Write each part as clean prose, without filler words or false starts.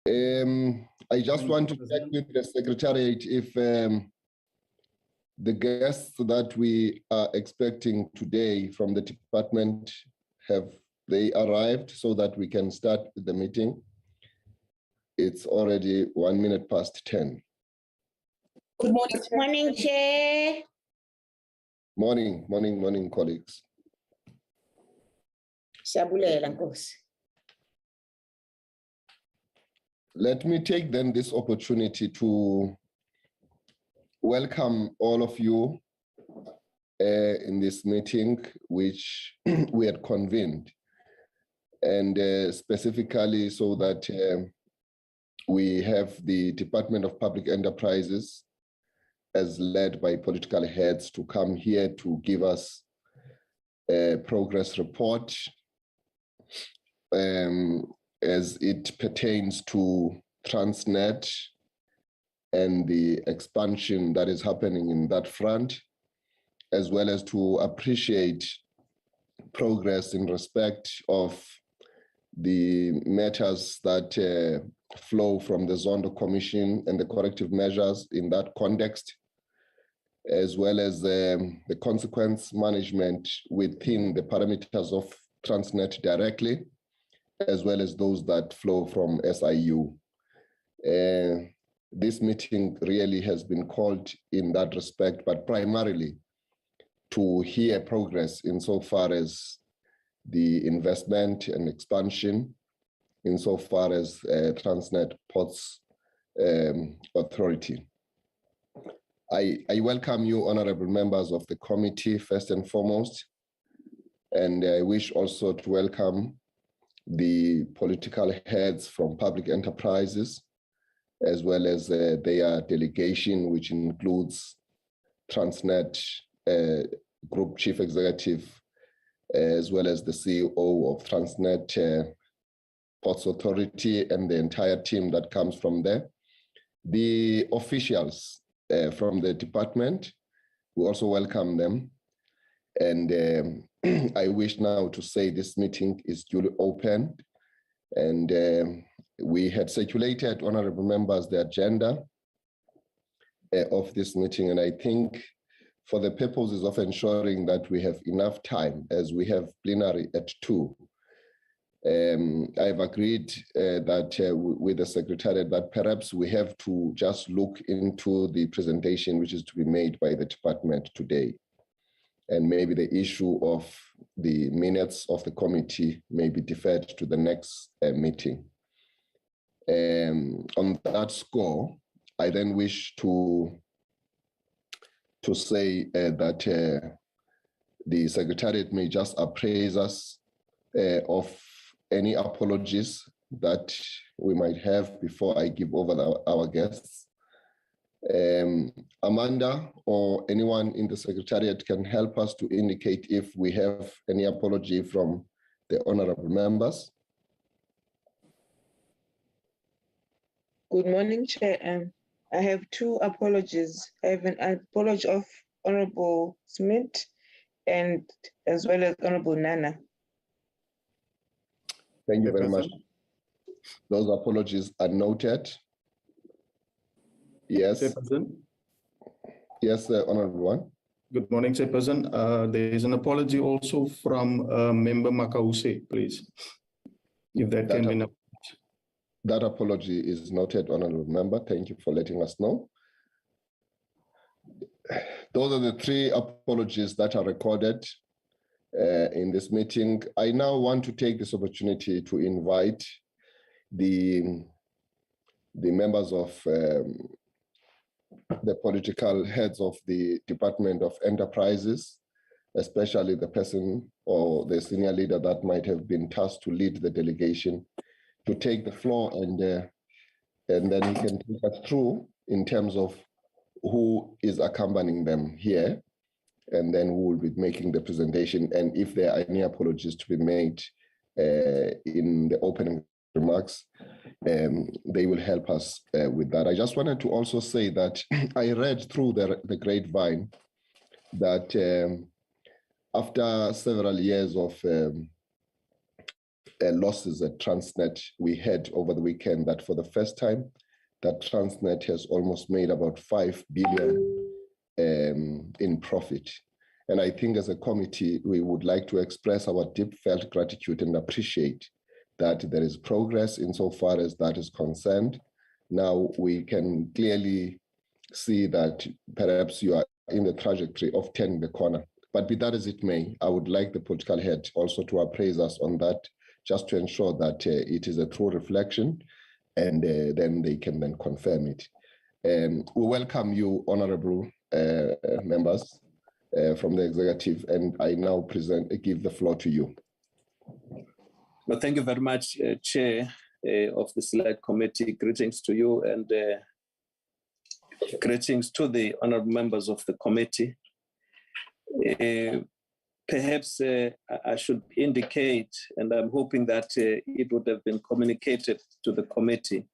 I just want to check with the Secretariat if the guests that we are expecting today from the department, have they arrived so that we can start the meeting? It's already 1 minute past 10. Good morning. Good morning, Chair. Morning, colleagues. Siyabulela Nkosi. Let me take then this opportunity to welcome all of you in this meeting, which we had convened, and specifically so that we have the Department of Public Enterprises as led by political heads to come here to give us a progress report as it pertains to Transnet and the expansion that is happening in that front, as well as to appreciate progress in respect of the matters that flow from the Zondo Commission and the corrective measures in that context, as well as the consequence management within the parameters of Transnet directly, as well as those that flow from SIU. This meeting really has been called in that respect, but primarily to hear progress insofar as the investment and expansion, insofar as Transnet Ports Authority. I welcome you, honorable members of the committee, first and foremost, and I wish also to welcome the political heads from public enterprises, as well as their delegation, which includes Transnet Group Chief Executive, as well as the CEO of Transnet Ports Authority and the entire team that comes from there. The officials from the department, we also welcome them. And I wish now to say this meeting is duly opened, and we had circulated, honorable members, the agenda of this meeting. And I think for the purposes of ensuring that we have enough time, as we have plenary at 2, I've agreed that with the Secretariat that perhaps we have to just look into the presentation which is to be made by the department today. And maybe the issue of the minutes of the committee may be deferred to the next meeting. On that score, I then wish to say that the Secretariat may just appraise us of any apologies that we might have before I give over our guests. Amanda or anyone in the Secretariat can help us to indicate if we have any apology from the honorable members. Good morning, Chair. I have 2 apologies. I have an apology of Honorable Smith and as well as Honorable Nana. Thank you very much. Those apologies are noted. Yes. Chairperson. Yes, Honorable One. Good morning, Chairperson. There is an apology also from Member Makause, please. If that can be noted. That apology is noted, Honorable Member. Thank you for letting us know. Those are the 3 apologies that are recorded in this meeting. I now want to take this opportunity to invite the members of the political heads of the Department of Enterprises, especially the person or the senior leader that might have been tasked to lead the delegation, to take the floor, and then he can take us through in terms of who is accompanying them here, and then who will be making the presentation, and if there are any apologies to be made in the opening remarks, they will help us with that. I just wanted to also say that I read through the grapevine that after several years of losses at Transnet. We heard over the weekend that for the first time, that Transnet has almost made about 5 billion in profit. And I think as a committee, we would like to express our deep felt gratitude and appreciate that there is progress insofar as that is concerned. Now we can clearly see that perhaps you are in the trajectory of turning the corner. But be that as it may, I would like the political head also to appraise us on that, just to ensure that it is a true reflection, and then they can then confirm it. We welcome you, honorable members from the executive, and I now give the floor to you. Well, thank you very much, Chair of the Select Committee. Greetings to you, and greetings to the honorable members of the committee. Perhaps I should indicate, and I'm hoping that it would have been communicated to the committee.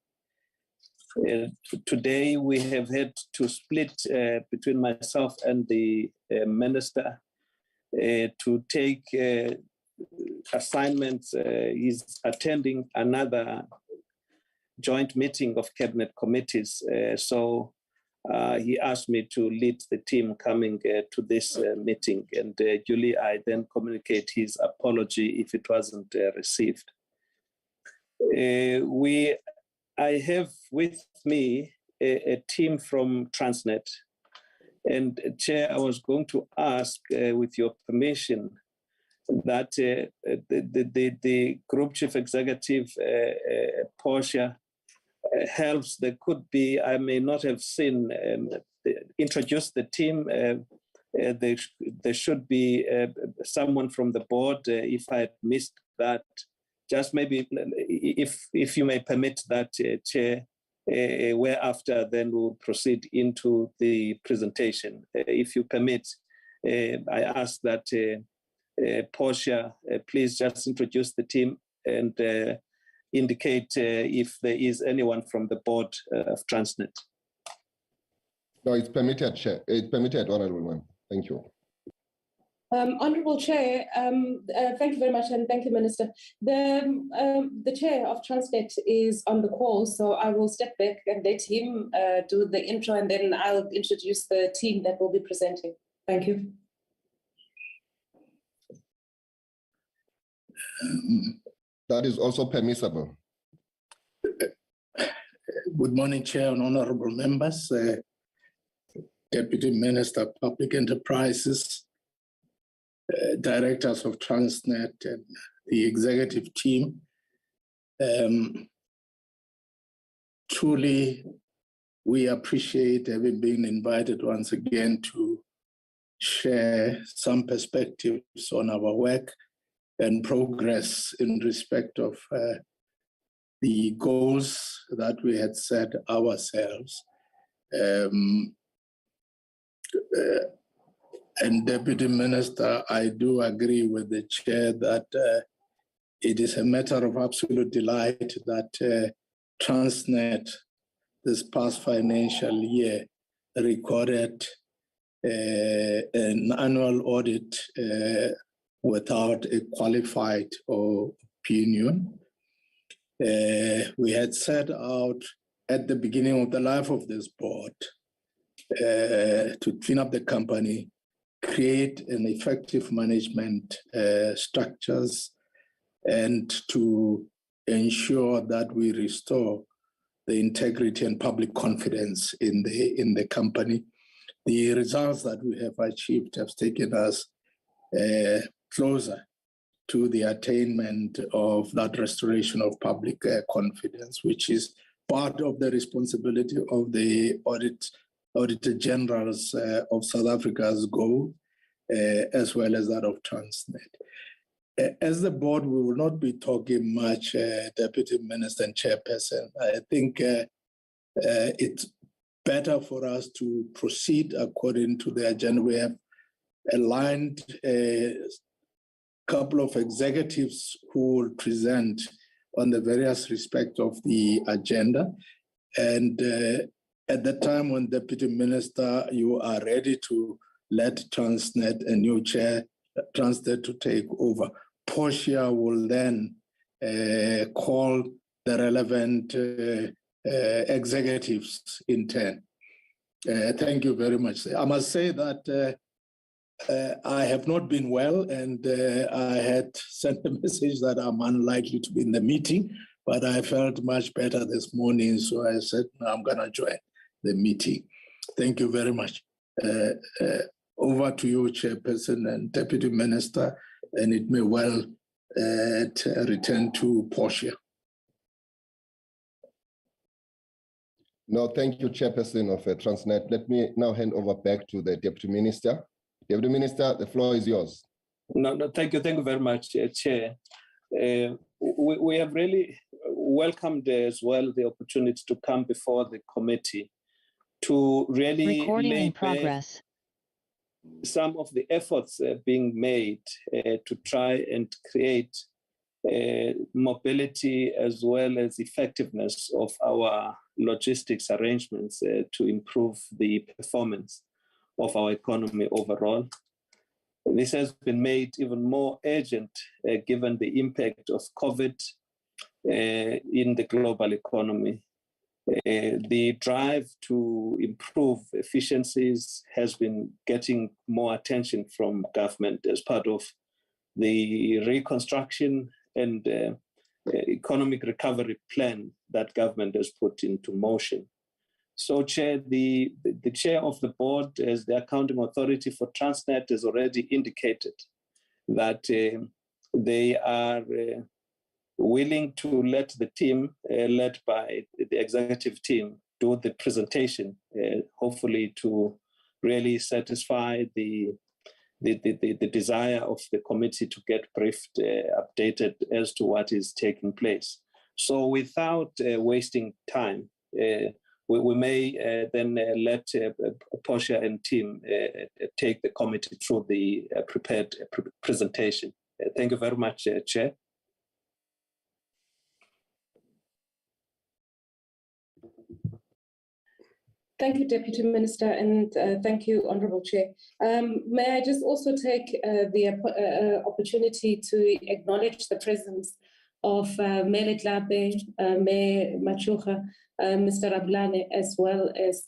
Today we have had to split between myself and the minister to take assignments. He's attending another joint meeting of cabinet committees. So he asked me to lead the team coming to this meeting, and duly I then communicate his apology if it wasn't received. I have with me a team from Transnet, and Chair, I was going to ask, with your permission, that the Group Chief Executive, Portia, helps. There could be, I may not have seen, introduce the team. There should be someone from the board. If I had missed that, just maybe if you may permit that, Chair, whereafter then we'll proceed into the presentation. If you permit, I ask that Portia, please just introduce the team and indicate if there is anyone from the board of Transnet. No, it's permitted, Chair. It's permitted, Honourable Member. Thank you. Honourable Chair, thank you very much, and thank you, Minister. The Chair of Transnet is on the call, so I will step back and let him do the intro, and then I'll introduce the team that will be presenting. Thank you. That is also permissible. Good morning, Chair and honorable members, Deputy Minister of Public Enterprises, directors of Transnet and the executive team. Truly, we appreciate having been invited once again to share some perspectives on our work and progress in respect of the goals that we had set ourselves. And Deputy Minister, I do agree with the Chair that it is a matter of absolute delight that Transnet this past financial year recorded an annual audit without a qualified opinion. We had set out at the beginning of the life of this board to clean up the company, create an effective management structures, and to ensure that we restore the integrity and public confidence in the company. The results that we have achieved have taken us closer to the attainment of that restoration of public confidence, which is part of the responsibility of the Auditor Generals of South Africa's goal, as well as that of Transnet. As the board, we will not be talking much, Deputy Minister and Chairperson. I think it's better for us to proceed according to the agenda. We have aligned a couple of executives who will present on the various respects of the agenda. And at the time when Deputy Minister, you are ready to let Transnet, a new chair, Transnet to take over, Portia will then call the relevant executives in turn. Thank you very much. I must say that I have not been well, and I had sent a message that I'm unlikely to be in the meeting, but I felt much better this morning, so I said, no, I'm going to join the meeting. Thank you very much. Over to you, Chairperson and Deputy Minister, and it may well return to Portia. No, thank you, Chairperson of Transnet. Let me now hand over back to the Deputy Minister. Deputy Minister, the floor is yours. No, thank you very much, Chair. We have really welcomed as well the opportunity to come before the committee to really lay bare some of the efforts being made to try and create mobility as well as effectiveness of our logistics arrangements to improve the performance of our economy overall. This has been made even more urgent given the impact of COVID in the global economy. The drive to improve efficiencies has been getting more attention from government as part of the reconstruction and economic recovery plan that government has put into motion. So, Chair, the chair of the board, as the accounting authority for Transnet, has already indicated that they are willing to let the team, led by the executive team, do the presentation, hopefully to really satisfy the desire of the committee to get briefed, updated as to what is taking place. So without wasting time, we may then let Portia and team take the committee through the prepared presentation. Thank you very much, Chair. Thank you, Deputy Minister, and thank you, Honourable Chair. May I just also take the opportunity to acknowledge the presence of Mayor Tlape, Mayor Machucha, Mr. Rabulane, as well as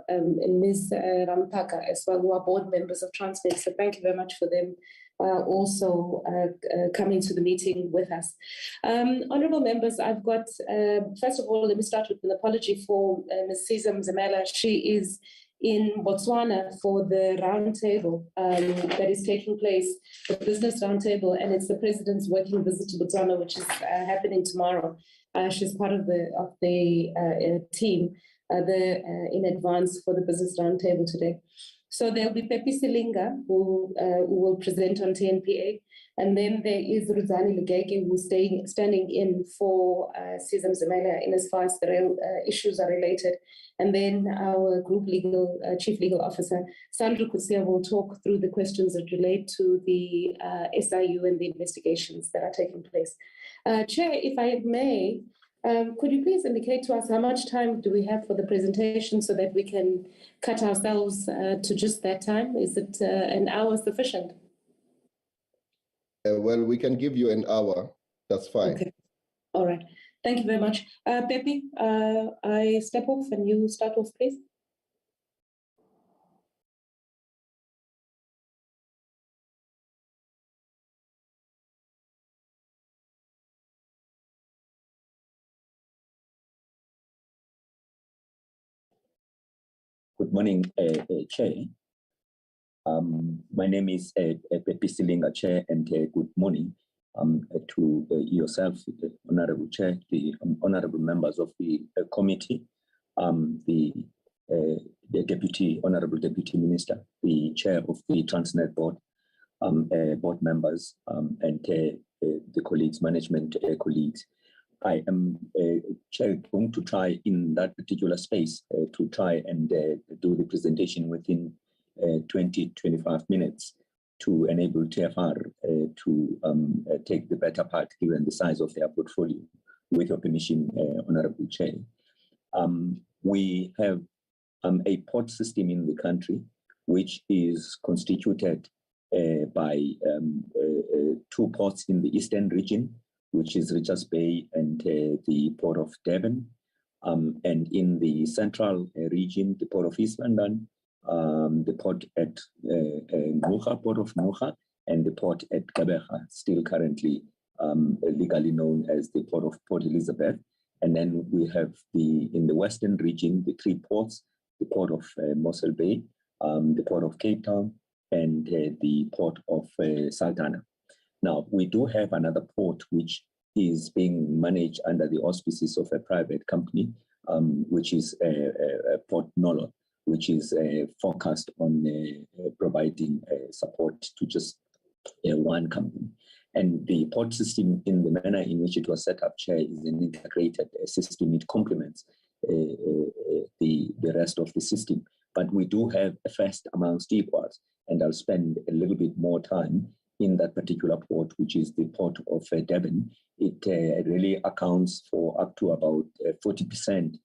Ms. Rampaka, as well, who are board members of Transnet. So thank you very much for them also coming to the meeting with us. Honourable members, I've got, first of all, let me start with an apology for Ms. Siza Mzimela. She is in Botswana for the roundtable that is taking place, the business roundtable, and it's the President's working visit to Botswana, which is happening tomorrow. She's part of the team in advance for the business roundtable today. So there'll be Pepi Silinga, who will present on TNPA. And then there is Ruzani Legeke, who's standing in for Siza Mzimela in as far as the rail issues are related. And then our group chief legal officer, Sandra Kutsia, will talk through the questions that relate to the SIU and the investigations that are taking place. Chair, if I may, could you please indicate to us how much time do we have for the presentation so that we can cut ourselves to just that time? Is it an hour sufficient? Well, we can give you an hour. That's fine. Okay. All right. Thank you very much. Pepe, I step off and you start off, please. Good morning, Chair. My name is Pepi Silinga, Chair, and good morning to yourself, Honourable Chair, the honourable members of the committee, the Honourable Deputy Minister, the Chair of the Transnet Board, board members, and the colleagues, management colleagues. I am Chair, going to try in that particular space to try and do the presentation within 20-25 minutes to enable TFR to take the better part given the size of their portfolio. With your permission, Honourable Chair. We have a port system in the country which is constituted by two ports in the eastern region, which is Richards Bay and the Port of Durban. And in the central region, the Port of East London, the port at Ngqura, Port of Ngqura, and the port at Gqeberha, still currently legally known as the Port of Port Elizabeth. And then we have in the western region, the 3 ports, the Port of Mossel Bay, the Port of Cape Town, and the Port of Saldanha. Now, we do have another port which is being managed under the auspices of a private company, which is Port Nolo, which is focused on providing support to just one company. And the port system, in the manner in which it was set up, Chair, is an integrated system. It complements the rest of the system. But we do have a first amongst equals, and I'll spend a little bit more time in that particular port, which is the Port of Durban. It really accounts for up to about 40%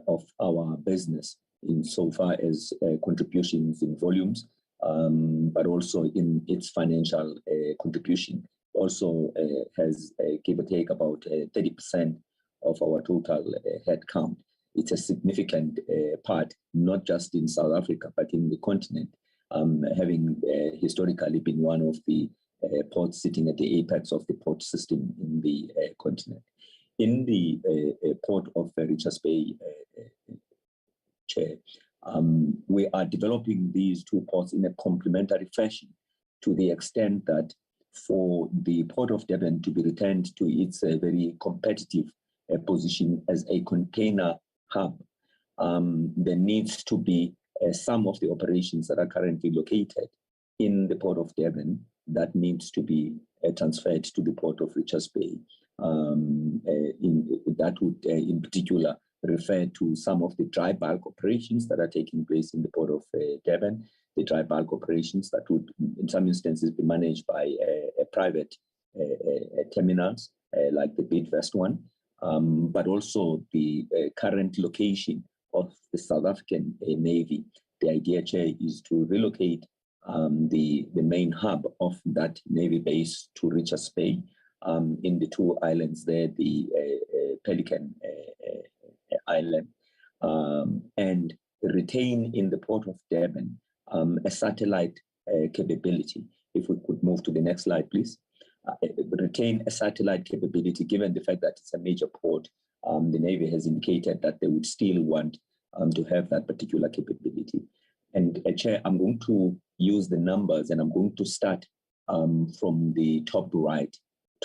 of our business insofar as contributions in volumes, but also in its financial contribution. Also has give or take about 30% of our total headcount. It's a significant part, not just in South Africa, but in the continent, having historically been one of the ports sitting at the apex of the port system in the continent. In the port of Richards Bay, Chair, we are developing these 2 ports in a complementary fashion, to the extent that for the Port of Durban to be returned to its very competitive position as a container hub, there needs to be some of the operations that are currently located in the Port of Durban that needs to be transferred to the Port of Richards Bay. That would in particular refer to some of the dry bulk operations that are taking place in the Port of Durban, the dry bulk operations that would in some instances be managed by private terminals like the Bidvest one, but also the current location of the South African Navy. The idea, Chair, is to relocate the main hub of that Navy base to Richards Bay in the 2 islands there, the Pelican Island, and retain in the Port of Durban a satellite capability. If we could move to the next slide, please. Retain a satellite capability, given the fact that it's a major port. The Navy has indicated that they would still want to have that particular capability. And Chair, I'm going to use the numbers, and I'm going to start from the top right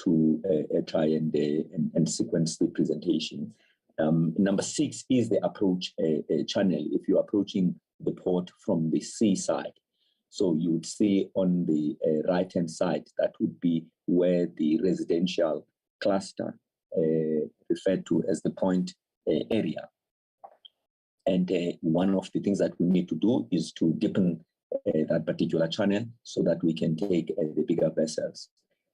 to try and sequence the presentation. Number 6 is the approach channel. If you're approaching the port from the seaside, so you would see on the right-hand side, that would be where the residential cluster referred to as the point area. And one of the things that we need to do is to deepen that particular channel so that we can take the bigger vessels.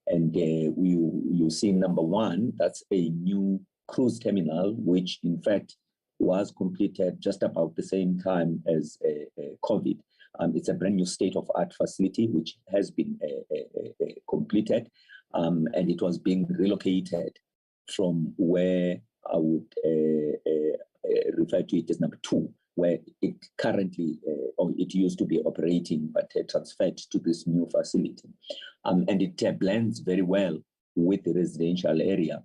And you see number 1, that's a new cruise terminal, which in fact was completed just about the same time as COVID. It's a brand new state-of-art facility which has been completed, and it was being relocated from where I would refer to it as number 2, where it currently, or it used to be operating, but transferred to this new facility. And it blends very well with the residential area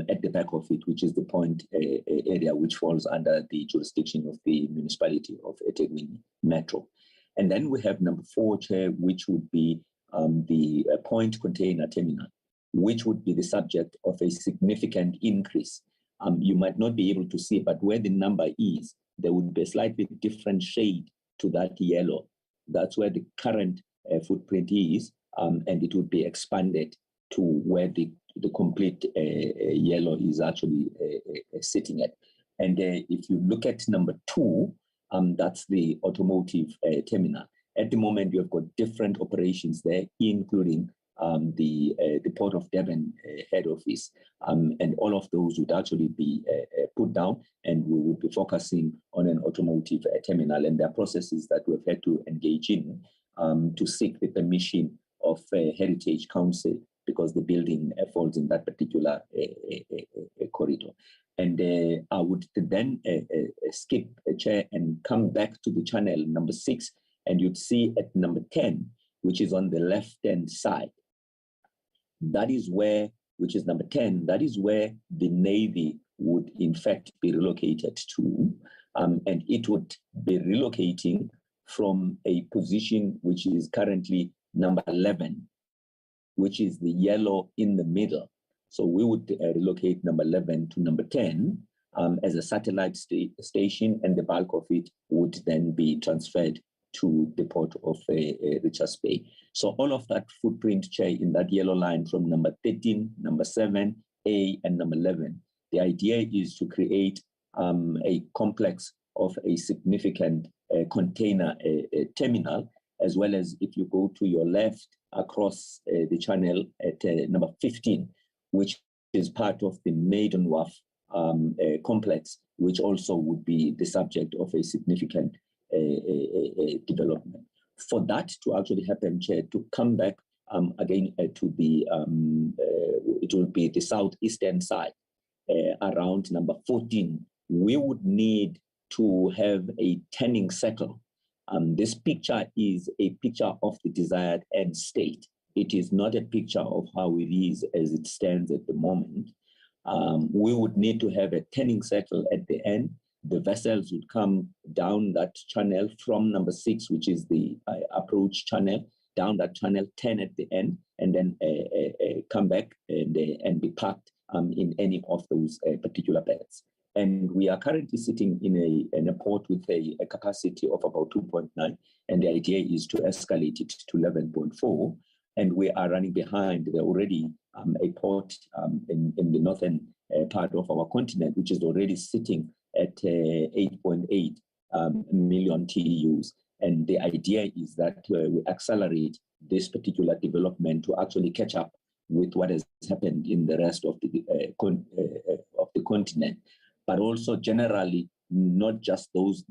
at the back of it, which is the point area, which falls under the jurisdiction of the municipality of eThekwini Metro. And then we have number 4, Chair, which would be the point container terminal, which would be the subject of a significant increase. You might not be able to see, but where the number is, there would be a slightly different shade to that yellow. That's where the current footprint is, and it would be expanded to where the complete yellow is actually sitting at. And if you look at number 2, that's the automotive terminal. At the moment, you have got different operations there, including the Port of Durban head office, and all of those would actually be put down, and we would be focusing on an automotive terminal. And there are processes that we've had to engage in to seek the permission of Heritage Council, because the building falls in that particular corridor. And I would then skip a chair and come back to the channel number 6, and you'd see at number 10, which is on the left-hand side. That is where, which is number 10, that is where the Navy would in fact be relocated to. And it would be relocating from a position which is currently number 11, which is the yellow in the middle. So we would relocate number 11 to number 10 as a satellite station, and the bulk of it would then be transferred to the port of Richards Bay. So all of that footprint, Chair, in that yellow line from number 13, number 7, A, and number 11, the idea is to create a complex of a significant container terminal, as well as, if you go to your left across the channel at number 15, which is part of the Maiden Wharf complex, which also would be the subject of a significant development. For that to actually happen, Chair, to come back again to the, it will be the southeastern side, around number 14, we would need to have a turning circle. This picture is a picture of the desired end state. It is not a picture of how it is as it stands at the moment. We would need to have a turning circle at the end. The vessels would come down that channel from number 6, which is the approach channel, down that channel, 10 at the end, and then come back and be parked in any of those particular beds. And we are currently sitting in a port with a capacity of about 2.9, and the idea is to escalate it to 11.4. And we are running behind. There already a port in the northern part of our continent, which is already sitting at 8.8 million TEUs. And the idea is that we accelerate this particular development to actually catch up with what has happened in the rest of the continent, but also generally not just those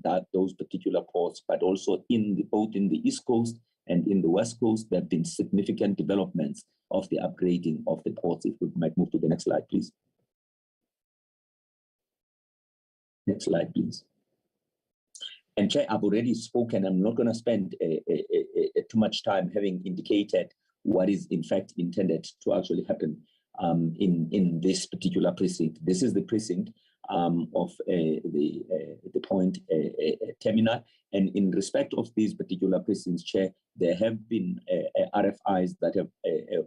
particular ports, but also both in the East Coast and in the West Coast. There have been significant developments of the upgrading of the ports. If we might move to the next slide, please. Next slide, please. And Chair, I've already spoken. I'm not going to spend too much time having indicated what is in fact intended to actually happen in this particular precinct. This is the precinct of the point terminal. And in respect of these particular precincts, Chair, there have been RFIs that have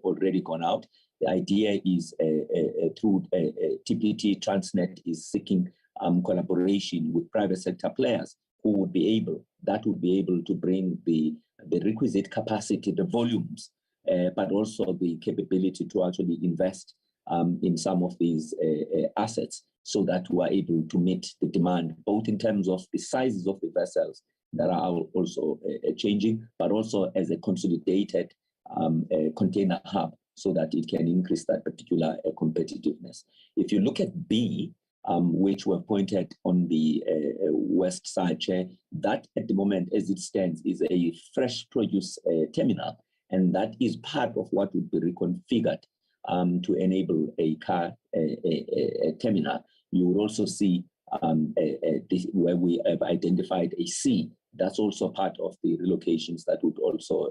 already gone out. The idea is through TPT, Transnet is seeking collaboration with private sector players who would be able to bring the requisite capacity, the volumes, but also the capability to actually invest in some of these assets, so that we are able to meet the demand, both in terms of the sizes of the vessels that are also changing, but also as a consolidated container hub, so that it can increase that particular competitiveness. If you look at B, which were pointed on the west side, Chair, that at the moment as it stands is a fresh produce terminal, and that is part of what would be reconfigured to enable a car terminal. You will also see where we have identified a C. That's also part of the relocations that would also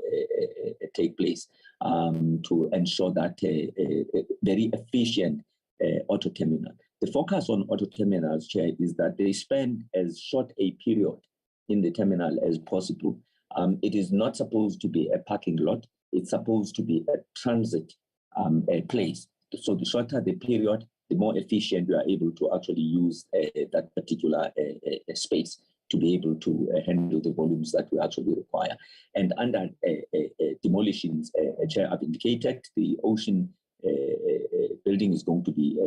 take place to ensure that a very efficient auto terminal. The focus on auto terminals, Chair, is that they spend as short a period in the terminal as possible. It is not supposed to be a parking lot. It's supposed to be a transit place. So the shorter the period, the more efficient you are able to actually use that particular space to be able to handle the volumes that we actually require. And under demolitions, Chair, I've indicated the ocean building is going to be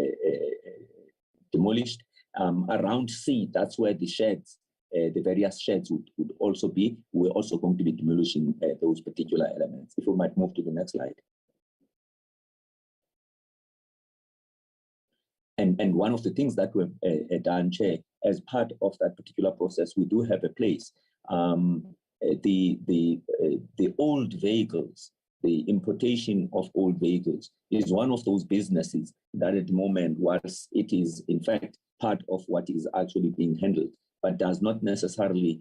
demolished. Around C, that's where the sheds, the various sheds would also be. We're also going to be demolishing those particular elements. If we might move to the next slide. And one of the things that we've done, Chair, as part of that particular process, we do have a place. The old vehicles the importation of old vehicles is one of those businesses that at the moment, whilst it is in fact part of what is actually being handled, but does not necessarily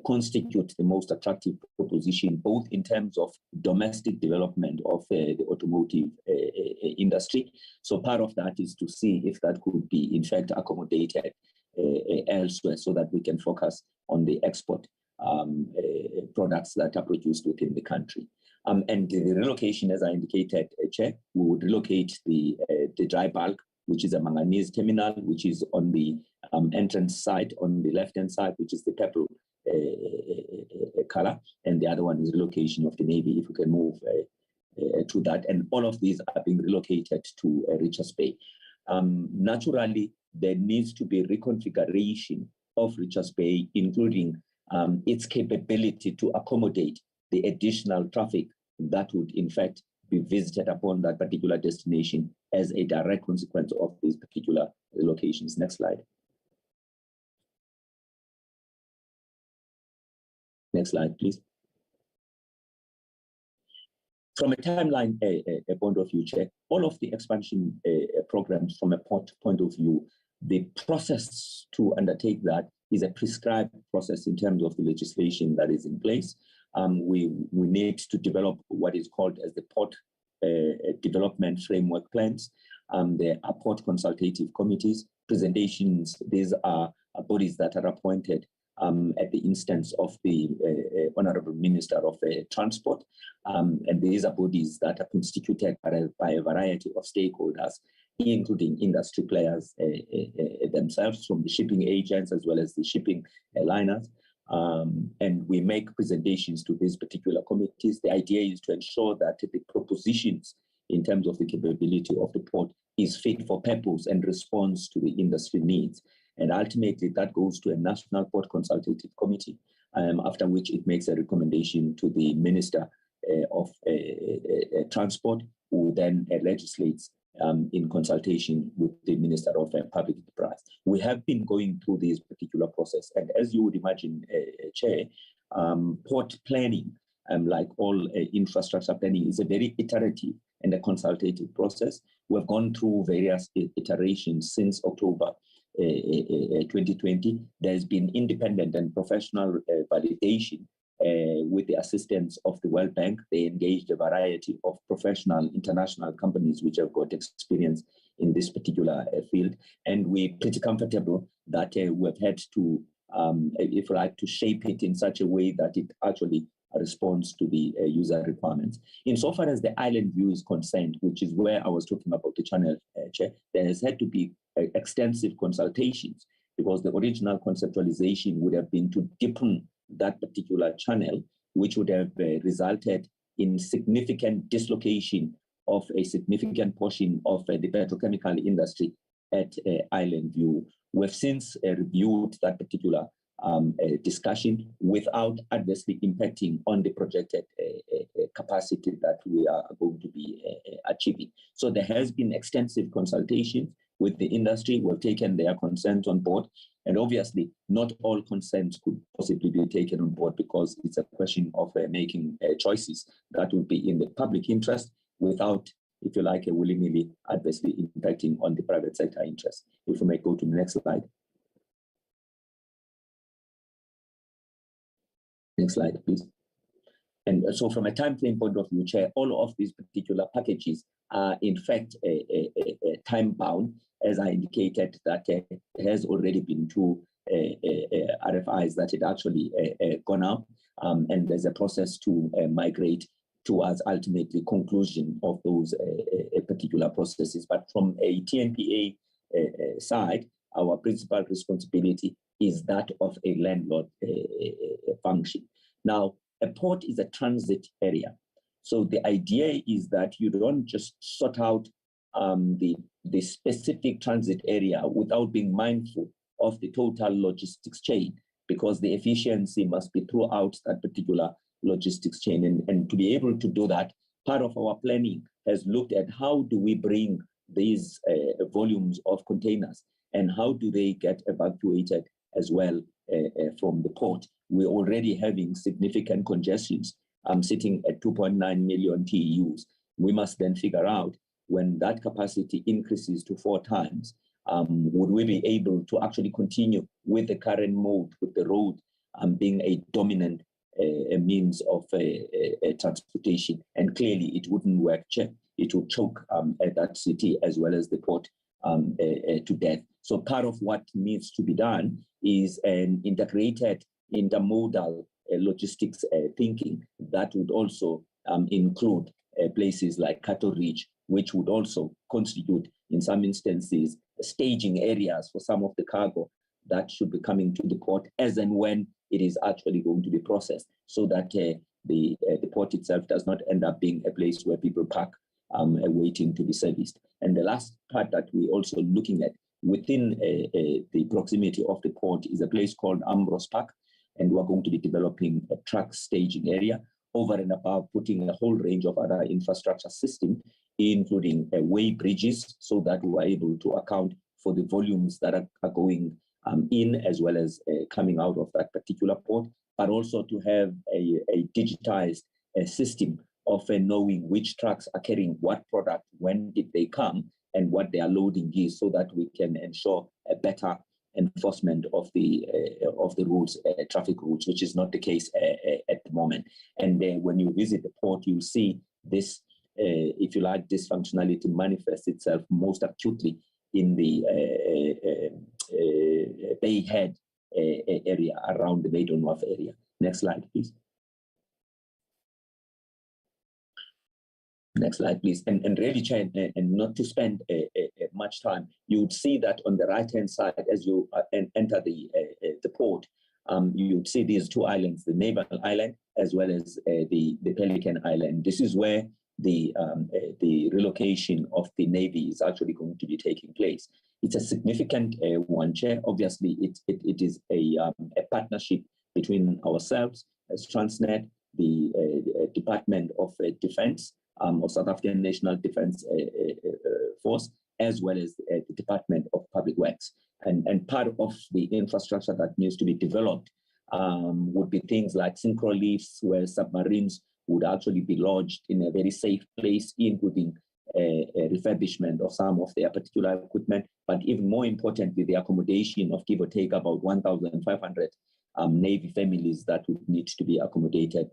constitute the most attractive proposition, both in terms of domestic development of the automotive industry. So part of that is to see if that could be in fact accommodated elsewhere so that we can focus on the export products that are produced within the country. And the relocation, as I indicated, Chair, we would relocate the dry bulk, which is a manganese terminal, which is on the entrance side, on the left-hand side, which is the purple color, and the other one is relocation of the Navy, if we can move to that. And all of these are being relocated to Richards Bay. Naturally, there needs to be reconfiguration of Richards Bay, including its capability to accommodate the additional traffic that would in fact be visited upon that particular destination as a direct consequence of these particular locations. Next slide. Next slide, please. From a timeline point of view, Chair, all of the expansion programs from a port point of view, the process to undertake that is a prescribed process in terms of the legislation that is in place. We need to develop what is called as the port development framework plans. There are port consultative committees, presentations. These are bodies that are appointed at the instance of the Honorable Minister of Transport. And these are bodies that are constituted by a variety of stakeholders, including industry players themselves, from the shipping agents as well as the shipping liners. And we make presentations to these particular committees. The idea is to ensure that the propositions in terms of the capability of the port is fit for purpose and responds to the industry needs. And ultimately, that goes to a National Port Consultative Committee, after which it makes a recommendation to the Minister of Transport, who then legislates in consultation with the Minister of Public Enterprise. We have been going through this particular process. And as you would imagine, Chair, port planning, like all infrastructure planning, is a very iterative and a consultative process. We've gone through various iterations since October 2020. There's been independent and professional validation with the assistance of the World Bank. They engaged a variety of professional international companies which have got experience in this particular field. And we're pretty comfortable that we've had to, if you like, to shape it in such a way that it actually responds to the user requirements. Insofar as the island view is concerned, which is where I was talking about the channel, Chair, there has had to be extensive consultations, because the original conceptualization would have been to deepen that particular channel, which would have resulted in significant dislocation of a significant portion of the petrochemical industry at Island View. We've since reviewed that particular discussion without adversely impacting on the projected capacity that we are going to be achieving. So there has been extensive consultation with the industry. We've taken their concerns on board. And obviously, not all consents could possibly be taken on board, because it's a question of making choices that will be in the public interest without, if you like, willy-nilly adversely impacting on the private sector interest. If we may go to the next slide. Next slide, please. And so from a time frame point of view, Chair, all of these particular packages are in fact time bound, as I indicated that there has already been two RFIs that had actually gone out, and there's a process to migrate towards ultimately conclusion of those particular processes. But from a TNPA side, our principal responsibility is that of a landlord function. Now, a port is a transit area. So the idea is that you don't just sort out the specific transit area without being mindful of the total logistics chain, because the efficiency must be throughout that particular logistics chain. And to be able to do that, part of our planning has looked at how do we bring these volumes of containers and how do they get evacuated as well from the port. We're already having significant congestions sitting at 2.9 million TEUs. We must then figure out when that capacity increases to 4 times, would we be able to actually continue with the current mode, with the road being a dominant means of transportation? And clearly it wouldn't work. It would choke at that city as well as the port to death. So part of what needs to be done is an integrated intermodal logistics thinking that would also include places like Cattle Ridge, which would also constitute, in some instances, staging areas for some of the cargo that should be coming to the port as and when it is actually going to be processed, so that the port itself does not end up being a place where people park waiting to be serviced. And the last part that we're also looking at within the proximity of the port is a place called Ambrose Park, and we're going to be developing a truck staging area over and above putting a whole range of other infrastructure systems, including way bridges, so that we are able to account for the volumes that are going in as well as coming out of that particular port, but also to have a digitized system of knowing which trucks are carrying what product, when did they come, and what their loading is, so that we can ensure a better enforcement of the rules, traffic rules, which is not the case at the moment. And when you visit the port, you'll see this, if you like, this functionality manifests itself most acutely in the Bay Head area around the Maidon Wharf area. Next slide, please. Next slide, please. And really, Chair, and not to spend much time, you would see that on the right-hand side, as you enter the port, you would see these 2 islands, the Naval Island as well as the Pelican Island. This is where the relocation of the Navy is actually going to be taking place. It's a significant one, Chair. Obviously, it is a partnership between ourselves as Transnet, the Department of Defense, or South African National Defence Force, as well as the Department of Public Works. And part of the infrastructure that needs to be developed would be things like synchro lifts, where submarines would actually be lodged in a very safe place, including a refurbishment of some of their particular equipment, but even more importantly, the accommodation of give or take about 1,500 Navy families that would need to be accommodated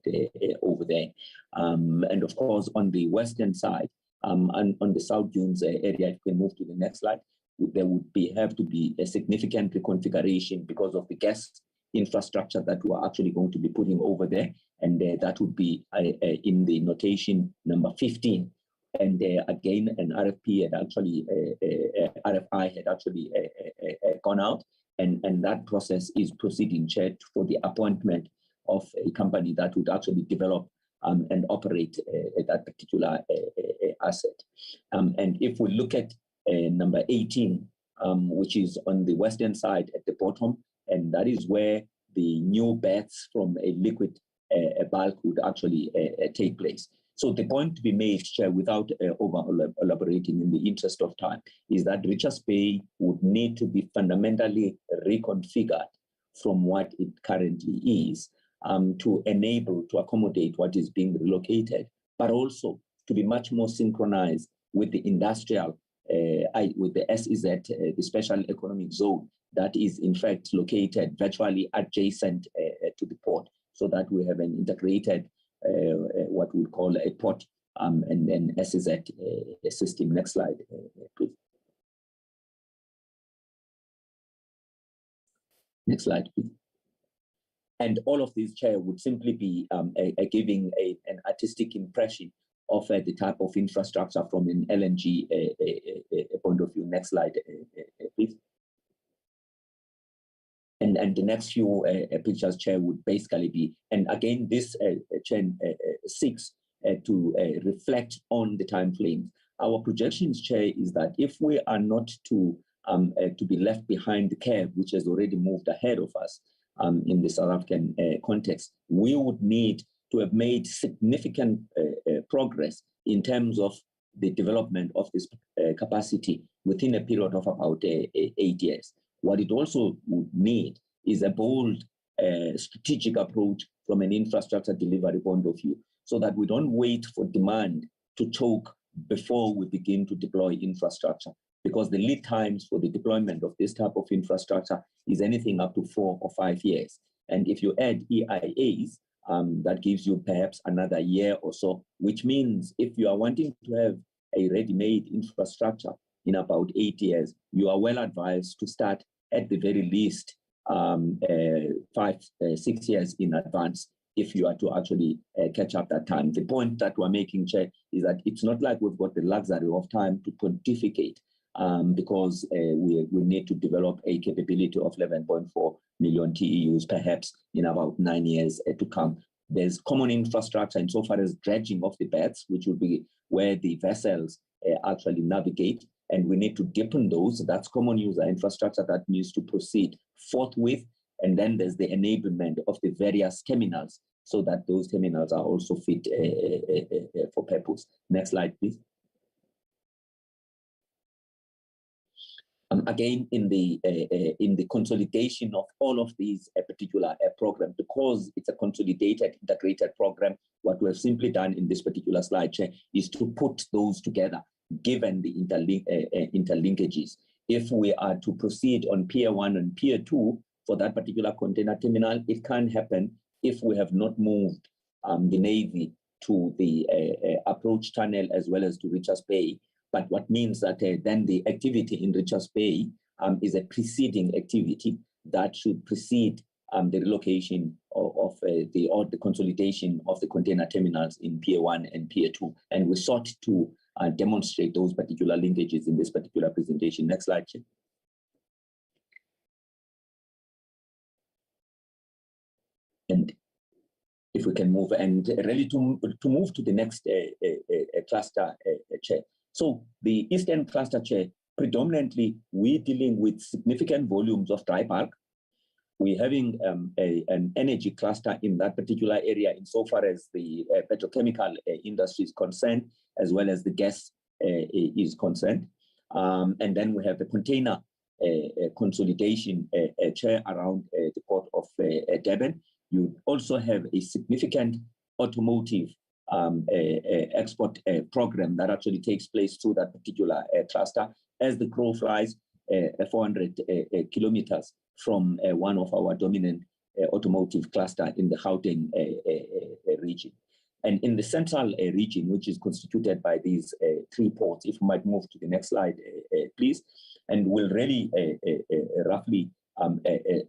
over there. And of course, on the western side, and on the South Dunes area, if you can move to the next slide, there would have to be a significant reconfiguration because of the gas infrastructure that we're actually going to be putting over there. And that would be in the notation number 15. And again, an RFP had actually, RFI had actually gone out. And that process is proceeding, Chair, for the appointment of a company that would actually develop and operate that particular asset. And if we look at number 18, which is on the western side at the bottom, and that is where the new berths from a liquid bulk would actually take place. So the point to be made, Chair, without over-elaborating in the interest of time, is that Richards Bay would need to be fundamentally reconfigured from what it currently is to enable, to accommodate what is being relocated, but also to be much more synchronized with the industrial, with the SEZ, the Special Economic Zone, that is in fact located virtually adjacent to the port, so that we have an integrated what we call a port and then SEZ system. Next slide, please. Next slide, please. And all of these, Chair, would simply be giving an artistic impression of the type of infrastructure from an LNG point of view. Next slide, please. And the next few pictures, Chair, would basically be, and again, this Chair seeks to reflect on the time frames. Our projections, Chair, is that if we are not to be left behind the curve, which has already moved ahead of us in the South African context, we would need to have made significant progress in terms of the development of this capacity within a period of about 8 years. What it also would need is a bold strategic approach from an infrastructure delivery point of view, so that we don't wait for demand to choke before we begin to deploy infrastructure, because the lead times for the deployment of this type of infrastructure is anything up to 4 or 5 years. And if you add EIAs, that gives you perhaps another year or so, which means if you are wanting to have a ready-made infrastructure in about 8 years, you are well advised to start at the very least 6 years in advance if you are to actually catch up that time. The point that we're making, Chair, is that it's not like we've got the luxury of time to pontificate because we need to develop a capability of 11.4 million TEUs, perhaps in about 9 years to come. There's common infrastructure insofar as dredging of the beds, which will be where the vessels actually navigate, and we need to deepen those. That's common user infrastructure that needs to proceed forthwith. And then there's the enablement of the various terminals so that those terminals are also fit for purpose. Next slide, please. Again, in the consolidation of all of these particular programs, because it's a consolidated, integrated program, what we have simply done in this particular slide, Chair, is to put those together, given the interlinkages. If we are to proceed on Pier 1 and Pier 2 for that particular container terminal, it can't happen if we have not moved the Navy to the approach tunnel as well as to Richards Bay. But what means that then the activity in Richards Bay is a preceding activity that should precede the relocation of the consolidation of the container terminals in Pier 1 and Pier 2. And we sought to demonstrate those particular linkages in this particular presentation. Next slide, Chair. And if we can move, and ready to move to the next cluster, Chair. So the Eastern Cluster, Chair, predominantly we're dealing with significant volumes of dry bulk. We're having an energy cluster in that particular area insofar as the petrochemical industry is concerned, as well as the gas is concerned. And then we have the container consolidation, Chair, around the port of Durban. You also have a significant automotive export program that actually takes place through that particular cluster. As the crow flies, 400 kilometers from one of our dominant automotive cluster in the Gauteng region. And in the central region, which is constituted by these 3 ports, if we might move to the next slide, please, and we'll really roughly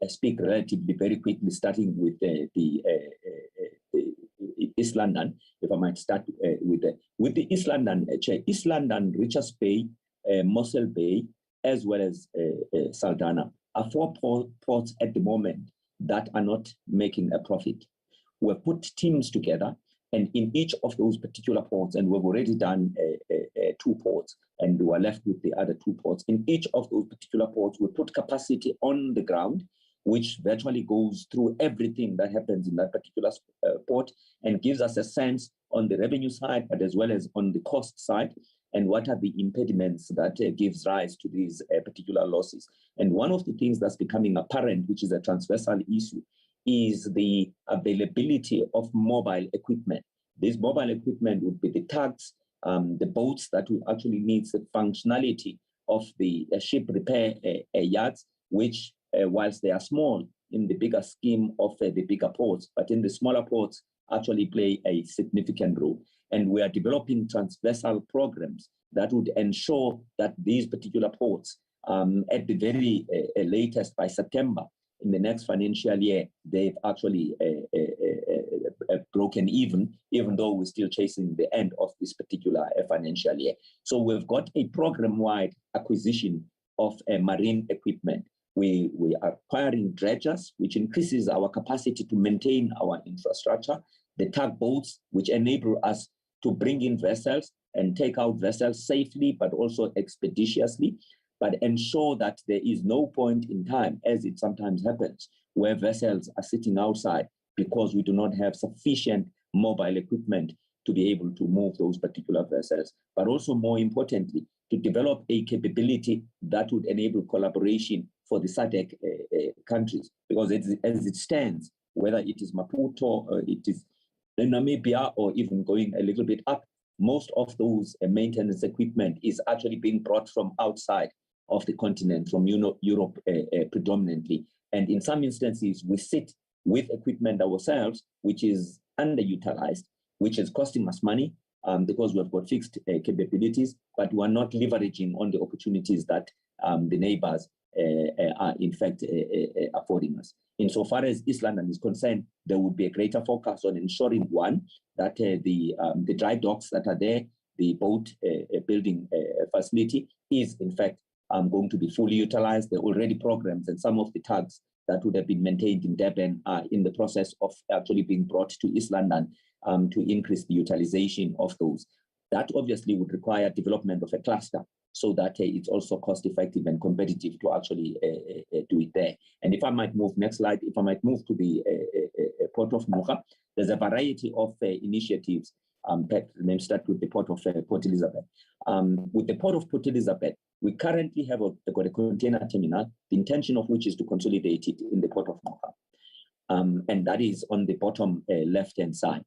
speak relatively very quickly, starting with the East London, if I might start with the East London, East London, Richards Bay, Mossel Bay, as well as Saldanha, are 4 ports at the moment that are not making a profit. We've put teams together, and in each of those particular ports, and we've already done 2 ports, and we are left with the other 2 ports. In each of those particular ports, we put capacity on the ground, which virtually goes through everything that happens in that particular port and gives us a sense on the revenue side, but as well as on the cost side, and what are the impediments that gives rise to these particular losses. And one of the things that's becoming apparent, which is a transversal issue, is the availability of mobile equipment. This mobile equipment would be the tugs, the boats that will actually need the functionality of the ship repair yards, which whilst they are small in the bigger scheme of the bigger ports, but in the smaller ports actually play a significant role. And we are developing transversal programs that would ensure that these particular ports, at the very latest by September in the next financial year, they've actually broken even though we're still chasing the end of this particular financial year. So we've got a program-wide acquisition of marine equipment. We are acquiring dredgers, which increases our capacity to maintain our infrastructure, the tugboats, which enable us to bring in vessels and take out vessels safely, but also expeditiously, but ensure that there is no point in time, as it sometimes happens, where vessels are sitting outside because we do not have sufficient mobile equipment to be able to move those particular vessels. But also, more importantly, to develop a capability that would enable collaboration for the SADC countries, because as it stands, whether it is Maputo or it is Namibia or even going a little bit up, most of those maintenance equipment is actually being brought from outside of the continent, from Europe predominantly. And in some instances, we sit with equipment ourselves, which is underutilized, which is costing us money because we've got fixed capabilities, but we're not leveraging on the opportunities that the neighbors are in fact affording us. Insofar as East London is concerned, there would be a greater focus on ensuring, one, that the dry docks that are there, the boat building facility is in fact going to be fully utilized. There are already programs, and some of the tugs that would have been maintained in Durban are in the process of actually being brought to East London to increase the utilization of those. That obviously would require development of a cluster so that it's also cost effective and competitive to actually do it there. And if I might move, next slide, if I might move to the Port of Mocha, there's a variety of initiatives. Let me start with the Port of Port Elizabeth. With the Port of Port Elizabeth, we currently have got a container terminal, the intention of which is to consolidate it in the Port of Mocha. And that is on the bottom left-hand side.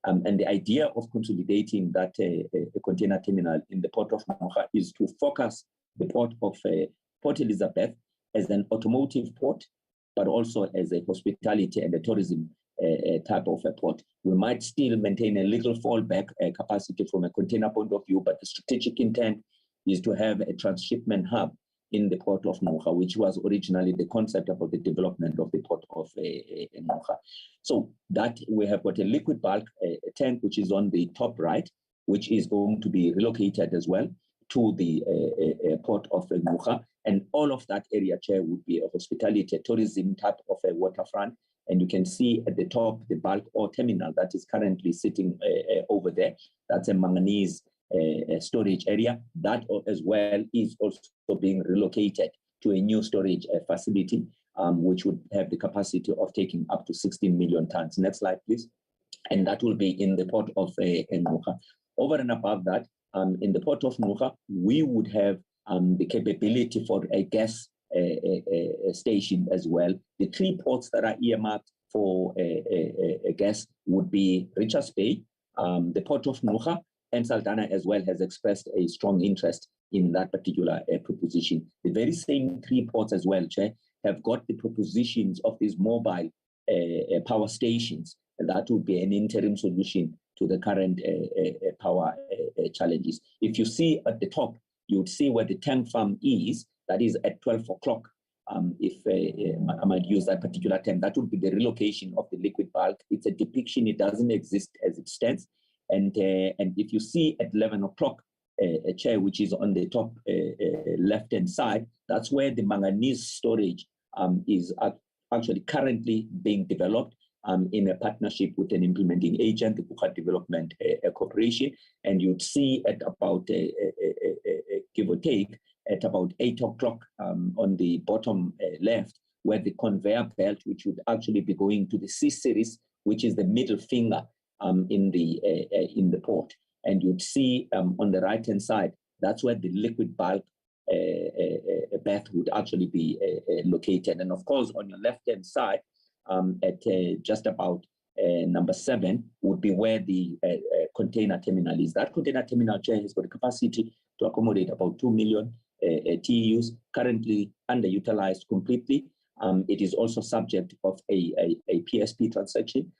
And the idea of consolidating that container terminal in the Port of Mocha is to focus the Port of Port Elizabeth as an automotive port, but also as a hospitality and a tourism type of a port. We might still maintain a little fallback capacity from a container point of view, but the strategic intent is to have a transshipment hub in the Port of Mocha, which was originally the concept about the development of the Port of Mocha. So that we have got a liquid bulk tank, which is on the top right, which is going to be relocated as well to the Port of Mocha. And all of that area, Chair, would be a hospitality, tourism type of a waterfront. And you can see at the top, the bulk ore terminal that is currently sitting over there. That's a manganese storage area. That as well is also being relocated to a new storage facility, which would have the capacity of taking up to 16 million tons. Next slide, please. And that will be in the Port of Mocha. Over and above that, in the Port of Mocha, we would have the capability for a gas station as well. The three ports that are earmarked for gas would be Richards Bay, the Port of Mocha, and Saldanha as well has expressed a strong interest in that particular proposition. The very same three ports as well, Chair, have got the propositions of these mobile power stations. And that would be an interim solution to the current power challenges. If you see at the top, you would see where the tank farm is, that is at 12 o'clock. If I might use that particular term, that would be the relocation of the liquid bulk. It's a depiction, it doesn't exist as it stands. And if you see at 11 o'clock, a chair which is on the top left-hand side, that's where the manganese storage is actually currently being developed in a partnership with an implementing agent, the Buka Development Corporation. And you'd see at about, give or take, at about 8 o'clock on the bottom left, where the conveyor belt, which would actually be going to the C series, which is the middle finger in the port. And you'd see on the right-hand side, that's where the liquid bulk berth would actually be located. And of course, on your left-hand side, at just about number 7 would be where the container terminal is. That container terminal, Chair, has got a capacity to accommodate about 2 million TEUs, currently underutilized completely. It is also subject of a PSP transaction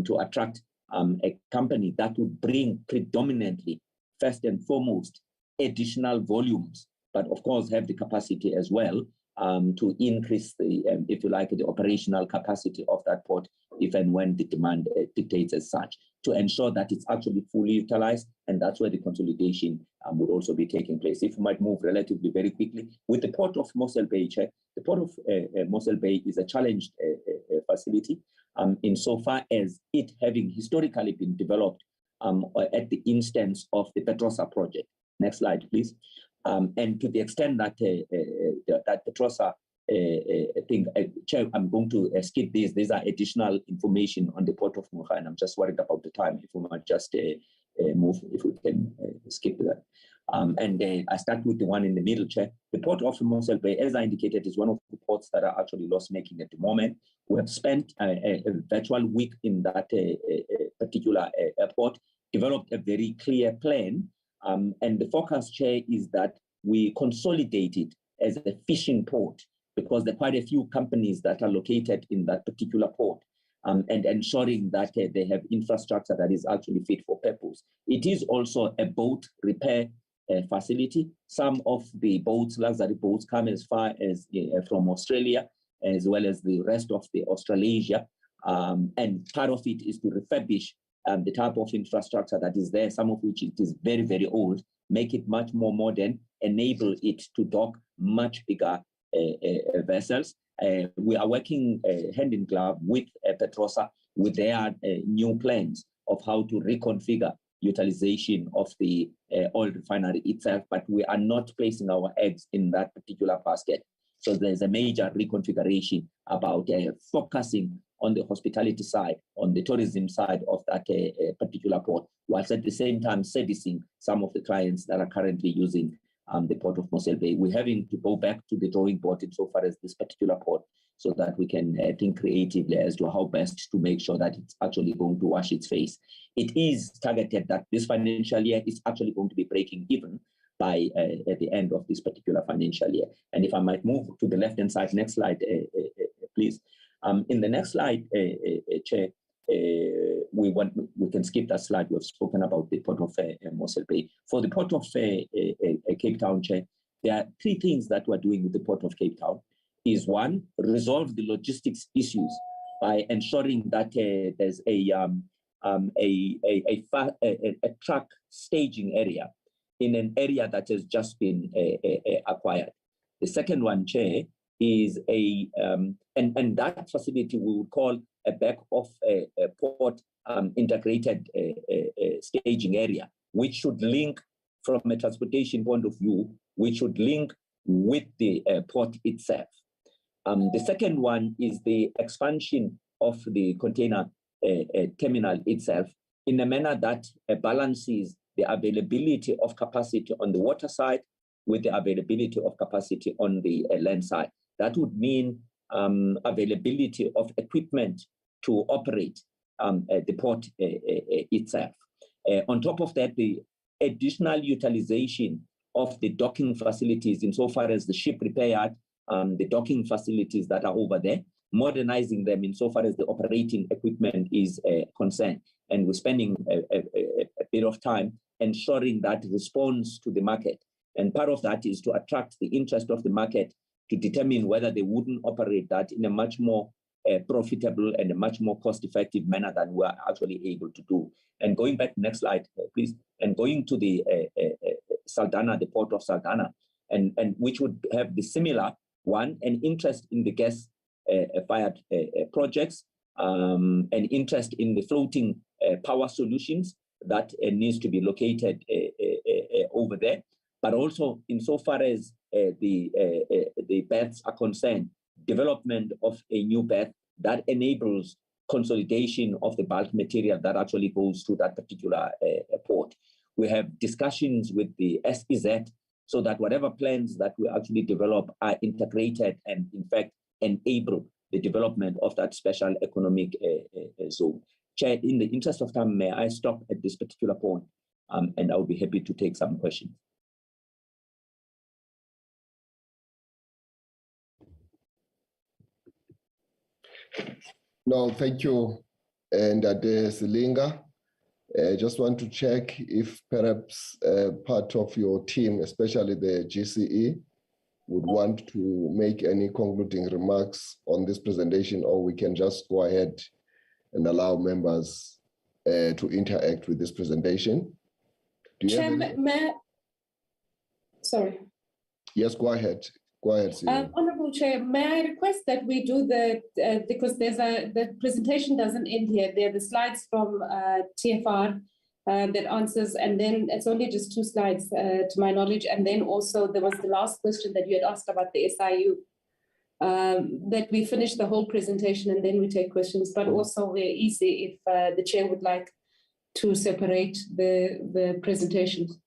to attract a company that would bring predominantly, first and foremost, additional volumes, but of course have the capacity as well to increase the, if you like, the operational capacity of that port if and when the demand dictates as such, to ensure that it's actually fully utilized. And that's where the consolidation would also be taking place. If you might move relatively very quickly, with the Port of Mossel Bay, Chair, the Port of Mossel Bay is a challenged facility insofar as it having historically been developed at the instance of the Petrosa project. Next slide, please. And to the extent that that Petrosa thing, Chair, I'm going to skip this. These are additional information on the Port of Mocha, and I'm just worried about the time. If we might just move, if we can skip that. I start with the one in the middle, Chair. The port of Mossel Bay, as I indicated, is one of the ports that are actually loss-making at the moment. We have spent a virtual week in that particular airport, developed a very clear plan, and the focus, Chair, is that we consolidate it as a fishing port, because there are quite a few companies that are located in that particular port, and ensuring that they have infrastructure that is actually fit for purpose. It is also a boat repair facility. Some of the boats, luxury boats, come as far as from Australia, as well as the rest of the Australasia. And part of it is to refurbish the type of infrastructure that is there, some of which it is very, very old, make it much more modern, enable it to dock much bigger vessels. We are working hand in glove with Petrosa with their new plans of how to reconfigure utilization of the oil refinery itself, but we are not placing our eggs in that particular basket. So there's a major reconfiguration about focusing on the hospitality side, on the tourism side of that particular port, whilst at the same time servicing some of the clients that are currently using the port of Mossel Bay. We're having to go back to the drawing board insofar as this particular port, so that we can think creatively as to how best to make sure that it's actually going to wash its face. It is targeted that this financial year is actually going to be breaking even by at the end of this particular financial year. And if I might move to the left-hand side, next slide, please. In the next slide, Chair, we can skip that slide. We've spoken about the port of Mossel Bay. For the port of Cape Town, Chair, there are three things that we're doing with the port of Cape Town. Is one, resolve the logistics issues by ensuring that there's a truck staging area in an area that has just been acquired. The second one, Chair, is and that facility we would call a back of a port integrated staging area, which should link from a transportation point of view, which should link with the port itself. The second one is the expansion of the container terminal itself in a manner that balances the availability of capacity on the water side with the availability of capacity on the land side. That would mean availability of equipment to operate the port itself. On top of that, the additional utilization of the docking facilities insofar as the ship repair yard, the docking facilities that are over there, modernizing them insofar as the operating equipment is concerned. And we're spending a bit of time ensuring that responds to the market. And part of that is to attract the interest of the market to determine whether they wouldn't operate that in a much more profitable and a much more cost-effective manner than we are actually able to do. And going back, next slide, please, and going to the Saldanha, the port of Saldanha, and which would have the similar one, an interest in the gas-fired projects, an interest in the floating power solutions that needs to be located over there, but also insofar as the berths are concerned, development of a new berth that enables consolidation of the bulk material that actually goes to that particular port. We have discussions with the SEZ so that whatever plans that we actually develop are integrated and in fact enable the development of that special economic zone. Chair, in the interest of time, may I stop at this particular point, and I will be happy to take some questions. No, thank you, Ndade Silinga. I just want to check if perhaps part of your team, especially the GCE, would want to make any concluding remarks on this presentation, or we can just go ahead and allow members to interact with this presentation. Do you have any... Sorry. Yes, go ahead. Go ahead, Honorable Chair, may I request that we do because the presentation doesn't end here. There are the slides from TFR that answers, and then it's only just 2 slides to my knowledge. And then also there was the last question that you had asked about the SIU, that we finish the whole presentation and then we take questions, but also we're easy if the chair would like to separate the presentations?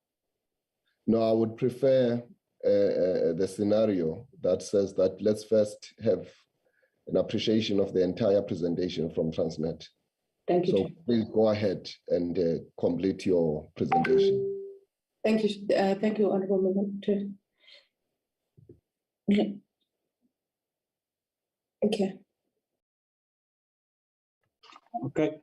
No, I would prefer the scenario that says that let's first have an appreciation of the entire presentation from Transnet. Thank you. So Chair. please go ahead and complete your presentation. Thank you. Thank you, Honourable Member Chair. Okay. Okay.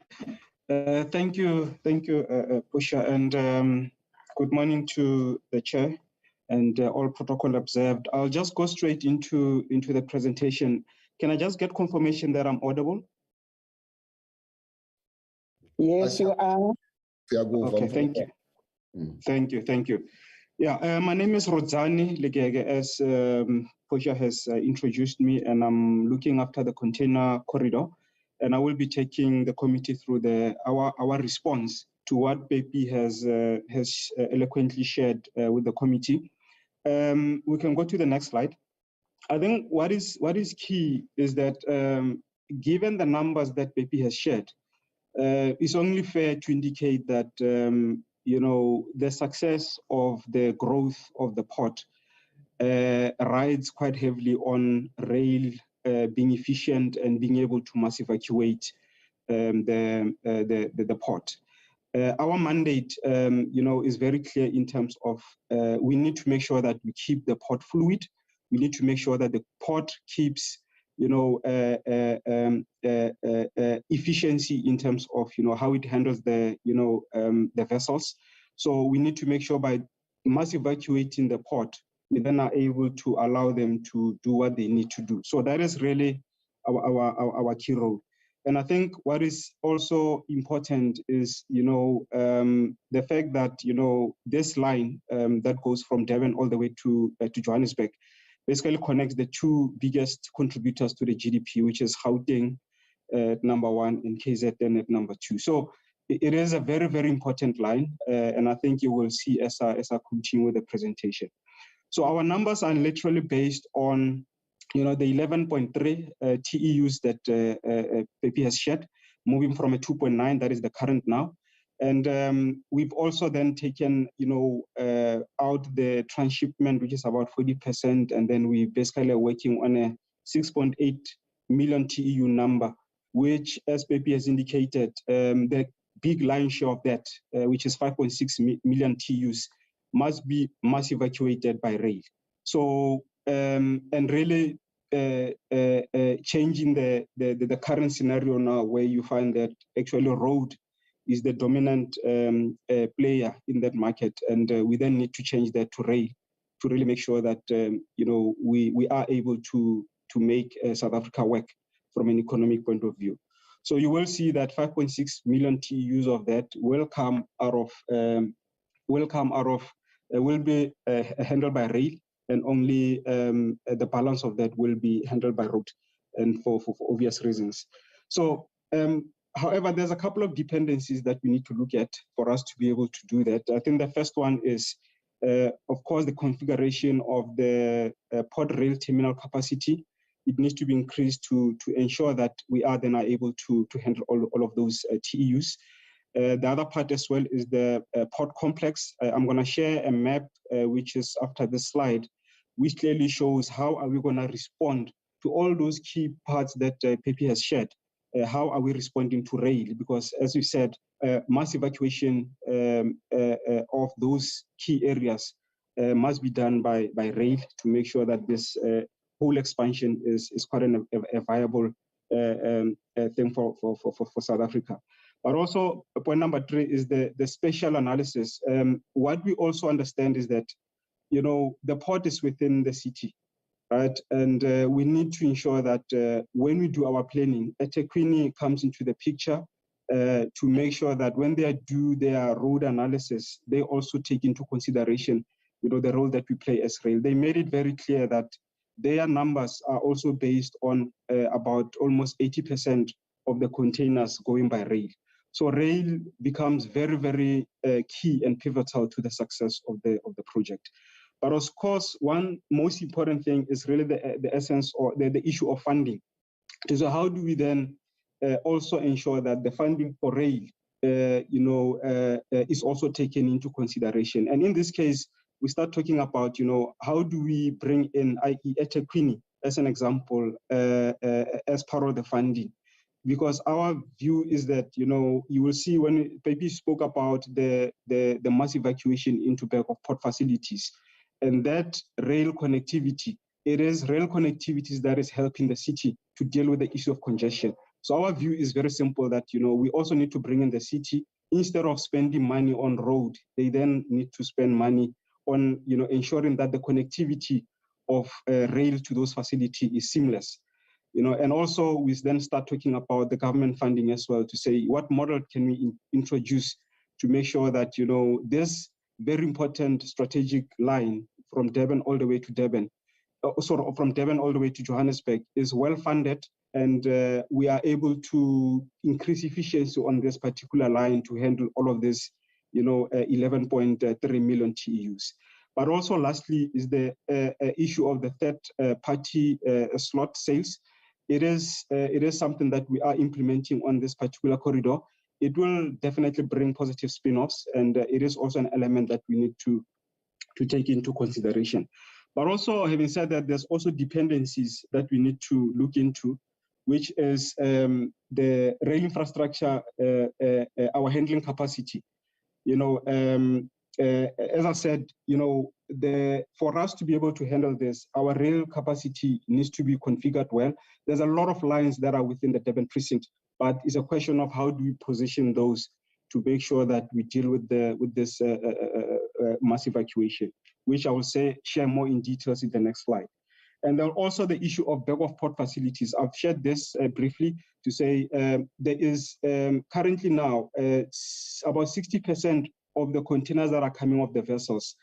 Thank you, Pusha, and good morning to the chair and all protocol observed. I'll just go straight into the presentation. Can I just get confirmation that I'm audible? Yes, you are. Okay, thank you. Thank you. Yeah, my name is Rodzani Legege, as Pusha has introduced me, and I'm looking after the container corridor. And I will be taking the committee through our response to what BP has eloquently shared with the committee. We can go to the next slide. I think what is key is that given the numbers that BP has shared, it's only fair to indicate that the success of the growth of the port rides quite heavily on rail being efficient and being able to mass evacuate the port. Our mandate, is very clear in terms of we need to make sure that we keep the port fluid. We need to make sure that the port keeps, efficiency in terms of how it handles the vessels. So we need to make sure by mass evacuating the port, we then are able to allow them to do what they need to do. So that is really our key role. And I think what is also important is, the fact that, this line that goes from Durban all the way to Johannesburg basically connects the two biggest contributors to the GDP, which is Gauteng at number 1 and KZN at number 2. So it is a very, very important line. And I think you will see as I continue with the presentation. So our numbers are literally based on the 11.3 TEUs that BP has shared, moving from a 2.9, that is the current now. And we've also then taken, out the transshipment, which is about 40%, and then we basically are working on a 6.8 million TEU number, which, as BP has indicated, the big line share of that, which is 5.6 million TEUs, must be mass evacuated by rail. So, and really changing the current scenario now, where you find that actually road is the dominant player in that market, and we then need to change that to rail to really make sure that we are able to make South Africa work from an economic point of view. So you will see that 5.6 million TEUs of that will come out of will be handled by rail, and only the balance of that will be handled by road, and for obvious reasons. So, however, there's a couple of dependencies that we need to look at for us to be able to do that. I think the first one is, of course, the configuration of the port rail terminal capacity. It needs to be increased to ensure that we are then able to handle all of those TEUs. The other part as well is the port complex. I'm going to share a map, which is after this slide, which clearly shows how are we going to respond to all those key parts that PP has shared. How are we responding to rail? Because as we said, mass evacuation of those key areas must be done by rail to make sure that this whole expansion is quite a viable thing for South Africa. But also, point number 3 is the spatial analysis. What we also understand is that, the port is within the city, right? And we need to ensure that when we do our planning, eThekwini comes into the picture to make sure that when they do their road analysis, they also take into consideration, the role that we play as rail. They made it very clear that their numbers are also based on about almost 80% of the containers going by rail. So rail becomes very, very key and pivotal to the success of the project. But of course, one most important thing is really the essence or the issue of funding. So how do we then also ensure that the funding for rail is also taken into consideration. And in this case, we start talking about, how do we bring in, i.e. eThekwini, as an example, as part of the funding? Because our view is that, you will see when Pepe spoke about the mass evacuation into back of port facilities, and that rail connectivity, it is rail connectivities that is helping the city to deal with the issue of congestion. So our view is very simple that, we also need to bring in the city, instead of spending money on road, they then need to spend money on, ensuring that the connectivity of rail to those facilities is seamless. And also we then start talking about the government funding as well, to say what model can we introduce to make sure that, this very important strategic line from Durban all the way to Durban, from Durban all the way to Johannesburg is well funded, and we are able to increase efficiency on this particular line to handle all of this, 11.3 million TEUs. But also lastly is the issue of the third party slot sales. It is something that we are implementing on this particular corridor. It will definitely bring positive spin-offs, and it is also an element that we need to take into consideration. But also, having said that, there's also dependencies that we need to look into, which is the rail infrastructure, our handling capacity. As I said, for us to be able to handle this, our rail capacity needs to be configured well. There's a lot of lines that are within the Durban precinct, but it's a question of how do we position those to make sure that we deal with this mass evacuation, which I will share more in details in the next slide. And then also the issue of back of port facilities. I've shared this briefly to say there is currently now about 60% of the containers that are coming off the vessels,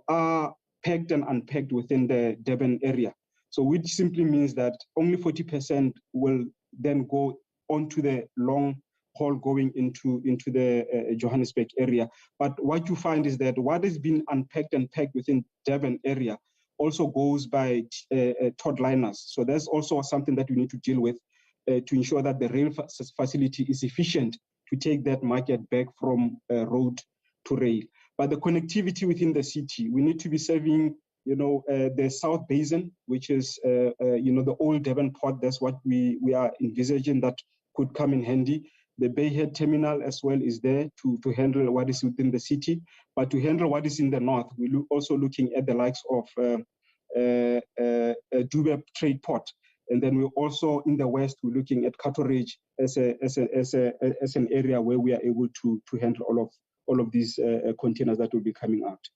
are packed and unpacked within the Durban area. So which simply means that only 40% will then go onto the long haul going into the Johannesburg area. But what you find is that what is being unpacked and packed within Durban area also goes by todd liners. So that's also something that we need to deal with to ensure that the rail facility is efficient to take that market back from road to rail. But the connectivity within the city, we need to be serving, the South Basin, which is, the old Durban port. That's what we are envisaging that could come in handy. The Bayhead terminal as well is there to handle what is within the city, but to handle what is in the north, we're also looking at the likes of Durban trade port. And then we're also in the west, we're looking at Catteridge as an area where we are able to handle all of these containers that will be coming out.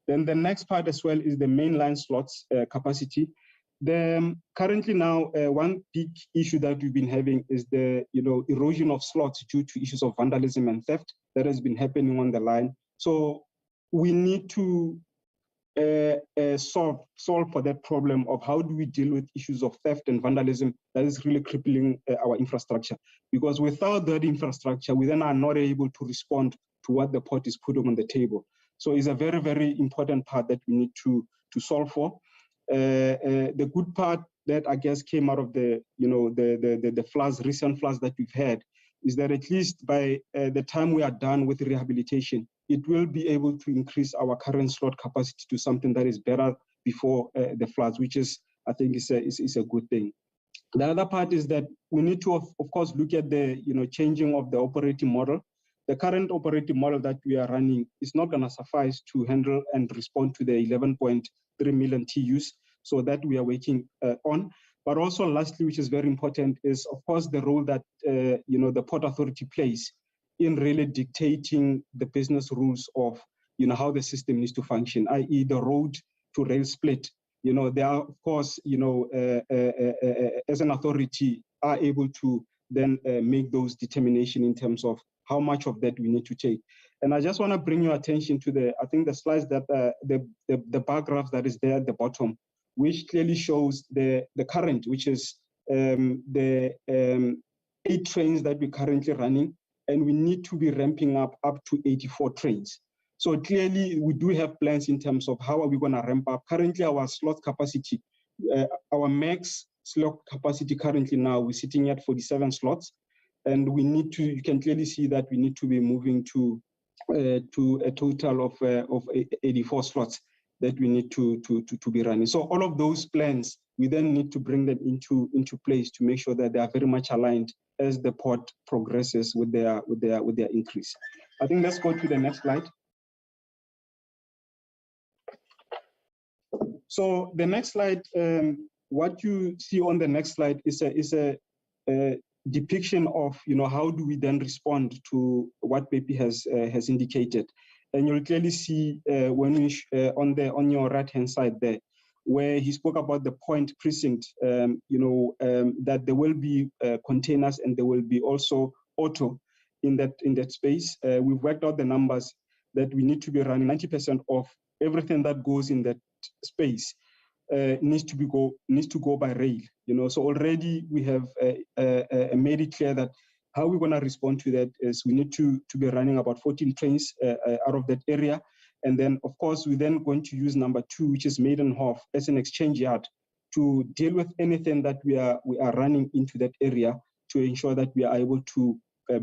Then the next part as well is the mainline slots capacity. Currently now, one big issue that we've been having is the erosion of slots due to issues of vandalism and theft that has been happening on the line. So we need to solve for that problem of how do we deal with issues of theft and vandalism that is really crippling our infrastructure. Because without that infrastructure, we then are not able to respond to what the port is putting on the table. So it's a very, very important part that we need to solve for. The good part that I guess came out of the floods, recent floods that we've had, is that at least by the time we are done with rehabilitation, it will be able to increase our current slot capacity to something that is better before the floods, which is, I think, is a good thing. The other part is that we need to, of course, look at the changing of the operating model. The current operating model that we are running is not going to suffice to handle and respond to the 11.3 million TEUs, so that we are working on. But also, lastly, which is very important, is of course the role that the Port Authority plays in really dictating the business rules of how the system needs to function, i.e. the road to rail split. They are, of course, as an authority, are able to then make those determinations in terms of how much of that we need to take. And I just want to bring your attention to the slides that the bar graph that is there at the bottom, which clearly shows the current, which is the 8 trains that we're currently running, and we need to be ramping up to 84 trains. So clearly, we do have plans in terms of how are we going to ramp up. Currently, our slot capacity, our max slot capacity currently now, we're sitting at 47 slots. and we need to. You can clearly see that we need to be moving to a total of 84 slots that we need to be running. So all of those plans, we then need to bring them into place to make sure that they are very much aligned as the port progresses with their increase. I think let's go to the next slide. So the next slide, what you see on the next slide is a depiction of, how do we then respond to what Pepe has indicated. And you'll clearly see when we on your right-hand side there, where he spoke about the point precinct, that there will be containers and there will be also auto in that space. We've worked out the numbers that we need to be running 90% of everything that goes in that space needs to go by rail. So already we have made it clear that how we're going to respond to that is we need to be running about 14 trains out of that area. And then, of course, we're then going to use number 2, which is Maidenhof, as an exchange yard to deal with anything that we are running into that area to ensure that we are able to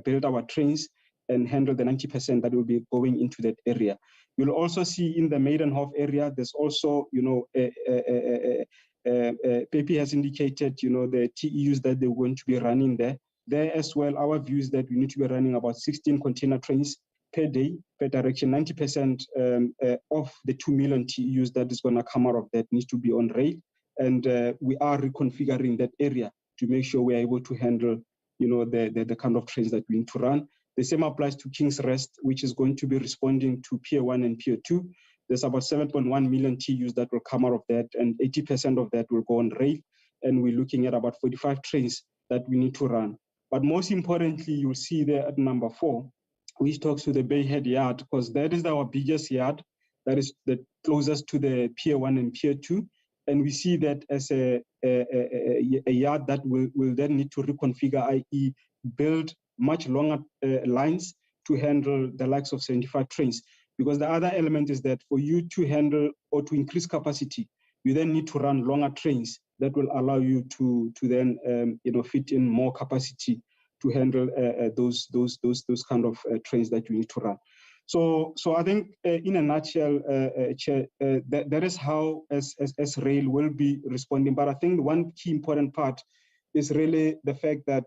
build our trains and handle the 90% that will be going into that area. You'll also see in the Maidenhof area, there's also, Pepe has indicated, the TEUs that they're going to be running there. There as well, our view is that we need to be running about 16 container trains per day, per direction. 90% of the 2 million TEUs that is going to come out of that needs to be on rail. And we are reconfiguring that area to make sure we are able to handle, the kind of trains that we need to run. The same applies to King's Rest, which is going to be responding to Pier 1 and Pier 2. There's about 7.1 million TEUs that will come out of that, and 80% of that will go on rail. And we're looking at about 45 trains that we need to run. But most importantly, you'll see there at number 4, which talks to the Bayhead Yard, because that is our biggest yard, that is the closest to the Pier 1 and Pier 2. And we see that as a yard that will then need to reconfigure, i.e. build much longer lines to handle the likes of 75 trains. Because the other element is that for you to handle or to increase capacity, you then need to run longer trains that will allow you to then fit in more capacity to handle those kind of trains that you need to run. So I think in a nutshell, Chair, that is how as rail will be responding. But I think one key important part is really the fact that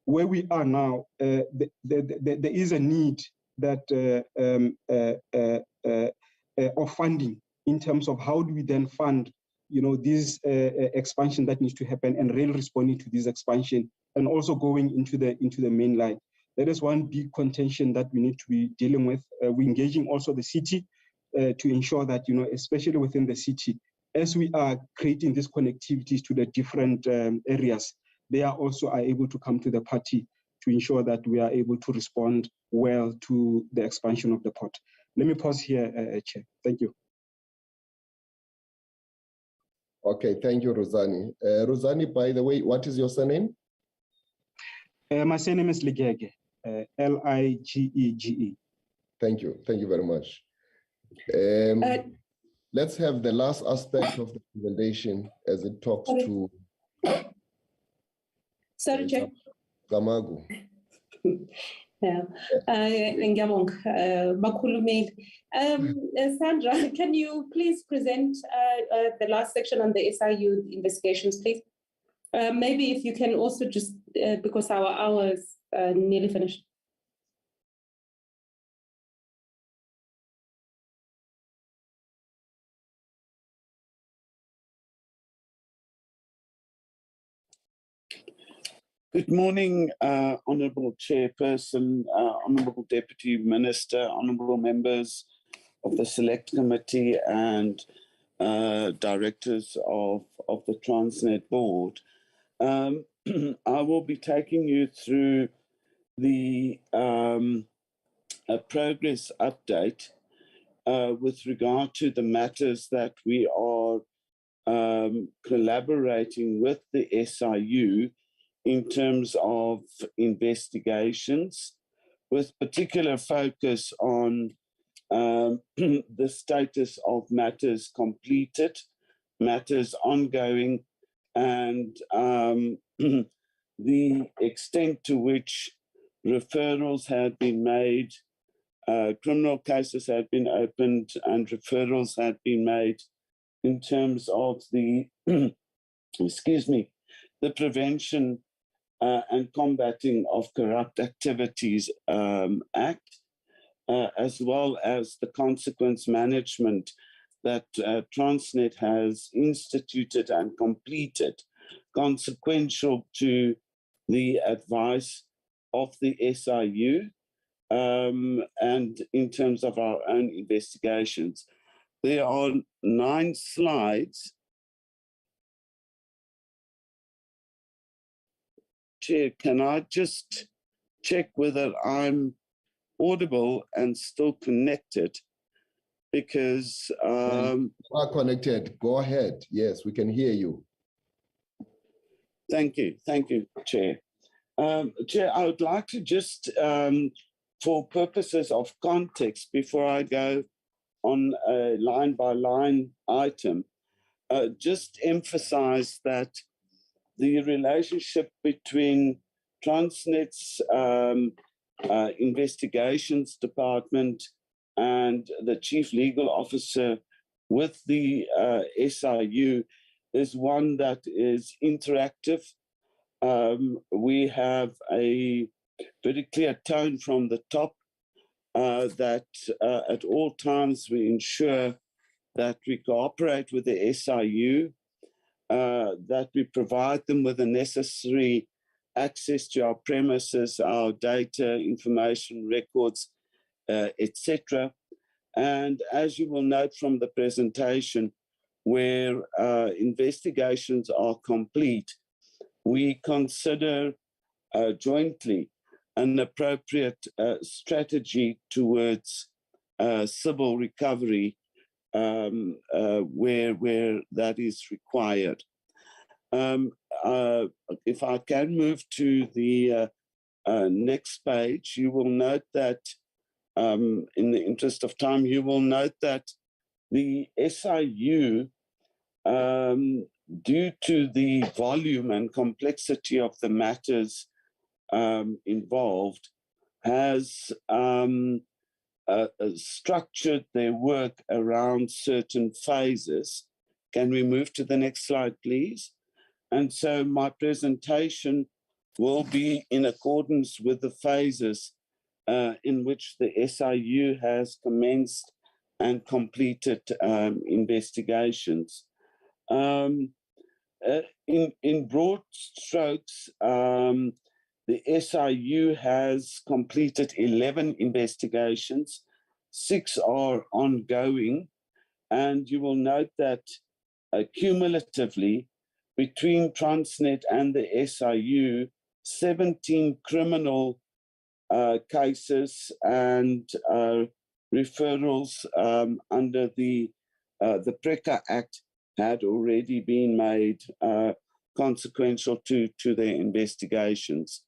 where we are now, there is a need that of funding in terms of how do we then fund, this expansion that needs to happen, and rail responding to this expansion, and also going into the main line. That is one big contention that we need to be dealing with. We're engaging also the city to ensure that, especially within the city, as we are creating these connectivities to the different areas, they are also able to come to the party to ensure that we are able to respond well to the expansion of the port. Let me pause here, Chair. Thank you. Okay, thank you, Rosani. Rosani, by the way, what is your surname? My surname is Ligege, Ligege. Thank you very much. Let's have the last aspect of the presentation as it talks to Sorry, Chair. Gamagu. Yeah. Sandra, can you please present the last section on the SIU investigations, please? Maybe if you can also just, because our hour is nearly finished. Good morning, Honourable Chairperson, Honourable Deputy Minister, Honourable members of the Select Committee and directors of the Transnet Board. I will be taking you through the progress update with regard to the matters that we are collaborating with the SIU in terms of investigations, with particular focus on the status of matters completed, matters ongoing, and the extent to which referrals had been made, criminal cases had been opened, and referrals had been made in terms of the, the prevention and combating of corrupt activities Act, as well as the consequence management that Transnet has instituted and completed, consequential to the advice of the SIU and in terms of our own investigations. There are 9 slides. Chair, can I just check whether I'm audible and still connected? Because you are connected. Go ahead. Yes, we can hear you. Thank you, Chair. Chair, I would like to just, for purposes of context, before I go on a line-by-line item, just emphasize that the relationship between Transnet's investigations department and the chief legal officer with the SIU is one that is interactive. We have a very clear tone from the top that at all times we ensure that we cooperate with the SIU, that we provide them with the necessary access to our premises, our data, information, records, etc. And as you will note from the presentation, where investigations are complete, we consider jointly an appropriate strategy towards civil recovery where that is required. If I can move to the next page, you will note that, in the interest of time, you will note that the SIU, due to the volume and complexity of the matters involved, has structured their work around certain phases. Can we move to the next slide, please? And so my presentation will be in accordance with the phases in which the SIU has commenced and completed investigations. In broad strokes, the SIU has completed 11 investigations, 6 are ongoing, and you will note that cumulatively, between Transnet and the SIU, 17 criminal cases and referrals under the PRECA Act had already been made consequential to their investigations.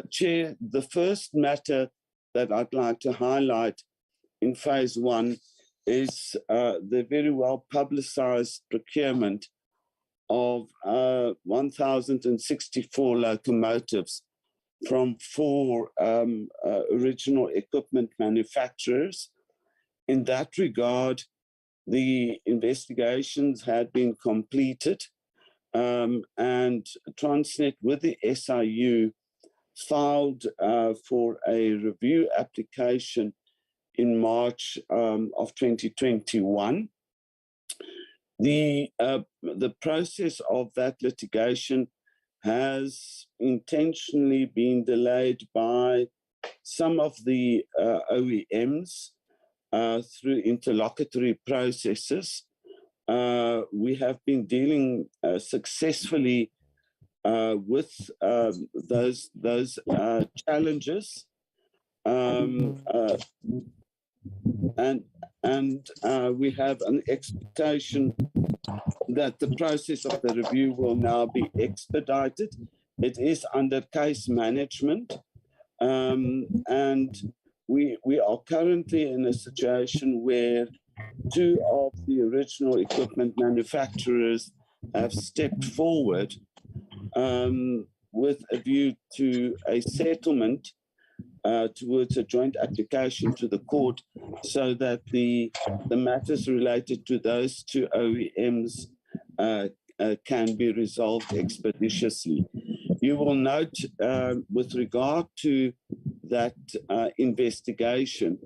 Chair, the first matter that I'd like to highlight in phase 1 is the very well publicized procurement of 1,064 locomotives from 4 original equipment manufacturers. In that regard, the investigations had been completed and Transnet with the SIU filed for a review application in March of 2021. The process of that litigation has intentionally been delayed by some of the OEMs through interlocutory processes. We have been dealing successfully with those challenges, and we have an expectation that the process of the review will now be expedited. It is under case management, and we are currently in a situation where 2 of the original equipment manufacturers have stepped forward with a view to a settlement towards a joint application to the court so that the matters related to those two OEMs can be resolved expeditiously. You will note with regard to that investigation,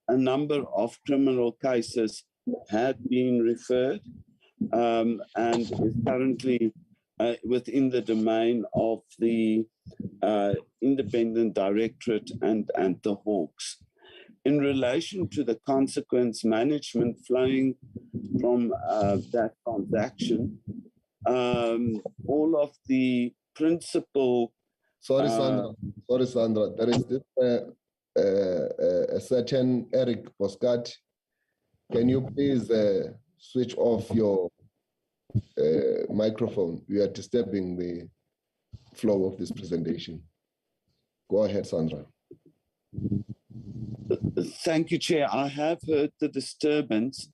a number of criminal cases had been referred and is currently within the domain of the Independent Directorate and the Hawks. In relation to the consequence management flowing from that transaction, all of the principal... Sorry, Sandra. There is this a certain Eric Boscat. Can you please switch off your microphone? We are disturbing the flow of this presentation. Go ahead, Sandra. Thank you, Chair. I have heard the disturbance.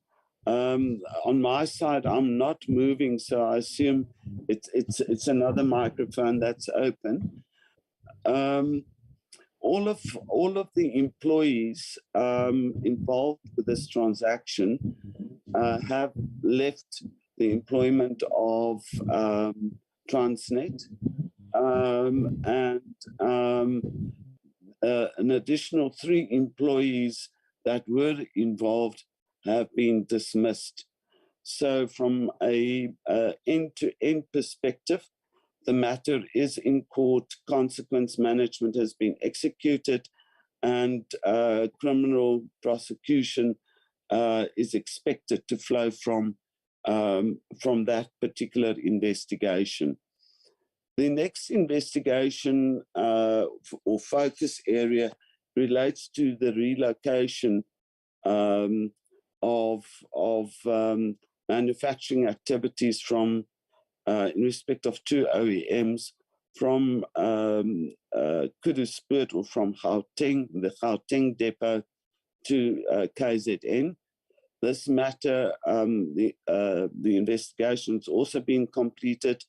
On my side, I'm not moving, so I assume it's another microphone that's open. All of the employees involved with this transaction have left the employment of Transnet, and an additional 3 employees that were involved have been dismissed. So from a end-to-end perspective, the matter is in court, consequence management has been executed, and criminal prosecution is expected to flow from that particular investigation. The next investigation or focus area relates to the relocation of manufacturing activities from, in respect of 2 OEMs, from Kuduspoort or from Gauteng, the Gauteng depot, to KZN. This matter, the investigation has also been completed.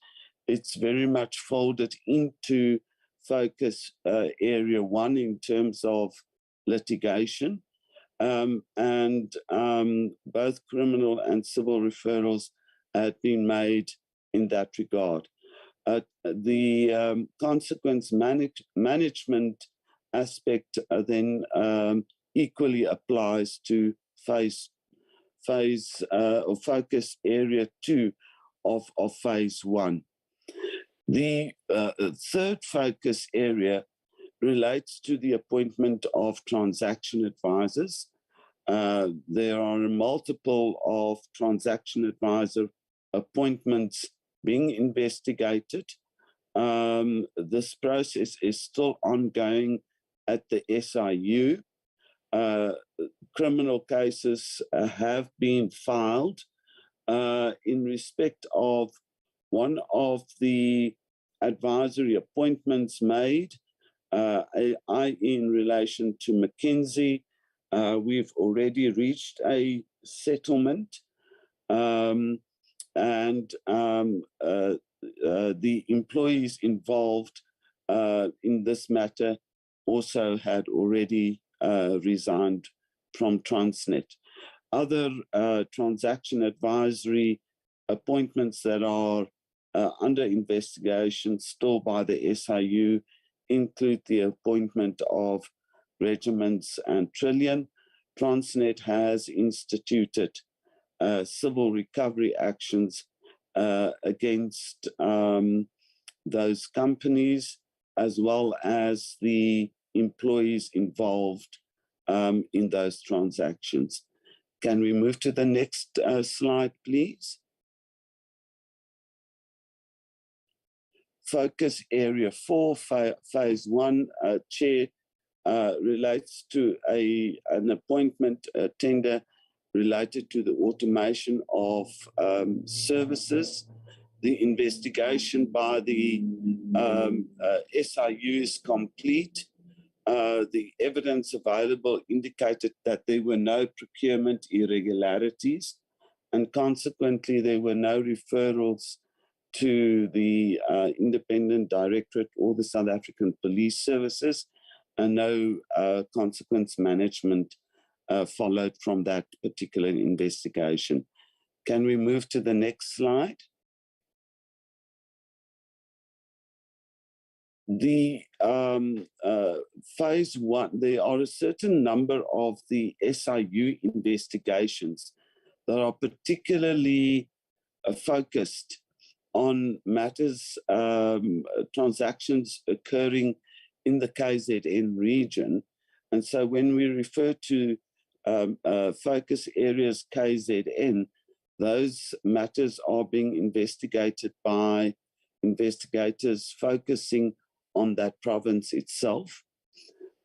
It's very much folded into focus area 1 in terms of litigation. And both criminal and civil referrals had been made in that regard. The consequence management aspect then equally applies to phase or focus area 2 of phase 1. The third focus area relates to the appointment of transaction advisors. There are multiple of transaction advisor appointments being investigated. This process is still ongoing at the SIU. Criminal cases have been filed in respect of one of the advisory appointments made, i.e. in relation to McKinsey. We've already reached a settlement, and the employees involved in this matter also had already resigned from Transnet. Other transaction advisory appointments that are under investigation still by the SIU include the appointment of Regiments and Trillion. Transnet has instituted civil recovery actions against those companies, as well as the employees involved in those transactions. Can we move to the next slide, please? Focus area 4, phase 1, Chair, relates to an appointment tender related to the automation of services. The investigation by the SIU is complete. The evidence available indicated that there were no procurement irregularities, and consequently there were no referrals to the Independent Directorate or the South African Police Services, no consequence management followed from that particular investigation. Can we move to the next slide? The phase one, there are a certain number of the SIU investigations that are particularly focused on matters, transactions occurring in the KZN region. And so when we refer to focus areas KZN, those matters are being investigated by investigators focusing on that province itself.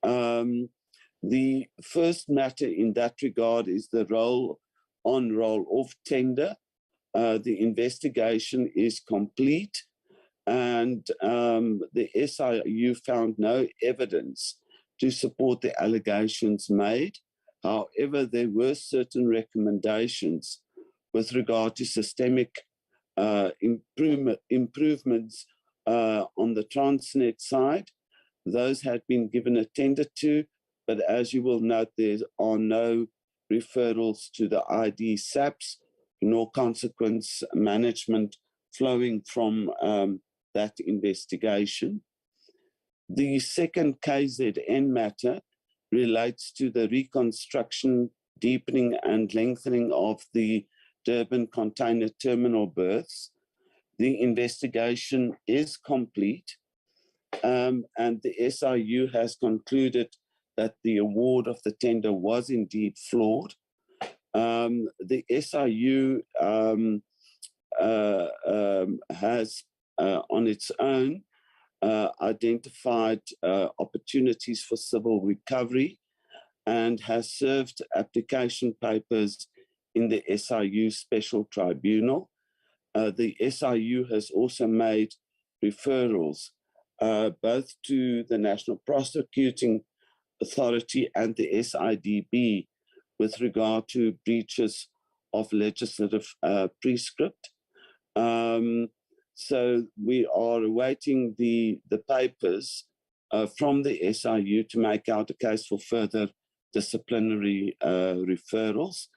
The first matter in that regard is the roll-on, roll-off tender. The investigation is complete, and the SIU found no evidence to support the allegations made. However, there were certain recommendations with regard to systemic improvements on the Transnet side. Those had been given a tender to, but as you will note, there are no referrals to the ID SAPs, nor consequence management flowing from that investigation. The second KZN matter relates to the reconstruction, deepening and lengthening of the Durban container terminal berths. The investigation is complete, and the SIU has concluded that the award of the tender was indeed flawed. The SIU has on its own identified opportunities for civil recovery and has served application papers in the SIU Special Tribunal. The SIU has also made referrals both to the National Prosecuting Authority and the SIDB with regard to breaches of legislative prescript. So we are awaiting the papers from the SIU to make out a case for further disciplinary referrals.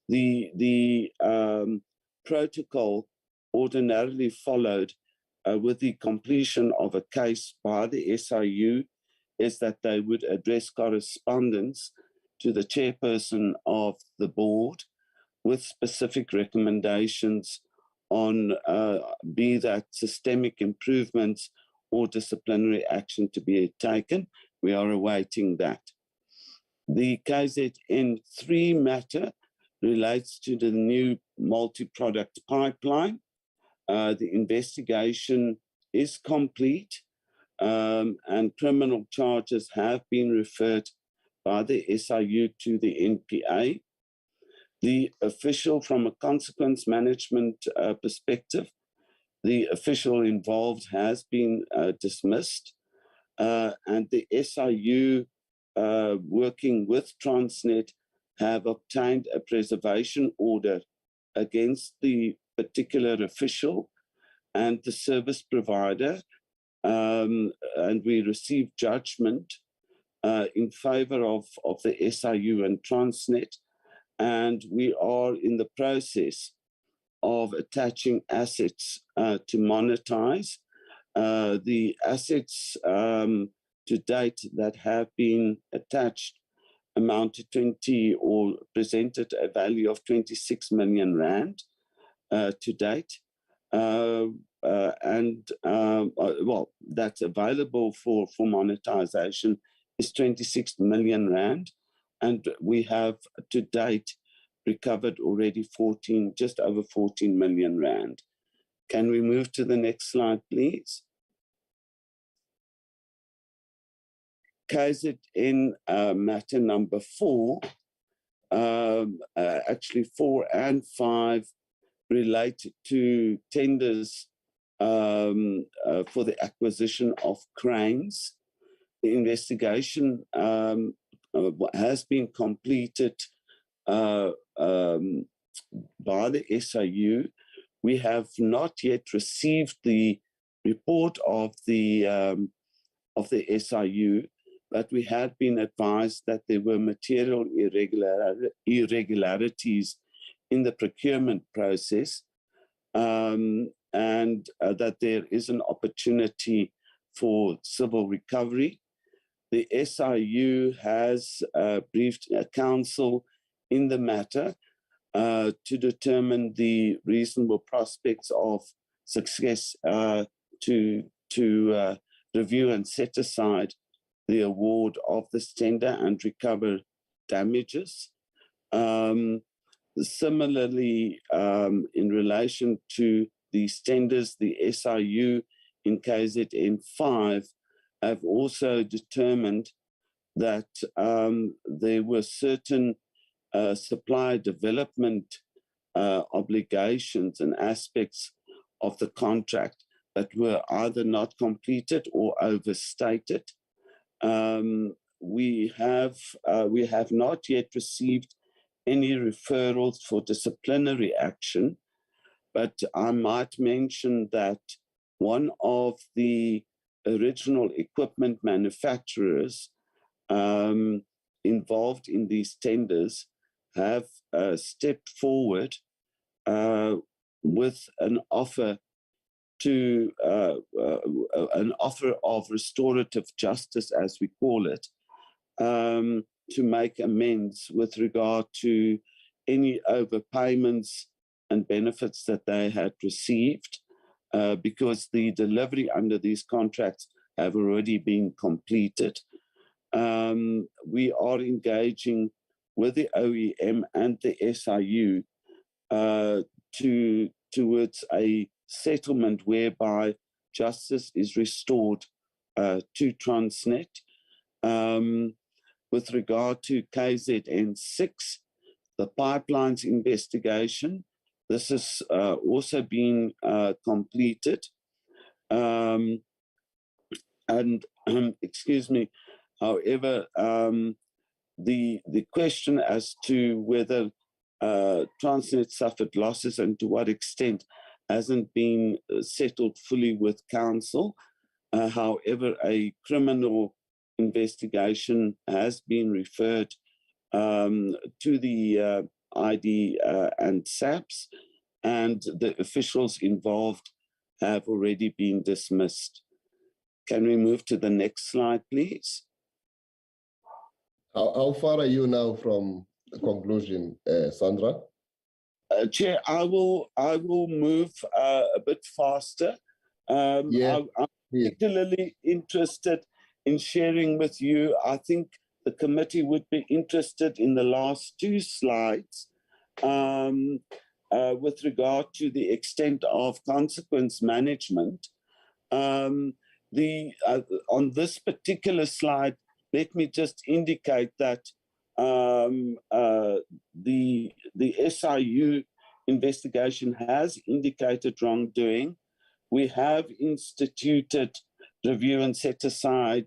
The protocol ordinarily followed with the completion of a case by the SIU is that they would address correspondence to the chairperson of the board with specific recommendations on be that systemic improvements or disciplinary action to be taken. We are awaiting that. The KZN3 matter relates to the new multi-product pipeline. The investigation is complete and criminal charges have been referred by the SIU to the NPA. The official, from a consequence management perspective, the official involved has been dismissed, and the SIU, working with Transnet, have obtained a preservation order against the particular official and the service provider, and we received judgment in favor of the SIU and Transnet, and we are in the process of attaching assets to monetize. The assets to date that have been attached amount to 20 or presented a value of 26 million rand to date. Well, that's available for monetization is 26 million rand. And we have to date recovered already just over 14 million rand. Can we move to the next slide, please? KZN matter number 4, actually 4 and 5 relate to tenders for the acquisition of cranes. The investigation has been completed by the SIU. We have not yet received the report of the SIU, but we had been advised that there were material irregularities in the procurement process, and that there is an opportunity for civil recovery. The SIU has briefed council in the matter to determine the reasonable prospects of success to review and set aside the award of the tender and recover damages. Similarly, in relation to these tenders, the SIU in KZN 5 have also determined that there were certain supply development obligations and aspects of the contract that were either not completed or overstated. We have not yet received any referrals for disciplinary action, but I might mention that one of the original equipment manufacturers involved in these tenders have stepped forward with an offer of restorative justice, as we call it, to make amends with regard to any overpayments and benefits that they had received, because the delivery under these contracts have already been completed. We are engaging with the OEM and the SIU towards a settlement whereby justice is restored to Transnet. With regard to KZN 6, the pipelines investigation, this has also been completed. Excuse me, however, the question as to whether Transnet suffered losses and to what extent hasn't been settled fully with council. However, a criminal investigation has been referred to the ID and SAPS, and the officials involved have already been dismissed. Can we move to the next slide, please? How far are you now from the conclusion, Sandra? Chair, I will move a bit faster. I'm particularly interested in sharing with you. I think the committee would be interested in the last two slides with regard to the extent of consequence management. On this particular slide, let me just indicate that the SIU investigation has indicated wrongdoing. We have instituted review and set aside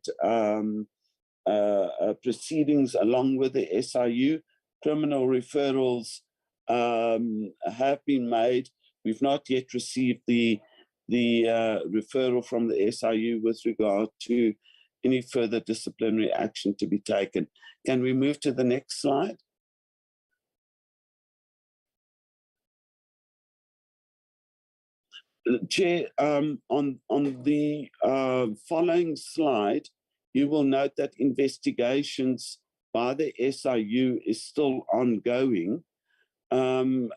proceedings along with the SIU. Criminal referrals have been made. We've not yet received the referral from the SIU with regard to any further disciplinary action to be taken. Can we move to the next slide? Chair, on the following slide, you will note that investigations by the SIU is still ongoing, and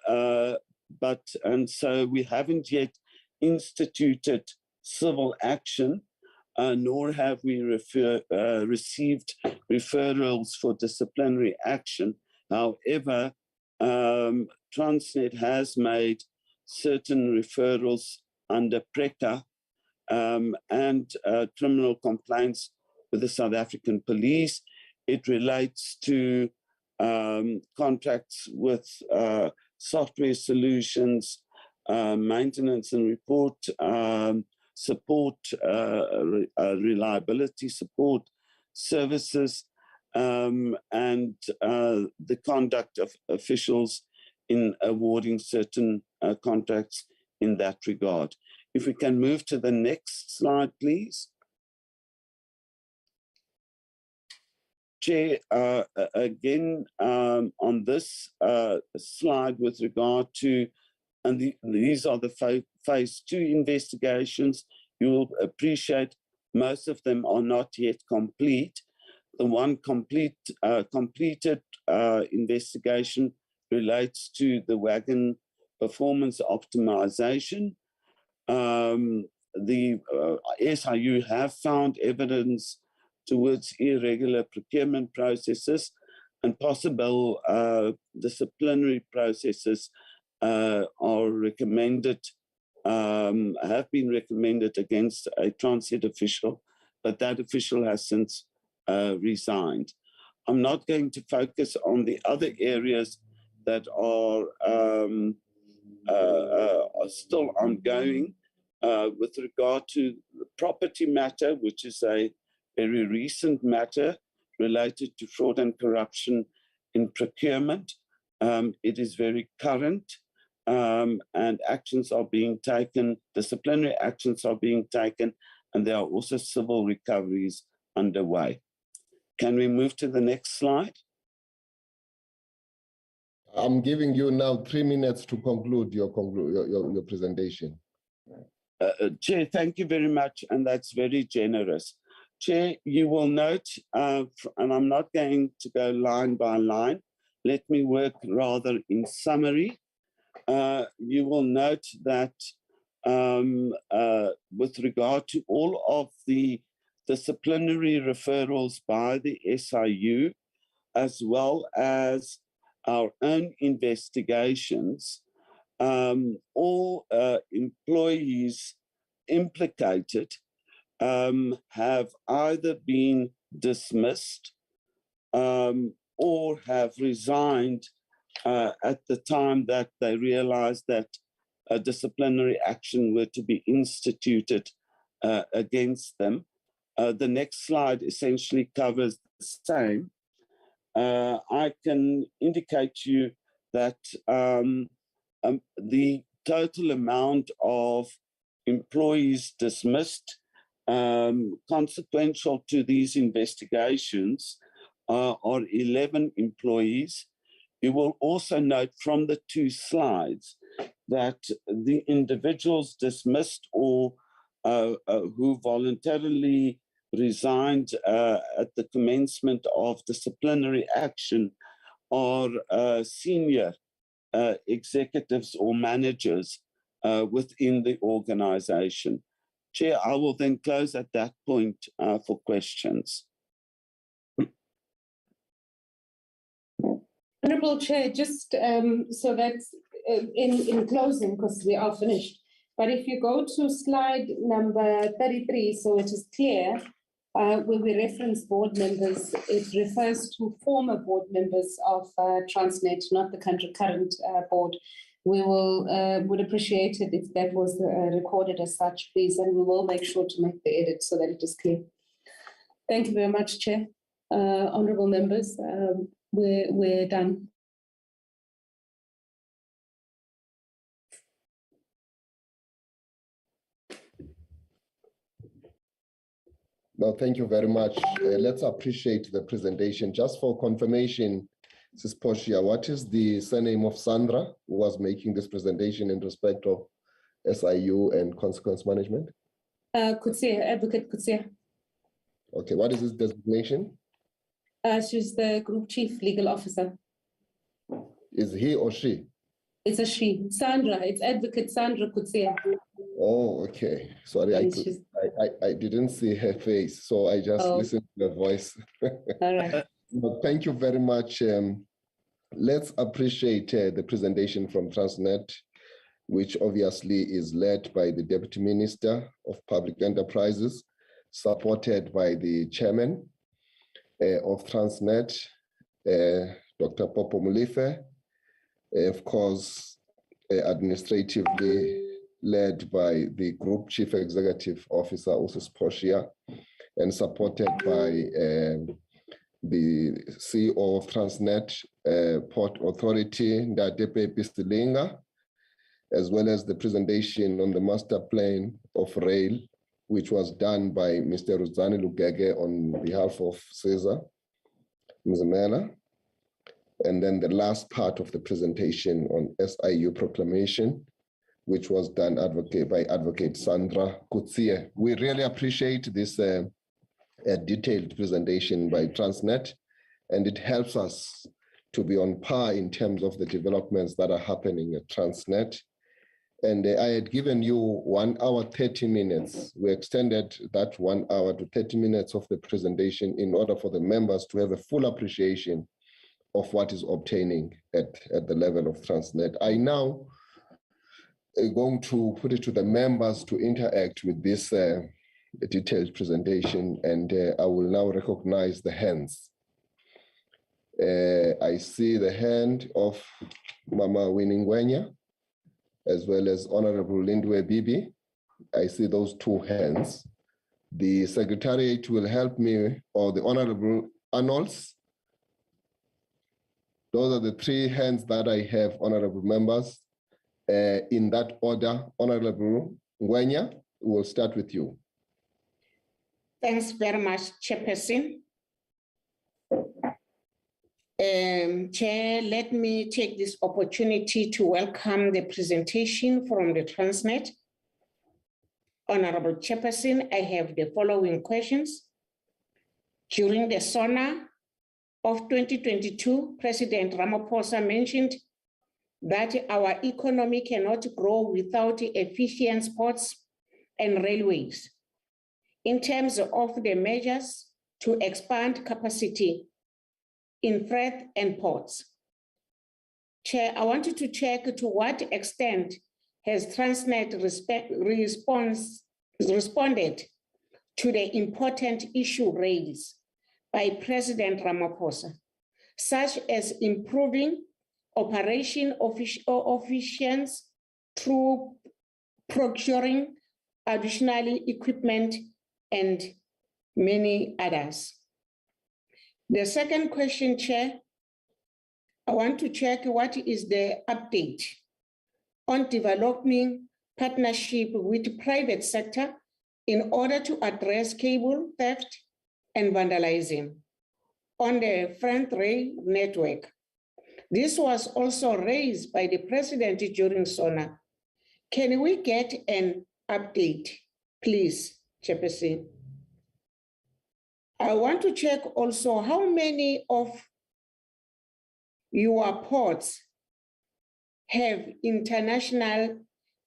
so we haven't yet instituted civil action, nor have we received referrals for disciplinary action. However, Transnet has made certain referrals under PRECA and criminal complaints with the South African Police. It relates to contracts with software solutions, maintenance and report support, reliability support services, and the conduct of officials in awarding certain contracts in that regard. If we can move to the next slide, please. Chair, again, on this slide with regard to, and these are the phase 2 investigations, you will appreciate most of them are not yet complete. The one completed investigation relates to the wagon performance optimization. The SIU have found evidence towards irregular procurement processes and possible disciplinary processes are recommended, have been recommended against a Transnet official, but that official has since resigned. I'm not going to focus on the other areas that are still ongoing. With regard to the property matter, which is a very recent matter related to fraud and corruption in procurement, it is very current, and actions are being taken, disciplinary actions are being taken, and there are also civil recoveries underway. Can we move to the next slide? I'm giving you now 3 minutes to conclude your presentation. Chair, thank you very much, and that's very generous. Chair, you will note, and I'm not going to go line by line, let me work rather in summary. You will note that with regard to all of the disciplinary referrals by the SIU, as well as our own investigations, all employees implicated have either been dismissed or have resigned at the time that they realized that a disciplinary action were to be instituted against them. The next slide essentially covers the same. I can indicate to you that the total amount of employees dismissed consequential to these investigations are 11 employees. You will also note from the 2 slides that the individuals dismissed or who voluntarily resigned at the commencement of disciplinary action are senior executives or managers within the organization. Chair, I will then close at that point for questions. Honourable Chair, just so that's in closing, because we are finished, but if you go to slide number 33, so it is clear, where we reference board members, it refers to former board members of Transnet, not the current board. We would appreciate it if that was recorded as such, please, and we will make sure to make the edit so that it is clear. Thank you very much, Chair. Honourable members, we're done. No, thank you very much. Let's appreciate the presentation. Just for confirmation, Ms. Portia, what is the surname of Sandra, who was making this presentation in respect of SIU and consequence management? Kutsia, Advocate Kutsia. Okay, what is his designation? She's the Group Chief Legal Officer. Is he or she? It's a she. Sandra, it's Advocate Sandra Kutsia. Oh, okay. Sorry, I didn't see her face, so I just listened to the voice. All right. But thank you very much. Let's appreciate the presentation from Transnet, which obviously is led by the Deputy Minister of Public Enterprises, supported by the Chairman of Transnet, Dr. Popo Molefe, of course, administratively led by the Group Chief Executive Officer, Ms. Portia, and supported by the CEO of Transnet Port Authority, Ndatepe Pistilinga, as well as the presentation on the master plan of rail, which was done by Mr. Ruzani Lugege on behalf of CESA. Mzimela. And then the last part of the presentation on SIU proclamation, which was done by Advocate Sandra Kutsie. We really appreciate this detailed presentation by Transnet, and it helps us to be on par in terms of the developments that are happening at Transnet. And I had given you 1 hour, 30 minutes. We extended that 1 hour to 30 minutes of the presentation in order for the members to have a full appreciation of what is obtaining at the level of Transnet. I now am going to put it to the members to interact with this detailed presentation, and I will now recognize the hands. I see the hand of Mama Winnie Ngwenya, as well as Honorable Lindwe Bibi. I see those 2 hands. The Secretariat will help me, or the Honorable Arnolds. Those are the 3 hands that I have, honorable members. In that order, Honorable Ngwenya, we'll start with you. Thanks very much, Chairperson. Chair, let me take this opportunity to welcome the presentation from the Transnet. Honorable Chairperson, I have the following questions. During the SONA of 2022, President Ramaphosa mentioned that our economy cannot grow without efficient ports and railways. In terms of the measures to expand capacity in freight and ports. Chair, I wanted to check to what extent has Transnet responded to the important issue raised by President Ramaphosa, such as improving operation efficiency through procuring additional equipment and many others. The second question, Chair, I want to check what is the update on developing partnership with private sector in order to address cable theft and vandalism on the front rail network. This was also raised by the President during SONA. Can we get an update, please, Chairperson? I want to check also how many of your ports have international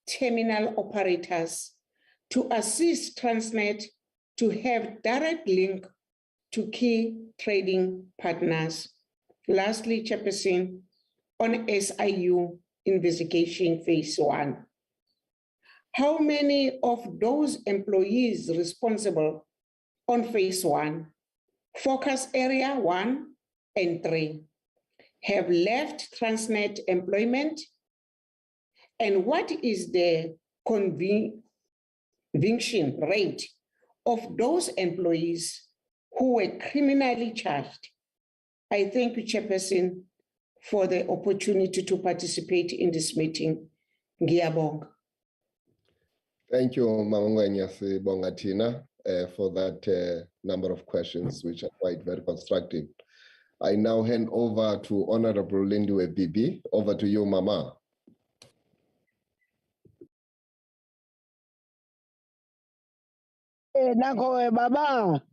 terminal operators to assist Transnet to have direct link to key trading partners. Lastly, Chairperson, on SIU investigation phase 1, how many of those employees responsible on phase 1, focus area 1 and 3, have left Transnet employment? And what is the conviction rate of those employees who were criminally charged? I thank you, Chairperson, for the opportunity to participate in this meeting. Ngiyabonga. Thank you, Mama Ngwenya Bongatina, for that number of questions, which are quite very constructive. I now hand over to Honorable Lindwe Bibi. Over to you, Mama. Baba.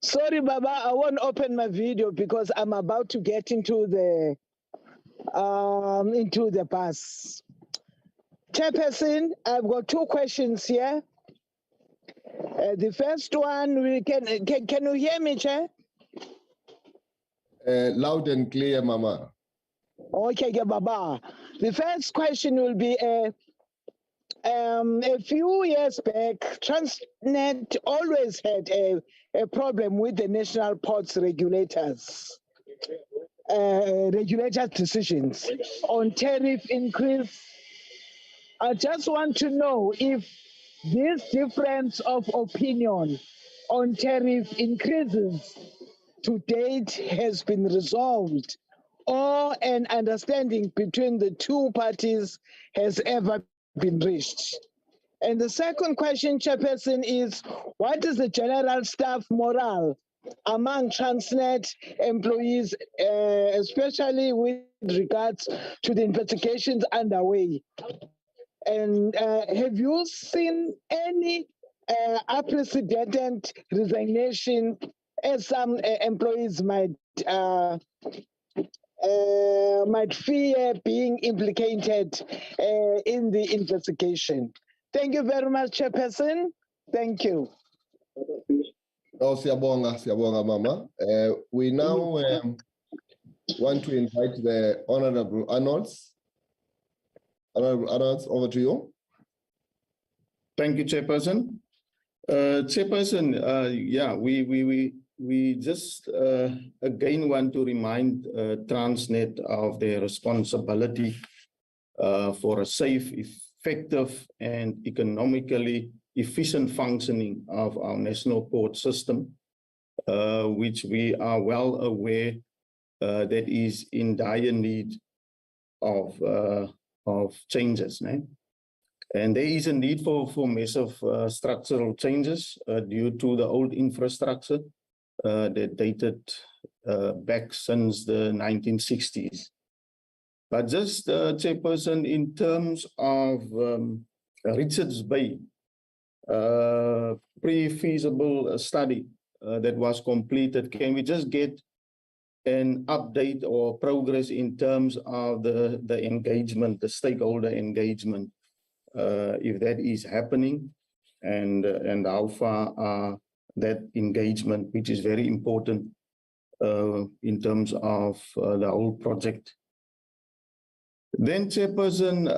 Sorry, Baba, I won't open my video because I'm about to get into the bus. Chairperson, I've got 2 questions here. The first one, can you hear me, Chair? Loud and clear, Mama. Okay, Baba. The first question will be, a few years back, Transnet always had a problem with the national ports regulators' decisions on tariff increase. I just want to know if this difference of opinion on tariff increases to date has been resolved, or an understanding between the 2 parties has ever been reached. And the second question, Chairperson, is what is the general staff morale among Transnet employees, especially with regards to the investigations underway? And have you seen any unprecedented resignation as some employees might fear being implicated in the investigation? Thank you very much, Chairperson. Thank you. Oh, siyabonga, Mama. We now want to invite the Honorable Arnolds. Honorable Arnolds, over to you. Thank you, Chairperson. Chairperson, yeah, we just again want to remind Transnet of their responsibility for a safe, effective, and economically efficient functioning of our national port system, which we are well aware that is in dire need of changes. And there is a need for massive structural changes due to the old infrastructure that dated back since the 1960s. But just, Chairperson, in terms of Richards Bay, pre-feasible study that was completed, can we just get an update or progress in terms of the engagement, the stakeholder engagement, if that is happening, and how far that engagement, which is very important in terms of the whole project. Then, Chairperson,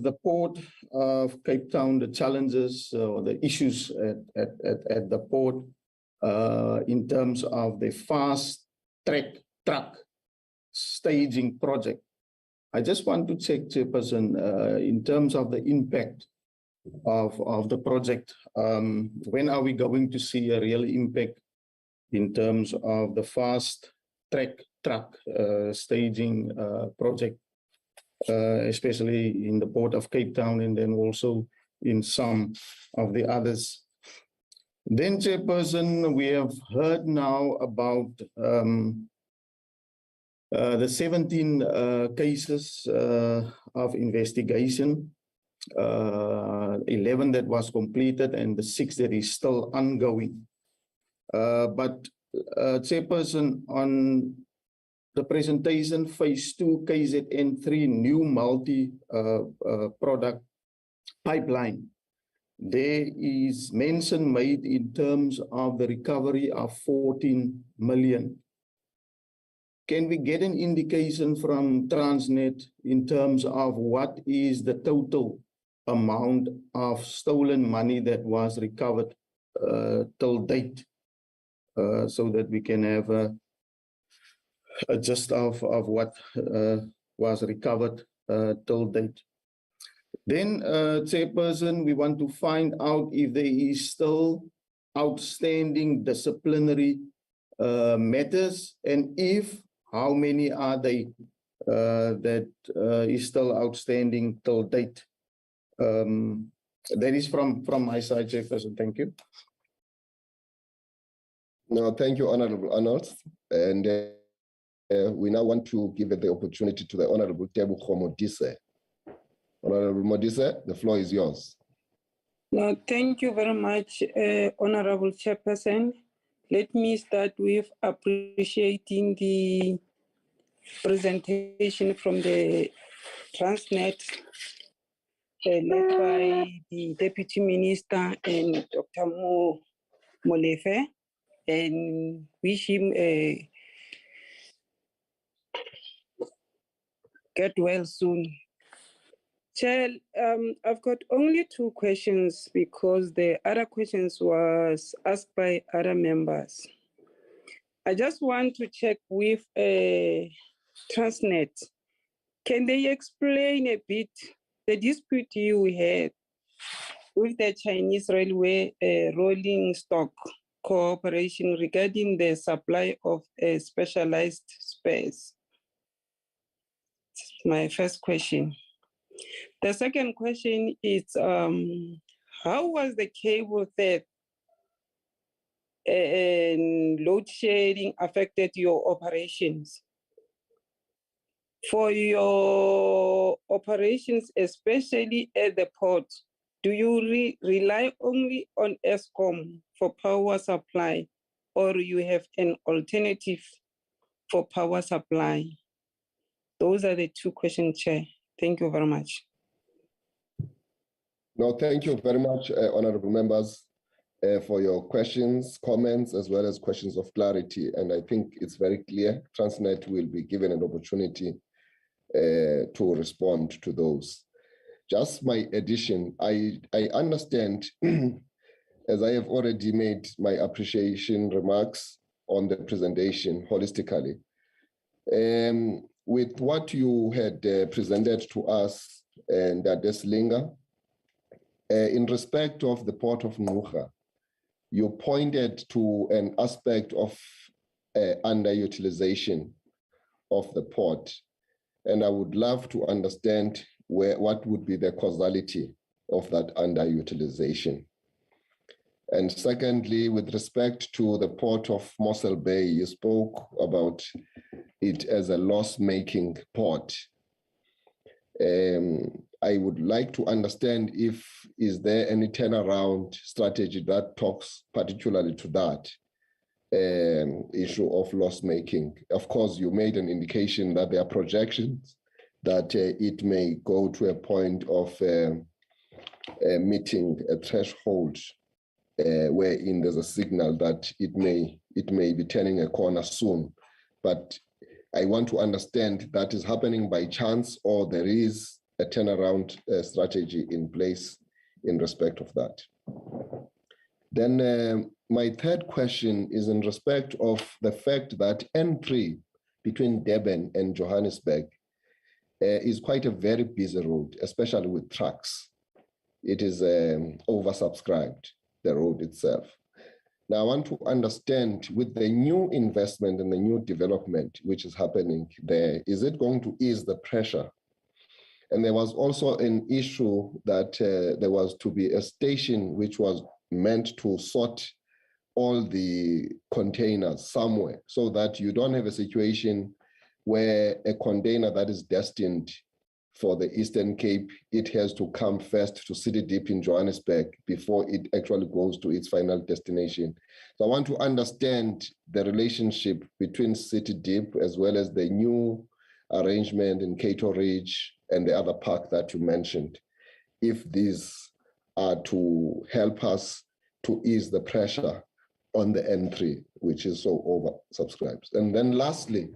the Port of Cape Town, the challenges or the issues at the port in terms of the fast track truck staging project. I just want to check, Chairperson, in terms of the impact of the project. When are we going to see a real impact in terms of the fast track truck staging project, especially in the Port of Cape Town and then also in some of the others? Then, Chairperson, we have heard now about the 17 cases of investigation, 11 that was completed and the 6 that is still ongoing. But Chairperson, on the presentation phase 2 KZN3 new multi-product pipeline, there is mention made in terms of the recovery of 14 million. Can we get an indication from Transnet in terms of what is the total amount of stolen money that was recovered till date, so that we can have a gist of what was recovered till date? Then, Chairperson, we want to find out if there is still outstanding disciplinary matters, and if, how many are they that is still outstanding till date? That is from my side, Chairperson. Thank you. No, thank you, Honorable Arnold. And we now want to give the opportunity to the Honorable Tebuko Modise. Honorable Modise, the floor is yours. No, thank you very much, Honorable Chairperson. Let me start with appreciating the presentation from the Transnet led by the Deputy Minister and Dr. Molefe, and wish him get well soon. Chair, I've got only 2 questions because the other questions was asked by other members. I just want to check with Transnet. Can they explain a bit the dispute you had with the Chinese Railway Rolling Stock Cooperation regarding the supply of specialized spares? My first question. The second question is, how was the cable theft and load shedding affected your operations. For your operations, especially at the port, do you rely only on ESCOM for power supply, or you have an alternative for power supply? Those are the two questions, Chair. Thank you very much. No, thank you very much, honorable members, for your questions, comments, as well as questions of clarity. And I think it's very clear Transnet will be given an opportunity to respond to those. Just my addition, I understand, as I have already made my appreciation remarks on the presentation holistically. With what you had presented to us and Adeslinga, in respect of the Port of Ngqura, you pointed to an aspect of underutilization of the port. And I would love to understand what would be the causality of that underutilization. And secondly, with respect to the port of Mossel Bay, you spoke about it as a loss-making port. I would like to understand is there any turnaround strategy that talks particularly to that issue of loss-making. Of course, you made an indication that there are projections that it may go to a point of meeting a threshold wherein there's a signal that it may be turning a corner soon. But I want to understand that is happening by chance, or there is a turnaround strategy in place in respect of that. Then my third question is in respect of the fact that N3 between Durban and Johannesburg is quite a very busy road, especially with trucks. It is oversubscribed, the road itself. Now I want to understand, with the new investment and the new development which is happening there, is it going to ease the pressure? And there was also an issue that there was to be a station which was meant to sort all the containers somewhere, so that you don't have a situation where a container that is destined for the Eastern Cape, it has to come first to City Deep in Johannesburg before it actually goes to its final destination. So I want to understand the relationship between City Deep as well as the new arrangement in Cato Ridge and the other park that you mentioned, if these are to help us to ease the pressure on the N3, which is so oversubscribed. And then lastly,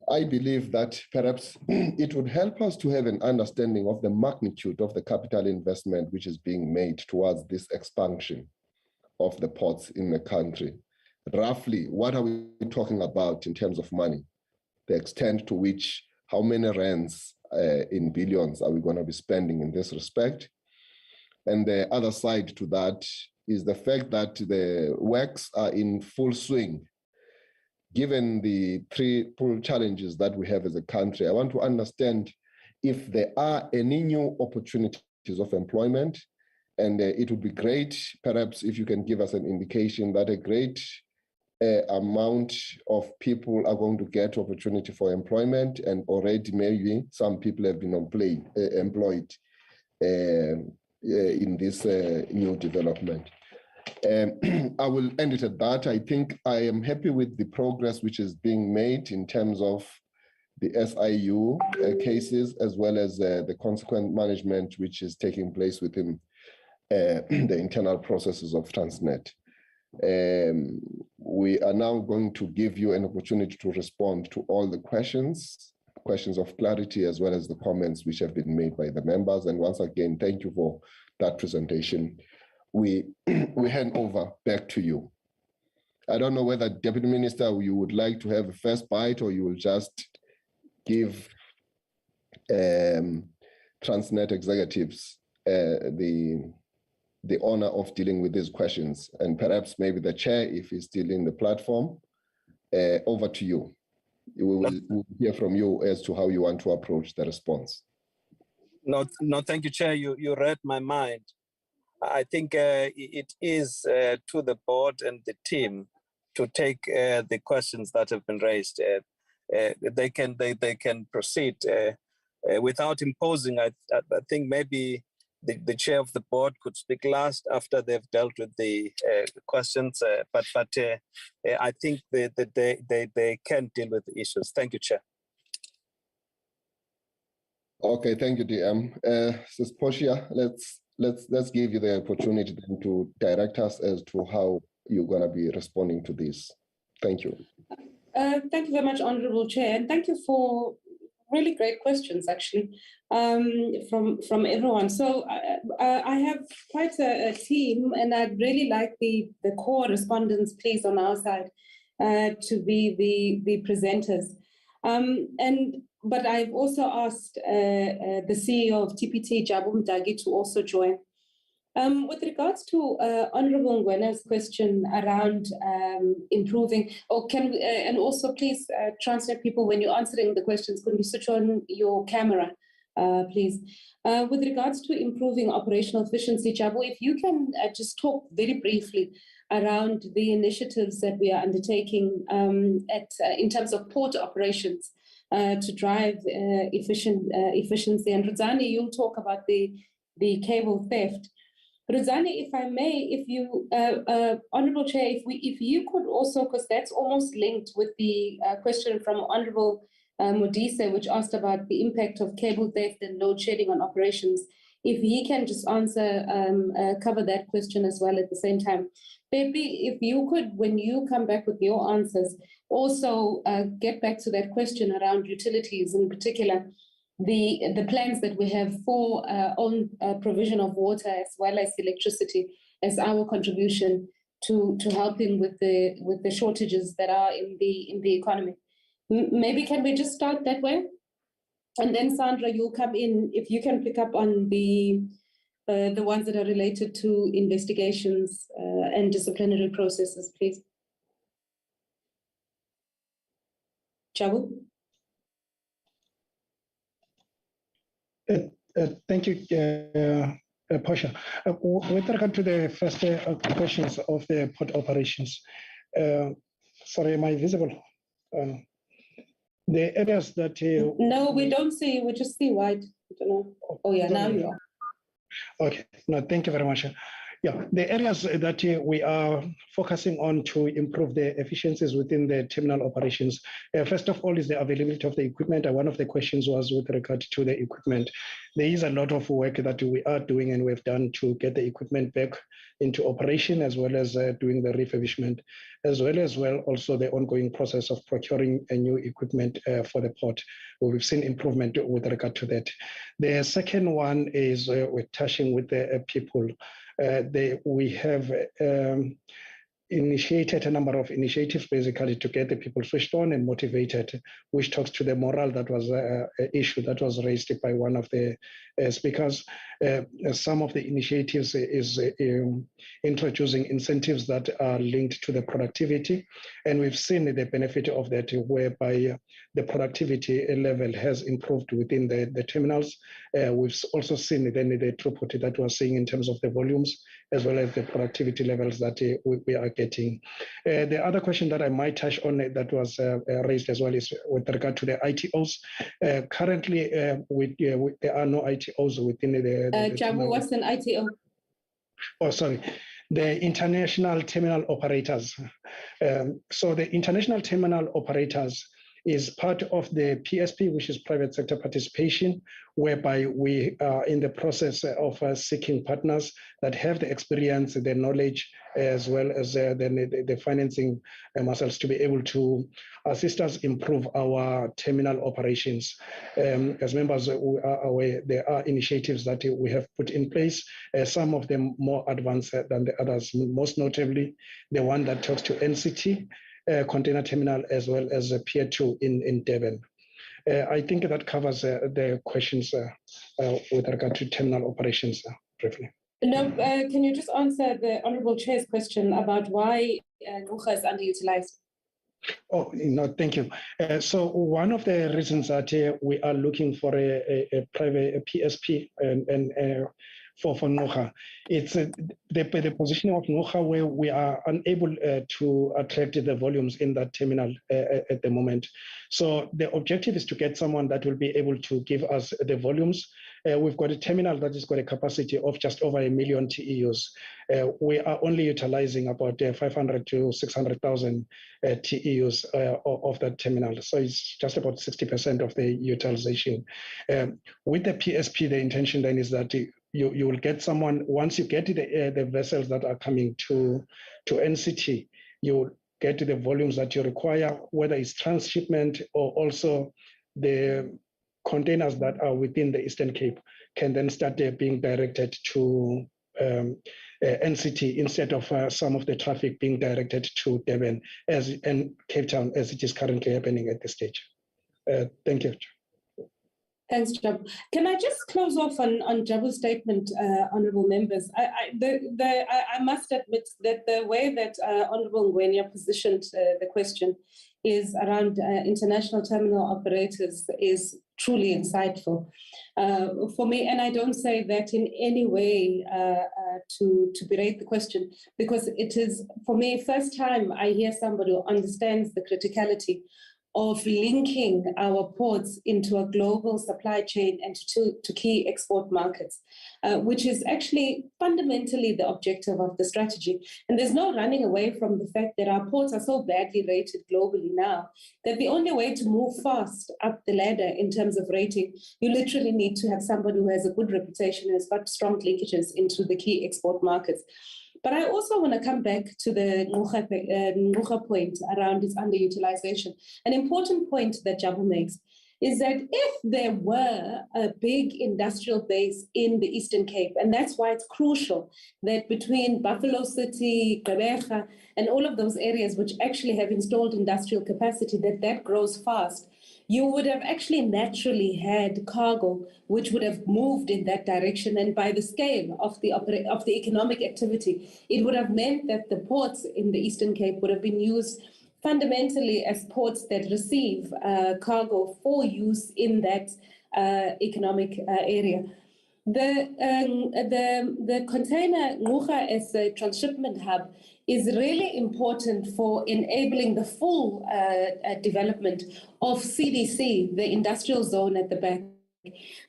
I believe that perhaps it would help us to have an understanding of the magnitude of the capital investment which is being made towards this expansion of the ports in the country. Roughly, what are we talking about in terms of money? The extent to which, how many rands in billions are we going to be spending in this respect? And the other side to that is the fact that the works are in full swing. Given the three challenges that we have as a country, I want to understand if there are any new opportunities of employment, and it would be great, perhaps, if you can give us an indication that a great amount of people are going to get opportunity for employment, and already maybe some people have been employed in this new development. I will end it at that. I think I am happy with the progress which is being made in terms of the SIU cases, as well as the consequent management which is taking place within the internal processes of Transnet. We are now going to give you an opportunity to respond to all the questions of clarity, as well as the comments which have been made by the members. And once again, thank you for that presentation. We hand over back to you. I don't know whether, Deputy Minister, you would like to have a first bite, or you will just give Transnet executives the honor of dealing with these questions, and perhaps maybe the chair, if he's still in the platform. Over to you. We'll hear from you as to how you want to approach the response. No, thank you, Chair. You read my mind. I think it is to the board and the team to take the questions that have been raised. They can proceed without imposing. I think maybe the chair of the board could speak last after they've dealt with the questions. But I think they can deal with the issues. Thank you, Chair. Okay, thank you, DM. Ms. Portia, let's give you the opportunity then to direct us as to how you're going to be responding to this. Thank you. Thank you very much, Honourable Chair, and thank you for really great questions, actually, from everyone. So I have quite a team, and I'd really like the core respondents, please, on our side, to be the presenters. But I've also asked the CEO of TPT, Jabu Mdagi, to also join. With regards to Honourable Ngwena's question around improving, and also please, Transnet people, when you're answering the questions, could you switch on your camera, please? With regards to improving operational efficiency, Jabu, if you can just talk very briefly around the initiatives that we are undertaking in terms of port operations to drive efficiency. And Rudzani, you'll talk about the cable theft. Rudzani, if I may, if you, Honourable Chair, if you could also, because that's almost linked with the question from Honourable Modise, which asked about the impact of cable theft and load shedding on operations. If he can just answer, cover that question as well at the same time. Maybe if you could, when you come back with your answers, also get back to that question around utilities, in particular, the plans that we have for own provision of water as well as electricity as our contribution to helping with the shortages that are in the economy. Maybe can we just start that way? And then Sandra, you'll come in if you can pick up on the ones that are related to investigations and disciplinary processes, please. Jabu? Thank you, Portia. With regard to the first questions of the port operations, sorry, am I visible? The areas that... no, we don't see you, we just see white. I don't know. Oh yeah, now you are. Okay, no, thank you very much. Yeah, the areas that we are focusing on to improve the efficiencies within the terminal operations, first of all, is the availability of the equipment. One of the questions was with regard to the equipment. There is a lot of work that we are doing and we've done to get the equipment back into operation, as well as doing the refurbishment, as well also the ongoing process of procuring a new equipment for the port. We've seen improvement with regard to that. The second one is we're touching with the people. We have initiated a number of initiatives basically to get the people switched on and motivated, which talks to the morale that was an issue that was raised by one of the speakers. Some of the initiatives is introducing incentives that are linked to the productivity, and we've seen the benefit of that, whereby the productivity level has improved within the terminals. We've also seen then the throughput that we're seeing in terms of the volumes, as well as the productivity levels that we are getting. The other question that I might touch on that was raised as well is with regard to the ITOs. Currently, there are no ITOs within the Jabu, what's an ITO? Oh, sorry. The international terminal operators. So the international terminal operators is part of the PSP, which is private sector participation, whereby we are in the process of seeking partners that have the experience, the knowledge, as well as the financing muscles to be able to assist us improve our terminal operations. As members are aware, there are initiatives that we have put in place, some of them more advanced than the others, most notably the one that talks to NCT, container terminal, as well as Pier 2 in Durban. I think that covers the questions with regard to terminal operations briefly. No, can you just answer the Honourable Chair's question about why Ngquga is underutilized? Oh, no, thank you. So one of the reasons that we are looking for a private PSP and for Ngqura. It's the positioning of Ngqura where we are unable to attract the volumes in that terminal at the moment. So the objective is to get someone that will be able to give us the volumes. We've got a terminal that has got a capacity of just over 1 million TEUs. We are only utilizing about 500 to 600,000 TEUs of that terminal. So it's just about 60% of the utilization. With the PSP, the intention then is that you will get someone, once you get the vessels that are coming to NCT, you will get the volumes that you require, whether it's transshipment or also the containers that are within the Eastern Cape can then start being directed to NCT instead of some of the traffic being directed to Durban and Cape Town as it is currently happening at this stage. Thank you. Thanks, Jabu. Can I just close off on Jabu's statement, honourable members? I must admit that the way that Honourable Ngwenya positioned the question is around international terminal operators is truly insightful for me. And I don't say that in any way to berate the question, because it is, for me, first time I hear somebody who understands the criticality of linking our ports into a global supply chain and to key export markets, which is actually fundamentally the objective of the strategy. And there's no running away from the fact that our ports are so badly rated globally now that the only way to move fast up the ladder in terms of rating, you literally need to have somebody who has a good reputation, has got strong linkages into the key export markets. But I also want to come back to the Ngqura point around its underutilization. An important point that Jabu makes is that if there were a big industrial base in the Eastern Cape, and that's why it's crucial that between Buffalo City, Gqeberha, and all of those areas which actually have installed industrial capacity, that grows fast, you would have actually naturally had cargo which would have moved in that direction. And by the scale of the economic activity, it would have meant that the ports in the Eastern Cape would have been used fundamentally as ports that receive cargo for use in that economic area. The container Ngqura as a transshipment hub is really important for enabling the full development of CDC, the industrial zone at the back.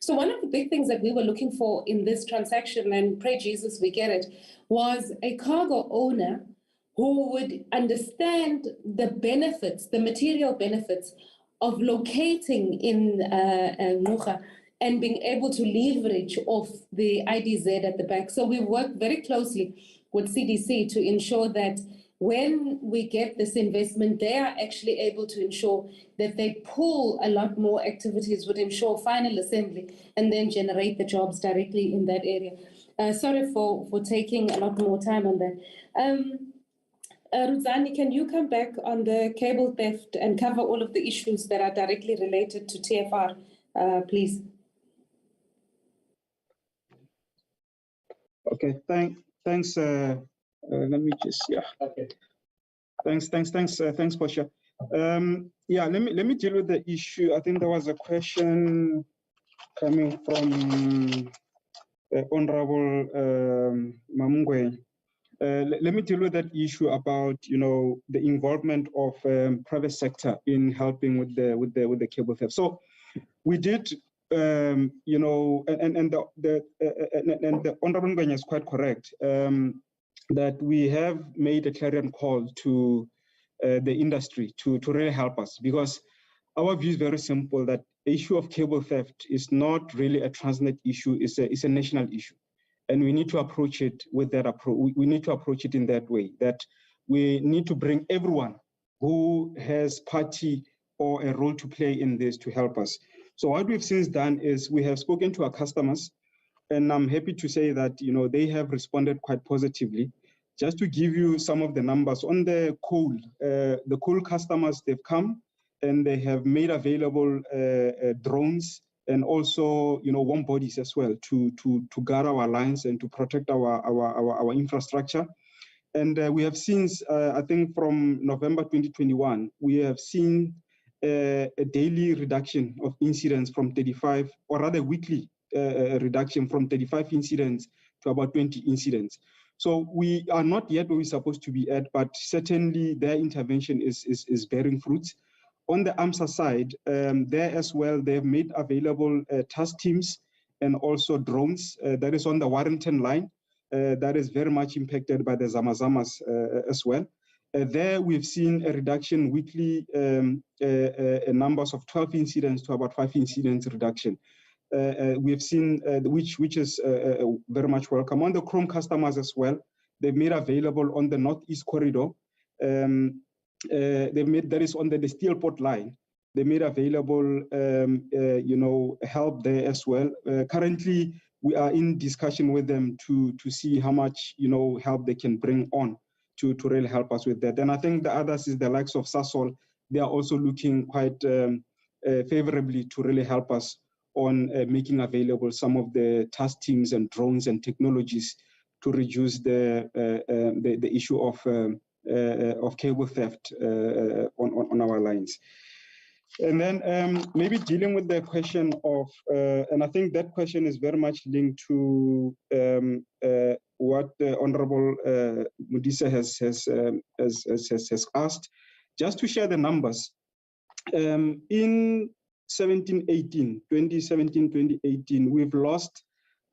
So one of the big things that we were looking for in this transaction, and pray Jesus we get it, was a cargo owner who would understand the benefits, the material benefits of locating in Ngqura and being able to leverage off the IDZ at the back. So we worked very closely with CDC to ensure that when we get this investment, they are actually able to ensure that they pull a lot more activities, would ensure final assembly, and then generate the jobs directly in that area. Sorry for taking a lot more time on that. Ruzani, can you come back on the cable theft and cover all of the issues that are directly related to TFR, please? Okay, thanks. Let me just, yeah. Okay. Thanks, Portia. Yeah, let me deal with the issue. I think there was a question coming from Honorable Mamungwe. Let me deal with that issue about the involvement of private sector in helping with the cable theft. So we did. And the Honorable Ngwenya is quite correct that we have made a clarion call to the industry to really help us, because our view is very simple, that the issue of cable theft is not really a Transnet issue, it's a national issue. And we need to approach it with that approach. We need to approach it in that way, that we need to bring everyone who has party or a role to play in this to help us. So what we've since done is we have spoken to our customers, and I'm happy to say that they have responded quite positively. Just to give you some of the numbers on the coal customers, they've come and they have made available drones and also warm bodies as well to guard our lines and to protect our infrastructure. And we have seen, I think from November 2021, we have seen a daily reduction of incidents from 35, or rather weekly reduction from 35 incidents to about 20 incidents. So we are not yet where we're supposed to be at, but certainly their intervention is bearing fruits. On the AMSA side, there as well, they've made available task teams and also drones. That is on the Warrington line. That is very much impacted by the Zamazamas as well. There we've seen a reduction weekly numbers of 12 incidents to about 5 incidents reduction. We've seen which is very much welcome. On the Chrome customers as well, they've made available on the Northeast corridor. They've made, that is on the Steelport line. They made available, help there as well. Currently, we are in discussion with them to see how much, help they can bring on to really help us with that. And I think the others is the likes of Sasol. They are also looking quite favorably to really help us on making available some of the task teams and drones and technologies to reduce the issue of cable theft on our lines. And then maybe dealing with the question of, and I think that question is very much linked to what the Honorable Mudisa has asked. Just to share the numbers, in 2017-2018, we've lost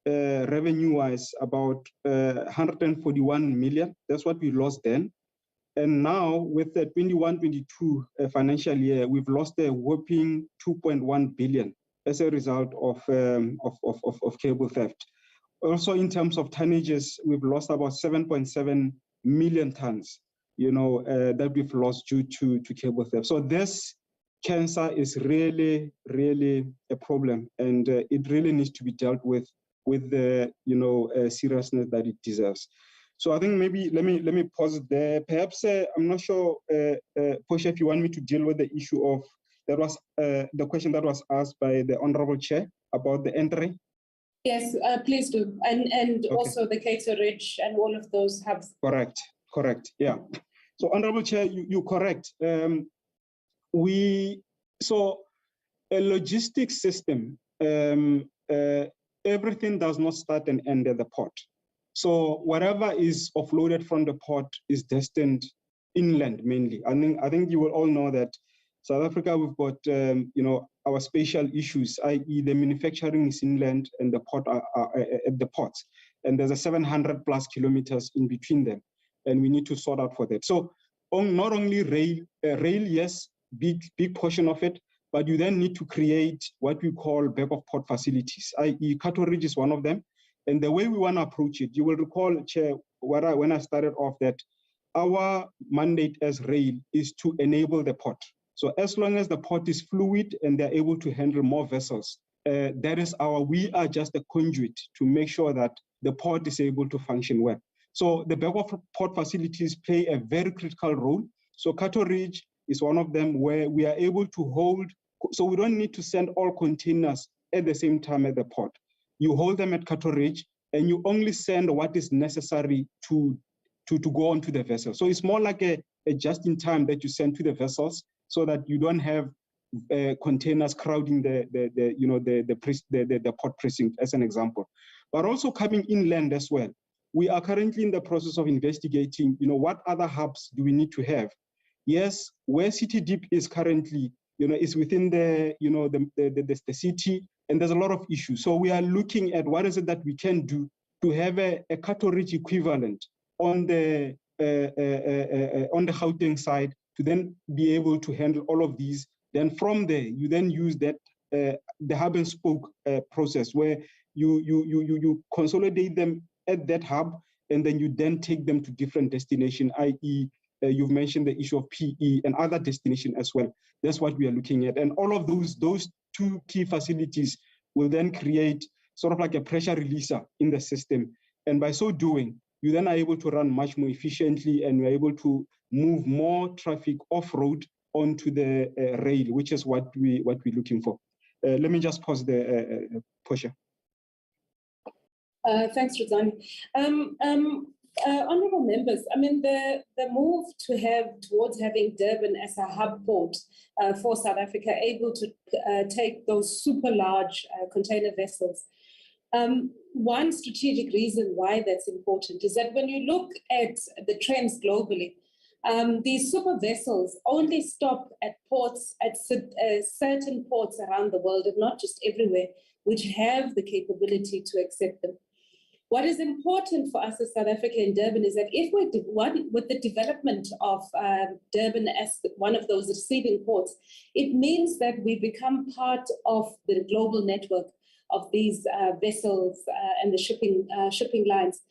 revenue-wise about 141 million. That's what we lost then. And now with the 21-22 financial year, we've lost a whopping 2.1 billion as a result of cable theft. Also, in terms of tonnages, we've lost about 7.7 million tons, that we've lost due to cable theft. So this cancer is really, really a problem, and it really needs to be dealt with the seriousness that it deserves. So I think maybe let me pause there. Perhaps I'm not sure, Portia, if you want me to deal with the issue of the question that was asked by the Honourable Chair about the entry. Yes, please do, and okay. Also the Cato Ridge and all of those hubs. Correct. Yeah. So Honourable Chair, you're correct. So a logistics system, everything does not start and end at the port. So whatever is offloaded from the port is destined inland mainly. I think you will all know that South Africa, we've got our spatial issues, i.e. the manufacturing is inland and the port are at the ports. And there's a 700 plus kilometers in between them. And we need to sort out for that. So not only rail, yes, big portion of it, but you then need to create what we call back of port facilities, i.e. Cato Ridge is one of them. And the way we want to approach it, you will recall, Chair, when I started off that our mandate as rail is to enable the port. So as long as the port is fluid and they're able to handle more vessels, we are just a conduit to make sure that the port is able to function well. So the back of port facilities play a very critical role. So Cato Ridge is one of them where we are able to hold, so we don't need to send all containers at the same time at the port. You hold them at Cato Ridge and you only send what is necessary to go onto the vessel. So it's more like a just-in-time that you send to the vessels so that you don't have containers crowding the port precinct, as an example. But also coming inland as well. We are currently in the process of investigating, what other hubs do we need to have? Yes, where City Deep is currently, is within the city, and there's a lot of issues. So we are looking at what is it that we can do to have a Cato Ridge equivalent on the Gauteng side to then be able to handle all of these. Then from there, you then use that the hub and spoke process where you consolidate them at that hub, and then you then take them to different destinations, i.e. You've mentioned the issue of PE and other destinations as well. That's what we are looking at. And all of those two key facilities will then create sort of like a pressure releaser in the system. And by so doing, you then are able to run much more efficiently, and you're able to move more traffic off-road onto the rail, which is what we're looking for. Let me just pause there, Portia. Thanks, Ruzani. Honourable members, the move towards having Durban as a hub port for South Africa, able to take those super large container vessels, One strategic reason why that's important is that when you look at the trends globally, these super vessels only stop at ports, at certain ports around the world, and not just everywhere, which have the capability to accept them. What is important for us as South Africa in Durban is that if with the development of Durban as one of those receiving ports, it means that we become part of the global network of these vessels and the shipping lines.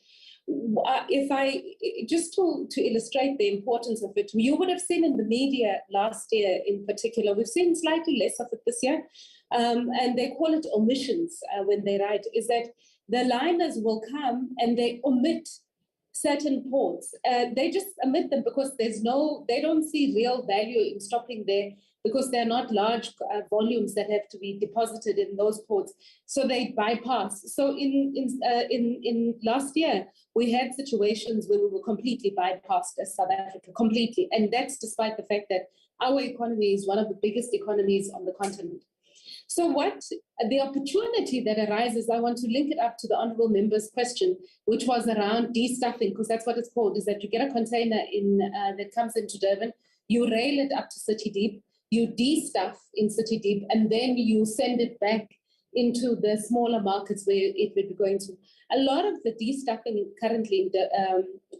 Just to illustrate the importance of it, you would have seen in the media last year in particular, we've seen slightly less of it this year, and they call it omissions when they write, is that the liners will come and they omit certain ports. They just omit them because they don't see real value in stopping there, because they're not large volumes that have to be deposited in those ports. So they bypass. So in last year, we had situations where we were completely bypassed as South Africa, completely. And that's despite the fact that our economy is one of the biggest economies on the continent. So the opportunity that arises, I want to link it up to the Honourable Member's question, which was around de-stuffing, because that's what it's called, is that you get a container that comes into Durban, you rail it up to City Deep, you de-stuff in City Deep, and then you send it back into the smaller markets where it would be going to. A lot of the de-stuffing currently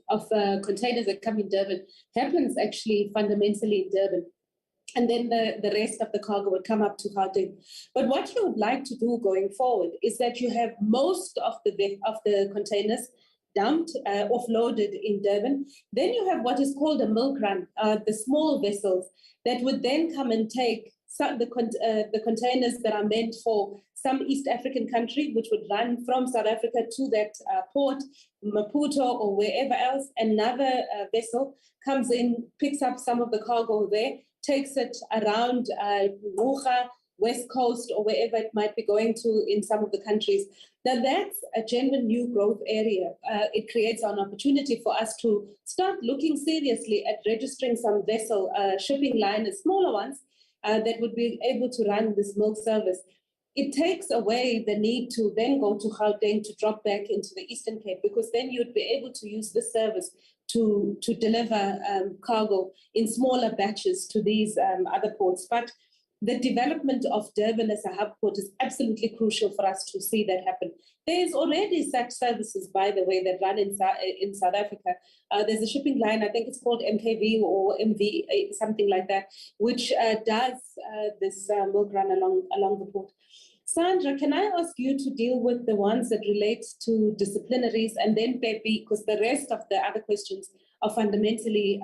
of containers that come in Durban happens actually fundamentally in Durban. And then the rest of the cargo would come up to Gauteng. But what you would like to do going forward is that you have most of the containers dumped, offloaded in Durban. Then you have what is called a milk run, the small vessels that would then come and take the containers that are meant for some East African country, which would run from South Africa to that port, Maputo or wherever else. Another vessel comes in, picks up some of the cargo there, takes it around Ruga, West Coast, or wherever it might be going to in some of the countries. Now that's a genuine new growth area. It creates an opportunity for us to start looking seriously at registering some vessel shipping liners, smaller ones, that would be able to run this milk service. It takes away the need to then go to Gauteng to drop back into the Eastern Cape, because then you'd be able to use this service to deliver cargo in smaller batches to these other ports. But the development of Durban as a hub port is absolutely crucial for us to see that happen. There's already such services, by the way, that run in South Africa. There's a shipping line, I think it's called MKV or MV, something like that, which does this milk run along the port. Sandra, can I ask you to deal with the ones that relate to disciplinaries, and then Pepe, because the rest of the other questions are fundamentally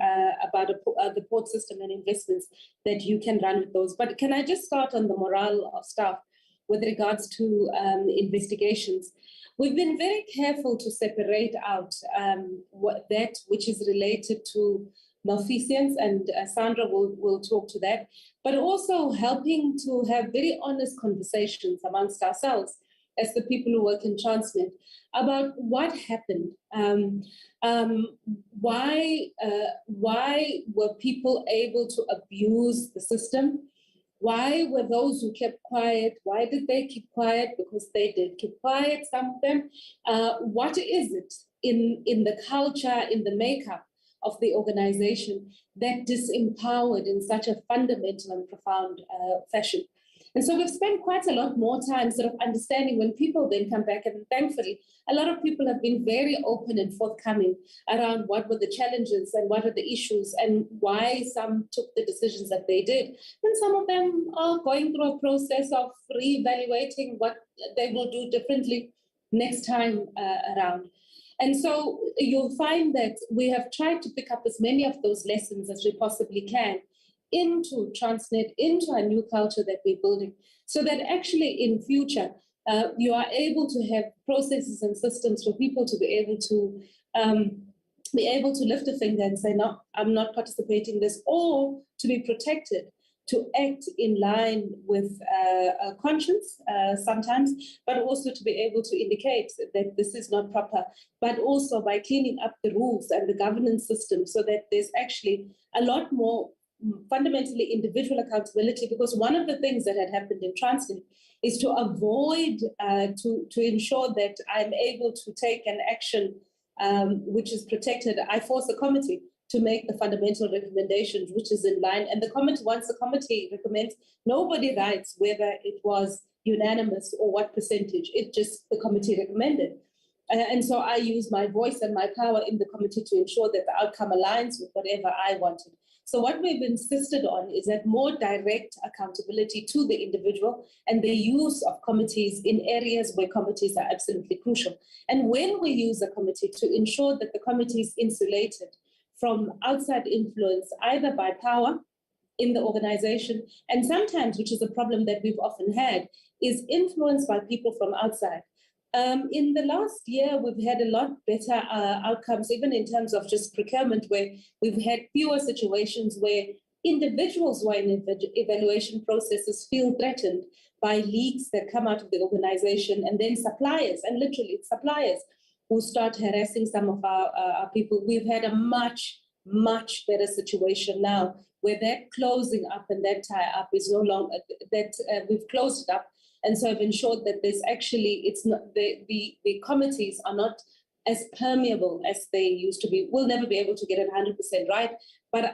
about the port system and investments that you can run with those. But can I just start on the morale of staff with regards to investigations? We've been very careful to separate out that which is related to malfeasance, and Sandra will talk to that, but also helping to have very honest conversations amongst ourselves as the people who work in Transnet about what happened. Why were people able to abuse the system? Why were those who kept quiet? Why did they keep quiet? Because they did keep quiet, some of them. What is it in the culture, in the makeup of the organization that disempowered in such a fundamental and profound fashion? And so we've spent quite a lot more time sort of understanding when people then come back, and thankfully a lot of people have been very open and forthcoming around what were the challenges and what are the issues and why some took the decisions that they did. And some of them are going through a process of reevaluating what they will do differently next time around. And so you'll find that we have tried to pick up as many of those lessons as we possibly can into Transnet, into a new culture that we're building, so that actually in future you are able to have processes and systems for people to be able to lift a finger and say, no, I'm not participating in this, or to be protected, to act in line with a conscience sometimes, but also to be able to indicate that this is not proper, but also by cleaning up the rules and the governance system so that there's actually a lot more fundamentally individual accountability. Because one of the things that had happened in Transnet is to avoid, to ensure that I'm able to take an action which is protected. I force the committee to make the fundamental recommendations, which is in line. And the committee, once the committee recommends, nobody writes whether it was unanimous or what percentage. It just, the committee recommended. And so I use my voice and my power in the committee to ensure that the outcome aligns with whatever I wanted. So what we've insisted on is that more direct accountability to the individual and the use of committees in areas where committees are absolutely crucial. And when we use a committee, to ensure that the committee is insulated from outside influence, either by power in the organization, and sometimes, which is a problem that we've often had, is influenced by people from outside. In the last year, we've had a lot better outcomes, even in terms of just procurement, where we've had fewer situations where individuals who are in evaluation processes feel threatened by leaks that come out of the organization, and then suppliers, and literally suppliers, who start harassing some of our people. We've had a much, much better situation now, where that closing up and that tie-up is no longer, we've closed it up. And so I've ensured that there's actually, it's not, the committees are not as permeable as they used to be. We'll never be able to get it 100% right, but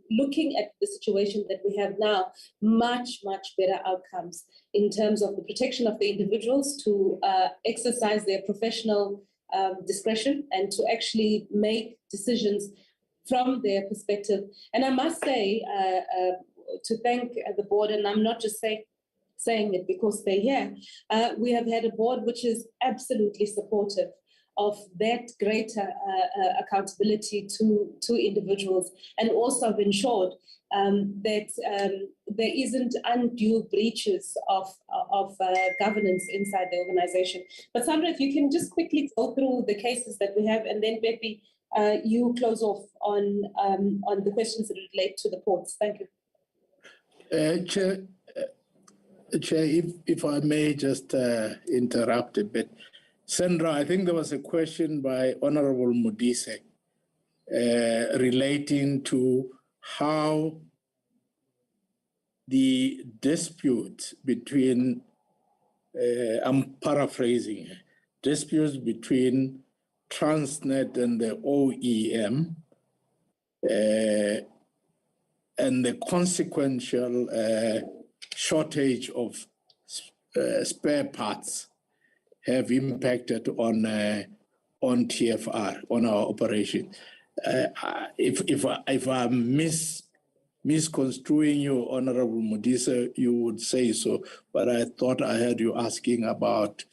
looking at the situation that we have now, much, much better outcomes in terms of the protection of the individuals to exercise their professional discretion and to actually make decisions from their perspective. And I must say, to thank the board, and I'm not just saying it because they're here, we have had a board which is absolutely supportive of that greater accountability to individuals, and also have ensured that there isn't undue breaches of governance inside the organization. But Sandra, if you can just quickly go through the cases that we have, and then maybe you close off on the questions that relate to the ports. Thank you. Chair, if I may just interrupt a bit. Sandra, I think there was a question by Honorable Modise relating to how the dispute between, I'm paraphrasing, disputes between Transnet and the OEM and the consequential shortage of spare parts have impacted on TFR, on our operation. If I'm misconstruing you, Honorable Modise, you would say so, but I thought I heard you asking about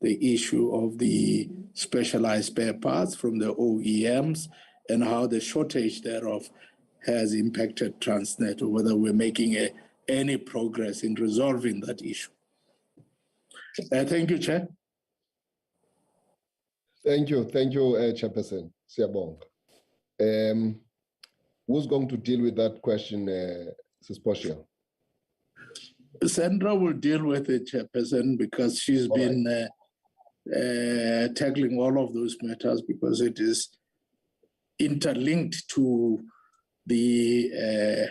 the issue of the specialized spare parts from the OEMs and how the shortage thereof has impacted Transnet, or whether we're making any progress in resolving that issue. Thank you, Chair. Thank you, Chairperson Siyabonga. Who's going to deal with that question, Ms. Portia? Sandra will deal with it, Chairperson, because she's been tackling all of those matters, because it is interlinked to the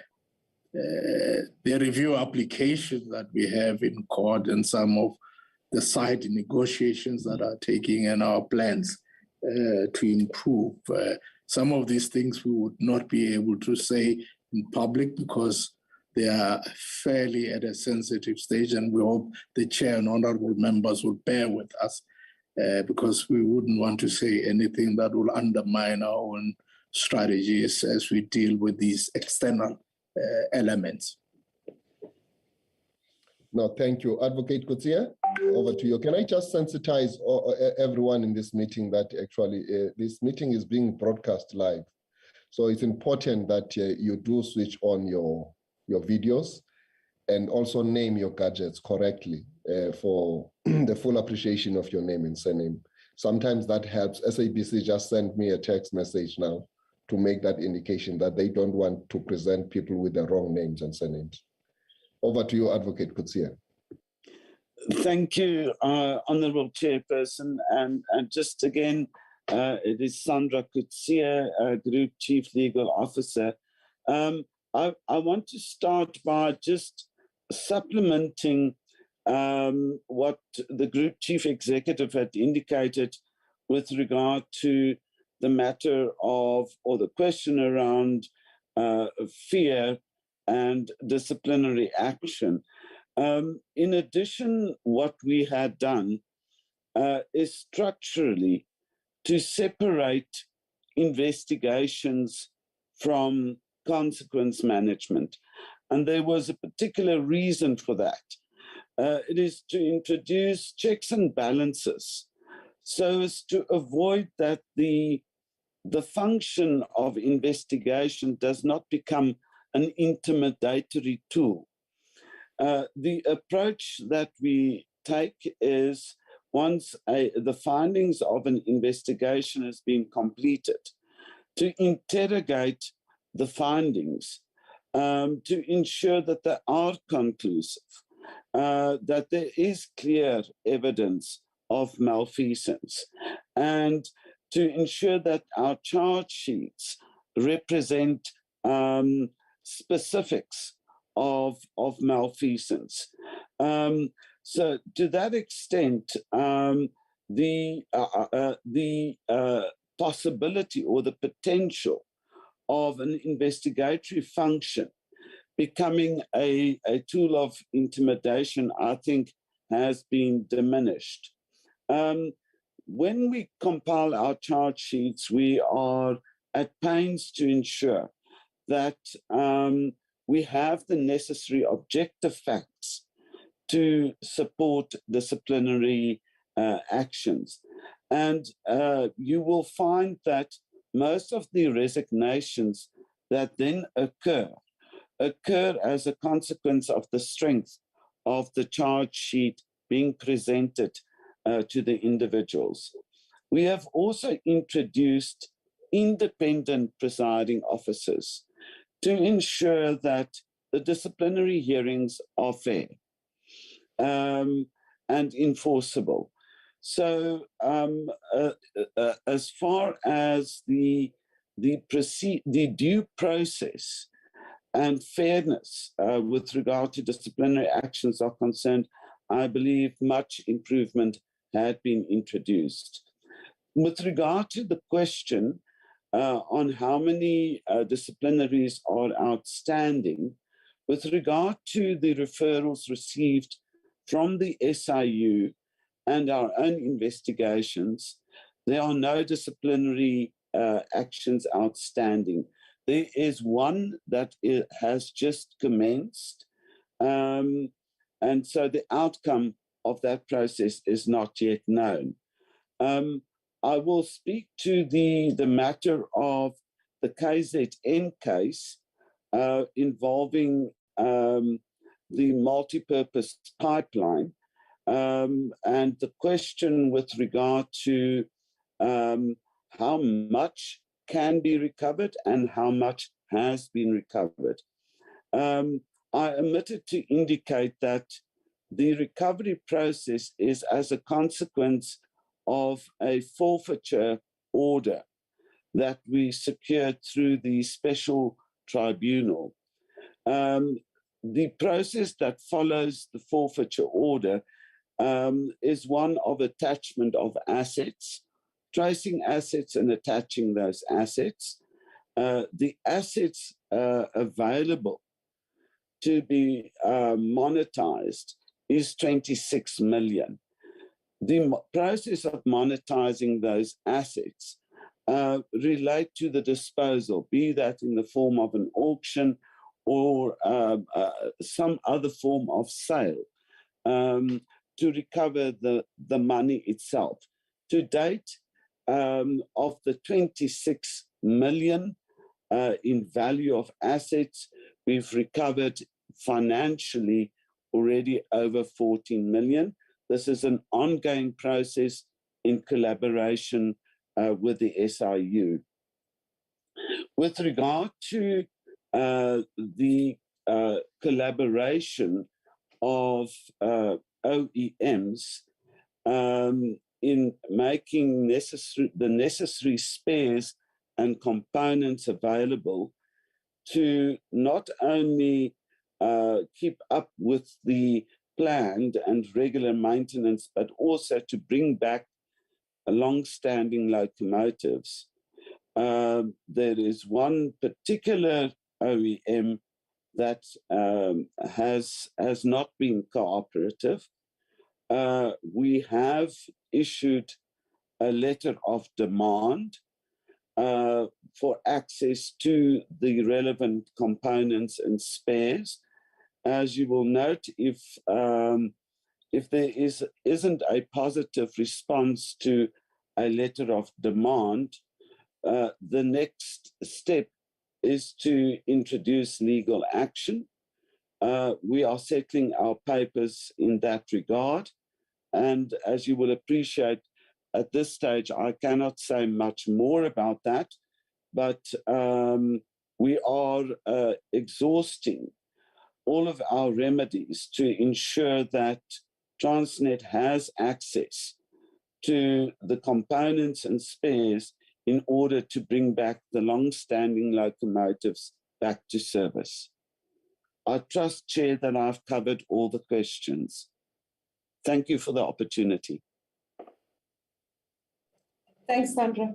review application that we have in court and some of the side negotiations that are taking and our plans to improve. Some of these things we would not be able to say in public because they are fairly at a sensitive stage, and we hope the chair and honorable members will bear with us because we wouldn't want to say anything that will undermine our own strategies as we deal with these external elements. No, thank you. Advocate Kutsia, over to you. Can I just sensitize everyone in this meeting that actually this meeting is being broadcast live. So it's important that you do switch on your videos and also name your gadgets correctly for the full appreciation of your name and surname. Sometimes that helps. SABC just sent me a text message now to make that indication that they don't want to present people with the wrong names and surnames. Over to you, Advocate Kutsia. Thank you, Honourable Chairperson. And just again, it is Sandra Kutsia, Group Chief Legal Officer. I want to start by just supplementing what the group chief executive had indicated with regard to the matter of, or the question around fear and disciplinary action. In addition, what we had done is structurally to separate investigations from consequence management. And there was a particular reason for that. It is to introduce checks and balances so as to avoid that the function of investigation does not become an intimidatory tool. The approach that we take is once the findings of an investigation has been completed, to interrogate the findings, to ensure that they are conclusive, that there is clear evidence of malfeasance, and to ensure that our charge sheets represent specifics of malfeasance. So to that extent, the possibility or the potential of an investigatory function becoming a tool of intimidation, I think, has been diminished. When we compile our charge sheets, we are at pains to ensure that we have the necessary objective facts to support disciplinary actions. And you will find that most of the resignations that then occur as a consequence of the strength of the charge sheet being presented to the individuals. We have also introduced independent presiding officers to ensure that the disciplinary hearings are fair and enforceable. So as far as the due process and fairness with regard to disciplinary actions are concerned, I believe much improvement had been introduced. With regard to the question on how many disciplinaries are outstanding, with regard to the referrals received from the SIU and our own investigations, there are no disciplinary actions outstanding. There is one that has just commenced, and so the outcome of that process is not yet known. I will speak to the matter of the KZN case involving the multi-purpose pipeline, and the question with regard to how much can be recovered and how much has been recovered. I omitted to indicate that the recovery process is as a consequence of a forfeiture order that we secured through the special tribunal. The process that follows the forfeiture order is one of attachment of assets, tracing assets and attaching those assets. The assets available to be monetized is 26 million. The process of monetizing those assets relate to the disposal, be that in the form of an auction or some other form of sale, to recover the money itself. To date, of the 26 million in value of assets, we've recovered financially already over 14 million. This is an ongoing process in collaboration with the SIU. With regard to the collaboration of OEMs in making the necessary spares and components available to not only keep up with the planned and regular maintenance, but also to bring back long-standing locomotives. There is one particular OEM that has not been cooperative. We have issued a letter of demand for access to the relevant components and spares. As you will note, if there isn't a positive response to a letter of demand, the next step is to introduce legal action. We are settling our papers in that regard. And as you will appreciate, at this stage, I cannot say much more about that, but we are exhausting all of our remedies to ensure that Transnet has access to the components and spares in order to bring back the long-standing locomotives back to service. I trust, Chair, that I've covered all the questions. Thank you for the opportunity. Thanks, Sandra.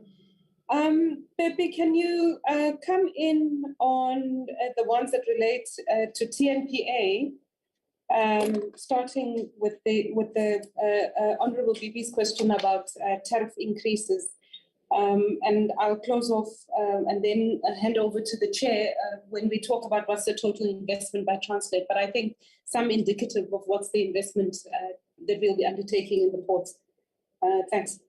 Pepe, can you come in on the ones that relate to TNPA, starting with the Honourable BB's question about tariff increases, and I'll close off and then hand over to the chair when we talk about what's the total investment by Transnet. But I think some indicative of what's the investment that we'll be undertaking in the ports. Thanks.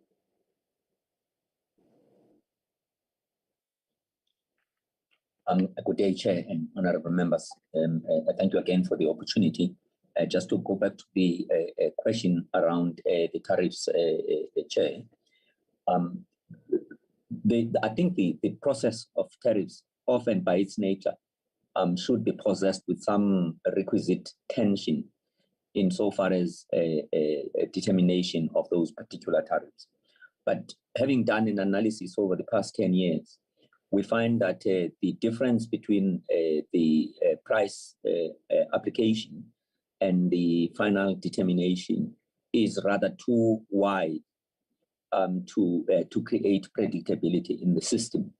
Good day, Chair and honourable members. Thank you again for the opportunity. Just to go back to the question around the tariffs, Chair. I think the process of tariffs, often by its nature, should be possessed with some requisite tension insofar as a determination of those particular tariffs. But having done an analysis over the past 10 years, we find that the difference between the price application and the final determination is rather too wide to create predictability in the system.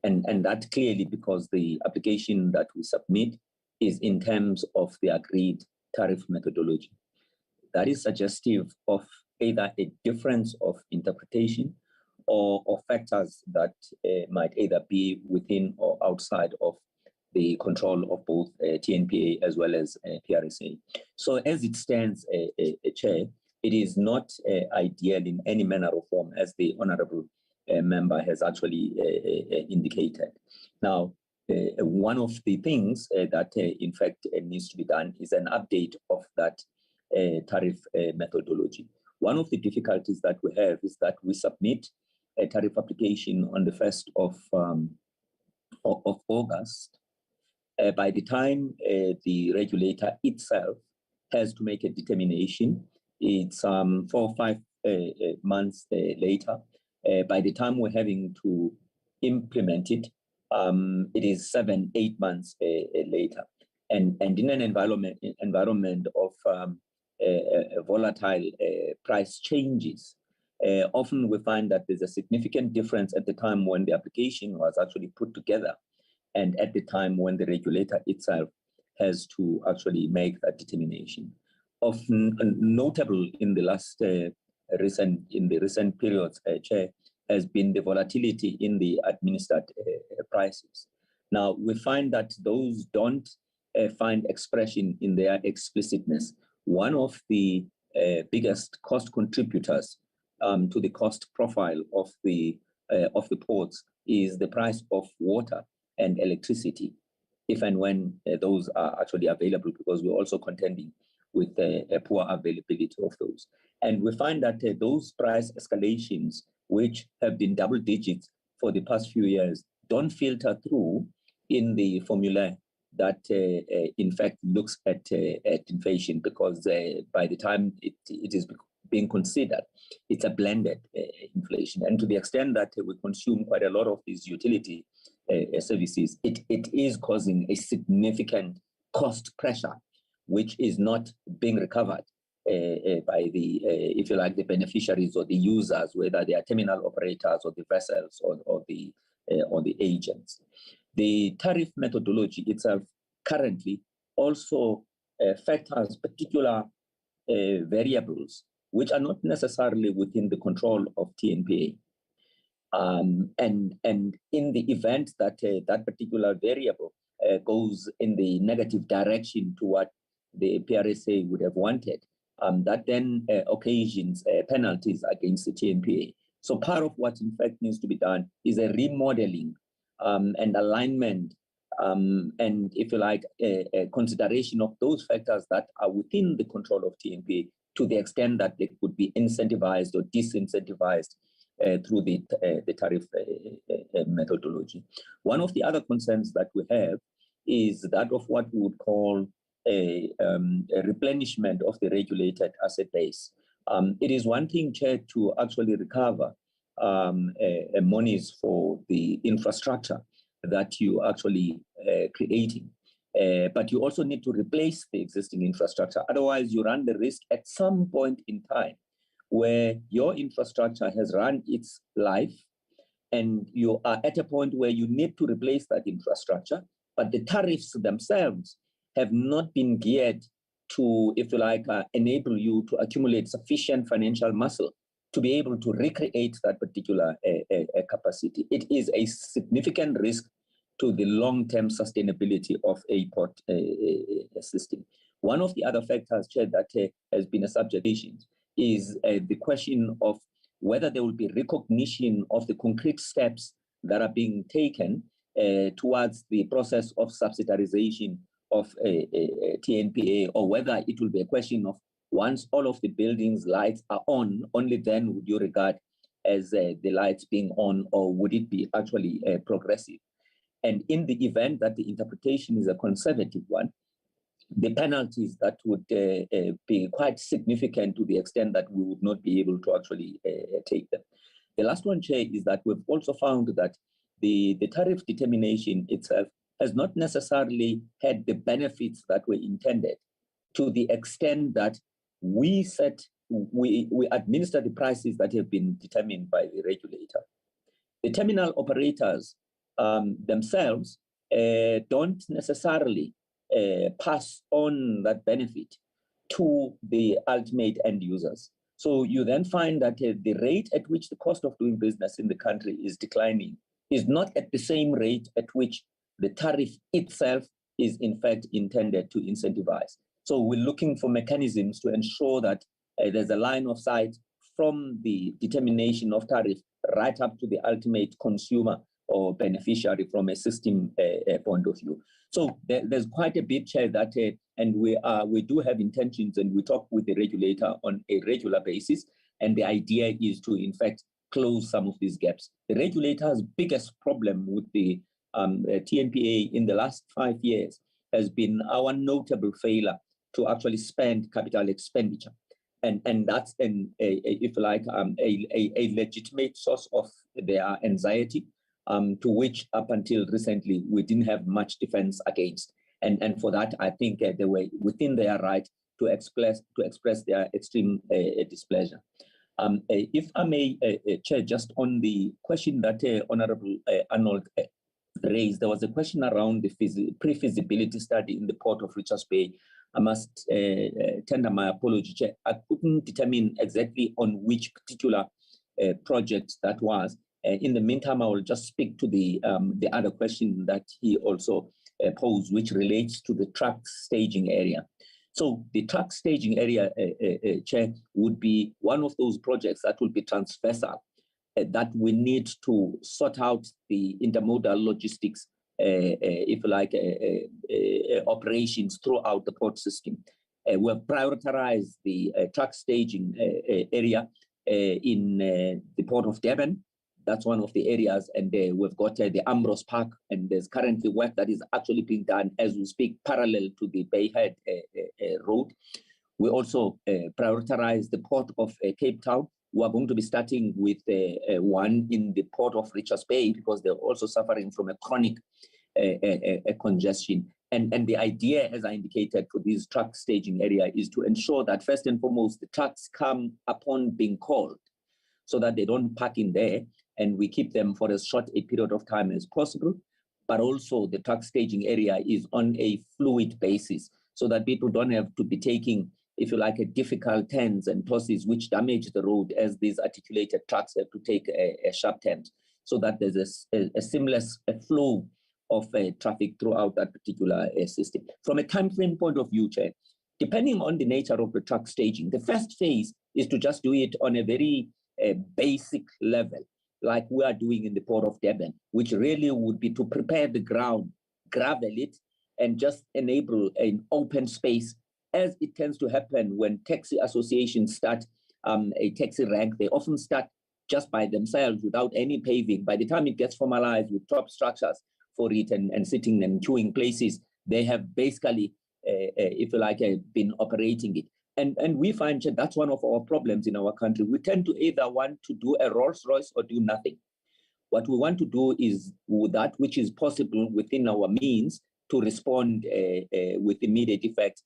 And that clearly because the application that we submit is in terms of the agreed tariff methodology. That is suggestive of either a difference of interpretation or factors that might either be within or outside of the control of both TNPA as well as PRSA. So as it stands, Chair, it is not ideal in any manner or form, as the honourable member has actually indicated. Now, one of the things that in fact needs to be done is an update of that tariff methodology. One of the difficulties that we have is that we submit a tariff application on the 1st of August. By the time the regulator itself has to make a determination, it's 4 or 5 months later. By the time we're having to implement it, it is 7, 8 months later. And in an environment of volatile price changes, often we find that there's a significant difference at the time when the application was actually put together and at the time when the regulator itself has to actually make that determination. Often notable in the recent periods, Chair, has been the volatility in the administered prices. Now, we find that those don't find expression in their explicitness. One of the biggest cost contributors to the cost profile of the ports is the price of water and electricity, if and when those are actually available, because we're also contending with a poor availability of those. And we find that those price escalations, which have been double digits for the past few years, don't filter through in the formula that in fact looks at inflation, because by the time it is being considered, it's a blended inflation. And to the extent that we consume quite a lot of these utility services, it is causing a significant cost pressure which is not being recovered by the, if you like, the beneficiaries or the users, whether they are terminal operators or the vessels or the agents. The tariff methodology itself currently also factors particular variables which are not necessarily within the control of TNPA. And in the event that that particular variable goes in the negative direction to what the PRSA would have wanted, that then occasions penalties against the TNPA. So part of what in fact needs to be done is a remodeling and alignment and, if you like, a consideration of those factors that are within the control of TNPA to the extent that they could be incentivized or disincentivized through the tariff methodology. One of the other concerns that we have is that of what we would call a replenishment of the regulated asset base. It is one thing, Chair, to actually recover monies for the infrastructure that you actually creating. But you also need to replace the existing infrastructure. Otherwise, you run the risk at some point in time where your infrastructure has run its life and you are at a point where you need to replace that infrastructure, but the tariffs themselves have not been geared to, if you like, enable you to accumulate sufficient financial muscle to be able to recreate that particular capacity. It is a significant risk to the long-term sustainability of a port system. One of the other factors, Chair, that has been a subject is the question of whether there will be recognition of the concrete steps that are being taken towards the process of subsidiarization of TNPA, or whether it will be a question of once all of the buildings' lights are on, only then would you regard as the lights being on, or would it be actually progressive? And in the event that the interpretation is a conservative one, the penalties that would be quite significant to the extent that we would not be able to actually take them. The last one, Chair, is that we've also found that the tariff determination itself has not necessarily had the benefits that were intended, to the extent that we administer the prices that have been determined by the regulator. The terminal operators themselves don't necessarily pass on that benefit to the ultimate end users. So you then find that the rate at which the cost of doing business in the country is declining is not at the same rate at which the tariff itself is in fact intended to incentivize. So we're looking for mechanisms to ensure that there's a line of sight from the determination of tariff right up to the ultimate consumer or beneficiary from a system point of view. So there's quite a bit, Chair, that, and we do have intentions, and we talk with the regulator on a regular basis, and the idea is to, in fact, close some of these gaps. The regulator's biggest problem with the TNPA in the last 5 years has been our notable failure to actually spend capital expenditure. And that's, if you like, a legitimate source of their anxiety, to which up until recently we didn't have much defense against. And for that, I think they were within their right to express their extreme displeasure. If I may, Chair, just on the question that Honorable Arnold raised, there was a question around the pre-feasibility study in the port of Richards Bay. I must tender my apology, Chair. I couldn't determine exactly on which particular project that was. In the meantime, I will just speak to the other question that he also posed, which relates to the truck staging area. So the truck staging area, Chair, would be one of those projects that will be transversal, that we need to sort out the intermodal logistics, if you like, operations throughout the port system. We have prioritized the truck staging area in the port of Durban. That's one of the areas, and we've got the Ambrose Park, and there's currently work that is actually being done as we speak, parallel to the Bayhead Road. We also prioritize the port of Cape Town. We are going to be starting with one in the port of Richards Bay because they're also suffering from a chronic congestion. And the idea, as I indicated, for this truck staging area is to ensure that first and foremost, the trucks come upon being called so that they don't park in there and we keep them for as short a period of time as possible. But also the truck staging area is on a fluid basis so that people don't have to be taking, if you like, a difficult turns and tosses which damage the road as these articulated trucks have to take a sharp turn, so that there's a seamless flow of traffic throughout that particular system. From a time frame point of view, Chair, depending on the nature of the truck staging, the first phase is to just do it on a very basic level, like we are doing in the Port of Durban, which really would be to prepare the ground, gravel it, and just enable an open space, as it tends to happen when taxi associations start a taxi rank. They often start just by themselves without any paving. By the time it gets formalized with top structures for it and sitting and queuing places, they have basically, if you like, been operating it. And we find that that's one of our problems in our country. We tend to either want to do a Rolls Royce or do nothing. What we want to do is that which is possible within our means to respond with immediate effect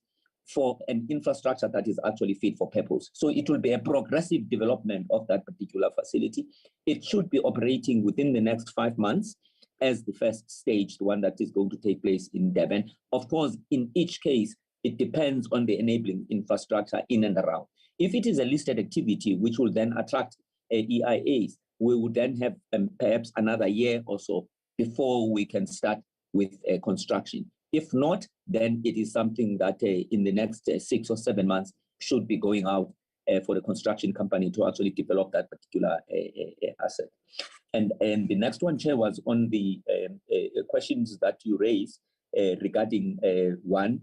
for an infrastructure that is actually fit for purpose. So it will be a progressive development of that particular facility. It should be operating within the next 5 months as the first stage, the one that is going to take place in Durban. Of course, in each case, it depends on the enabling infrastructure in and around. If it is a listed activity, which will then attract EIAs, we would then have perhaps another year or so before we can start with construction. If not, then it is something that in the next 6 or 7 months should be going out for the construction company to actually develop that particular asset. And the next one, Chair, was on the questions that you raised regarding one,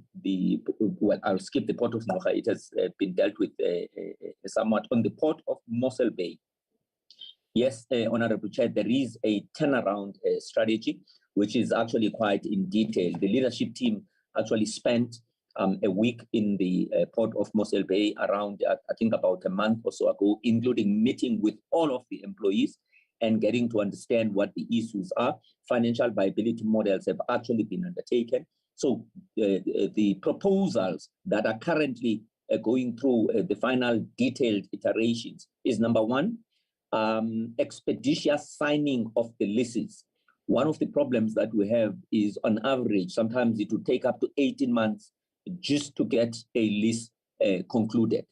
well, I'll skip the Port of Mocha. It has been dealt with somewhat. On the Port of Mossel Bay, yes, Honorable Chair, there is a turnaround strategy, which is actually quite in detail. The leadership team actually spent a week in the Port of Mossel Bay around, I think about a month or so ago, including meeting with all of the employees and getting to understand what the issues are. Financial viability models have actually been undertaken. So the proposals that are currently going through the final detailed iterations is, number one, expeditious signing of the leases. One of the problems that we have is, on average, sometimes it will take up to 18 months just to get a lease concluded.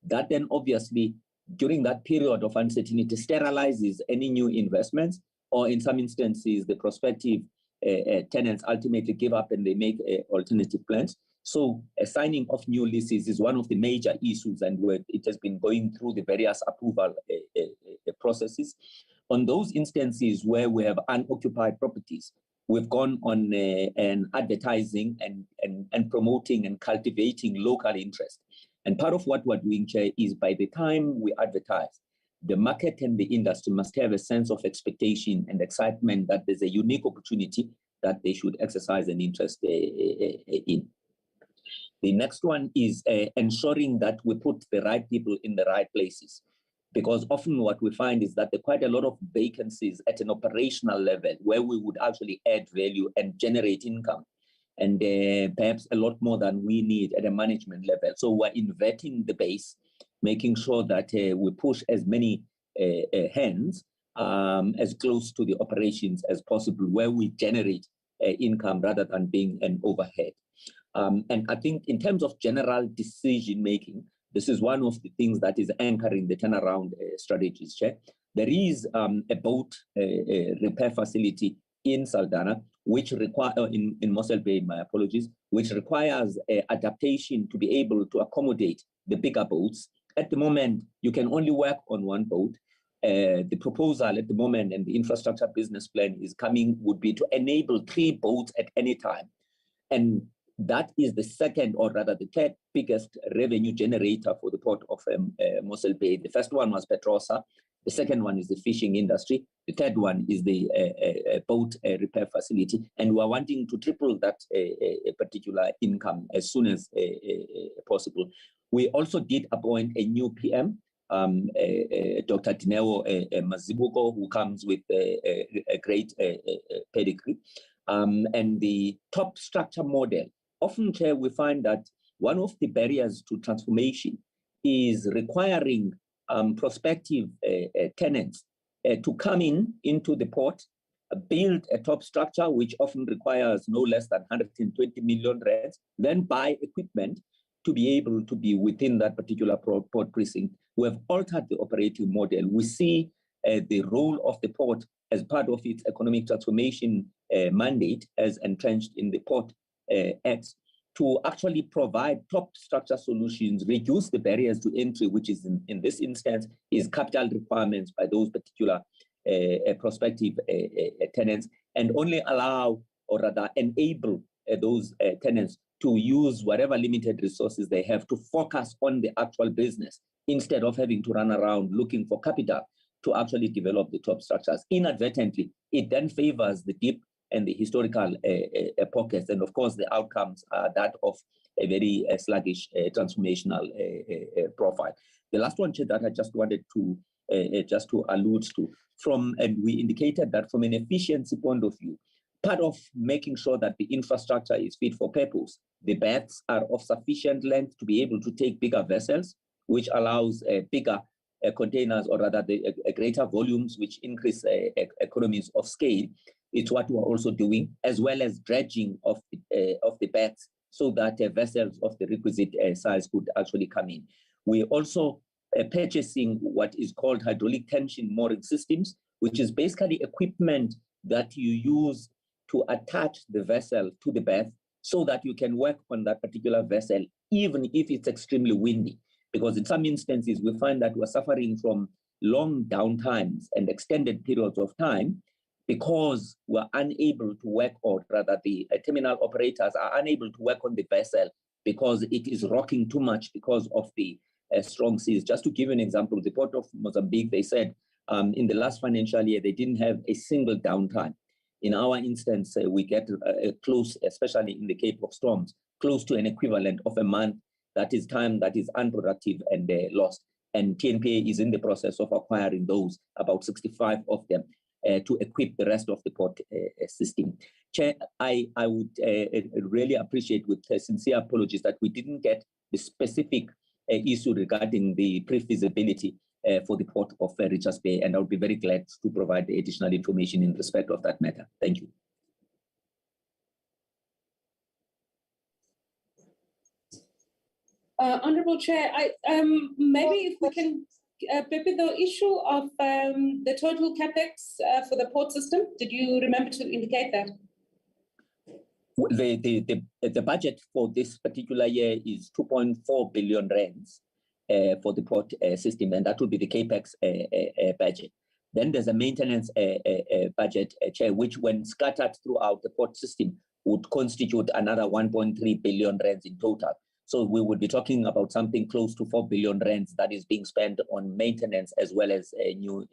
That then obviously, during that period of uncertainty, sterilizes any new investments, or in some instances, the prospective tenants ultimately give up and they make alternative plans. So a signing of new leases is one of the major issues, and it has been going through the various approval processes. On those instances where we have unoccupied properties, we've gone on an advertising and promoting and cultivating local interest. And part of what we're doing, Chair, is by the time we advertise, the market and the industry must have a sense of expectation and excitement that there's a unique opportunity that they should exercise an interest in. The next one is ensuring that we put the right people in the right places, because often what we find is that there are quite a lot of vacancies at an operational level where we would actually add value and generate income, and perhaps a lot more than we need at a management level. So we're inverting the base, making sure that we push as many hands as close to the operations as possible, where we generate income rather than being an overhead. And I think in terms of general decision making, this is one of the things that is anchoring the turnaround strategies, Chair. There is a boat repair facility in Saldanha, which require in Mossel Bay, my apologies, which requires adaptation to be able to accommodate the bigger boats. At the moment, you can only work on one boat. The proposal at the moment and the infrastructure business plan is coming would be to enable 3 boats at any time. And that is the second, or rather the third biggest revenue generator for the Port of Mossel Bay. The first one was Petrosa. The second one is the fishing industry. The third one is the boat repair facility. And we're wanting to triple that particular income as soon as possible. We also did appoint a new PM, Dr. Dineo Mazibuko, who comes with a great pedigree. and the top structure model. Often, Chair, we find that one of the barriers to transformation is requiring prospective tenants to come into the port, build a top structure, which often requires no less than 120 million rands, then buy equipment to be able to be within that particular port precinct. We have altered the operating model. We see the role of the port as part of its economic transformation mandate as entrenched in the Port Act to actually provide top structure solutions, reduce the barriers to entry, which is in this instance is capital requirements by those particular prospective tenants, and only allow or rather enable those tenants to use whatever limited resources they have to focus on the actual business instead of having to run around looking for capital to actually develop the top structures. Inadvertently, it then favors the deep and the historical pockets. And of course, the outcomes are that of a very sluggish transformational profile. The last one that I just wanted to allude to, and we indicated that from an efficiency point of view, part of making sure that the infrastructure is fit for purpose, the berths are of sufficient length to be able to take bigger vessels, which allows bigger containers, or rather greater volumes, which increase economies of scale. It's what we're also doing, as well as dredging of the berths so that vessels of the requisite size could actually come in. We're also purchasing what is called hydraulic tension mooring systems, which is basically equipment that you use to attach the vessel to the berth so that you can work on that particular vessel, even if it's extremely windy. Because in some instances, we find that we're suffering from long downtimes and extended periods of time because we're unable to work, or rather the terminal operators are unable to work on the vessel because it is rocking too much because of the strong seas. Just to give you an example, the Port of Mozambique, they said in the last financial year, they didn't have a single downtime. In our instance, we get close, especially in the Cape of Storms, close to an equivalent of a month. That is time that is unproductive and lost. And TNPA is in the process of acquiring those, about 65 of them, to equip the rest of the port system. Chair, I would really appreciate, with sincere apologies, that we didn't get the specific issue regarding the pre-feasibility for the port of Richards Bay, and I would be very glad to provide the additional information in respect of that matter. Thank you. Honourable Chair, maybe if we can, Pepe, the issue of the total capex for the port system, did you remember to indicate that? The budget for this particular year is 2.4 billion rands for the port system, and that will be the capex budget. Then there's a maintenance budget, Chair, which when scattered throughout the port system would constitute another 1.3 billion rands in total. So we would be talking about something close to 4 billion rands that is being spent on maintenance as well as new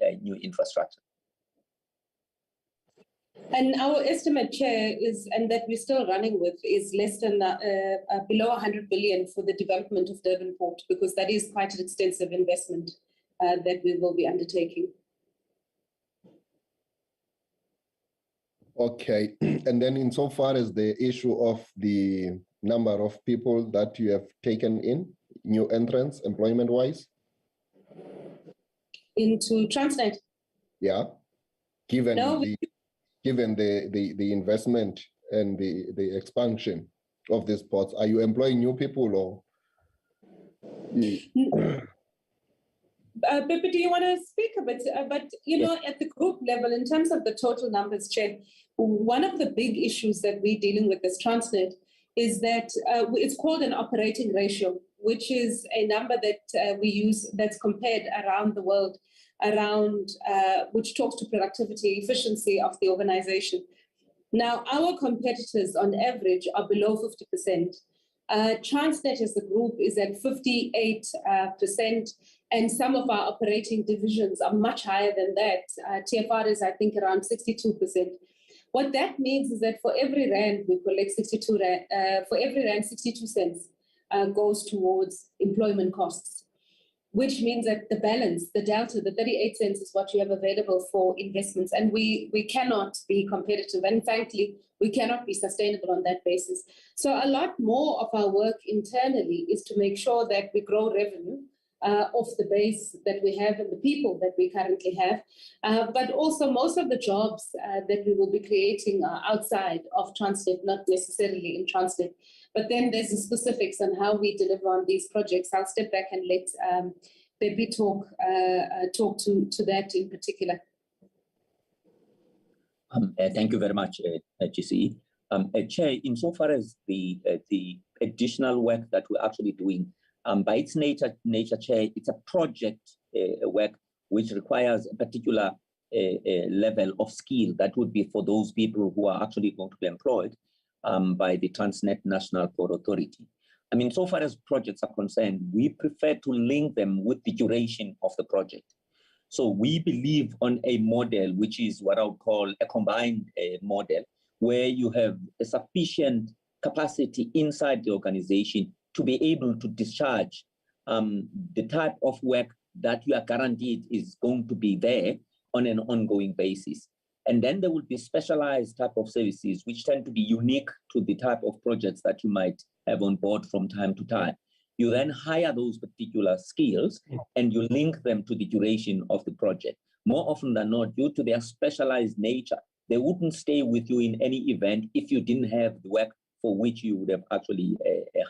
infrastructure. And our estimate, Chair, is, and that we're still running with, is less than below 100 billion for the development of Durban Port, because that is quite an extensive investment that we will be undertaking. Okay, and then insofar as the issue of the number of people that you have taken in, new entrants, employment-wise? Into Transnet? Yeah, given the investment and the expansion of these ports, are you employing new people or? Pepe, do you want to speak a bit? But, you know, at the group level, in terms of the total numbers, Chair, one of the big issues that we're dealing with as Transnet is that it's called an operating ratio, which is a number that we use that's compared around the world, which talks to productivity, efficiency of the organization. Now, our competitors on average are below 50%. Transnet as a group is at 58%, and some of our operating divisions are much higher than that. TFR is, I think, around 62%. What that means is that for every rand we collect 62 cents goes towards employment costs. which means that the balance, the delta, the 38 cents is what you have available for investments. And we cannot be competitive. And frankly, we cannot be sustainable on that basis. So a lot more of our work internally is to make sure that we grow revenue off the base that we have and the people that we currently have. But also most of the jobs that we will be creating are outside of Transnet, not necessarily in Transnet. But then there's the specifics on how we deliver on these projects. I'll step back and let Bepi talk to that in particular. Thank you very much, GC. Chair, insofar as the additional work that we're actually doing, by its nature, Chair, it's a project work which requires a particular level of skill that would be for those people who are actually going to be employed by the Transnet National Port Authority. I mean, so far as projects are concerned, we prefer to link them with the duration of the project. So we believe on a model which is what I would call a combined model, where you have a sufficient capacity inside the organization to be able to discharge the type of work that you are guaranteed is going to be there on an ongoing basis. And then there will be specialized type of services which tend to be unique to the type of projects that you might have on board from time to time. You then hire those particular skills and you link them to the duration of the project. More often than not, due to their specialized nature, they wouldn't stay with you in any event if you didn't have the work for which you would have actually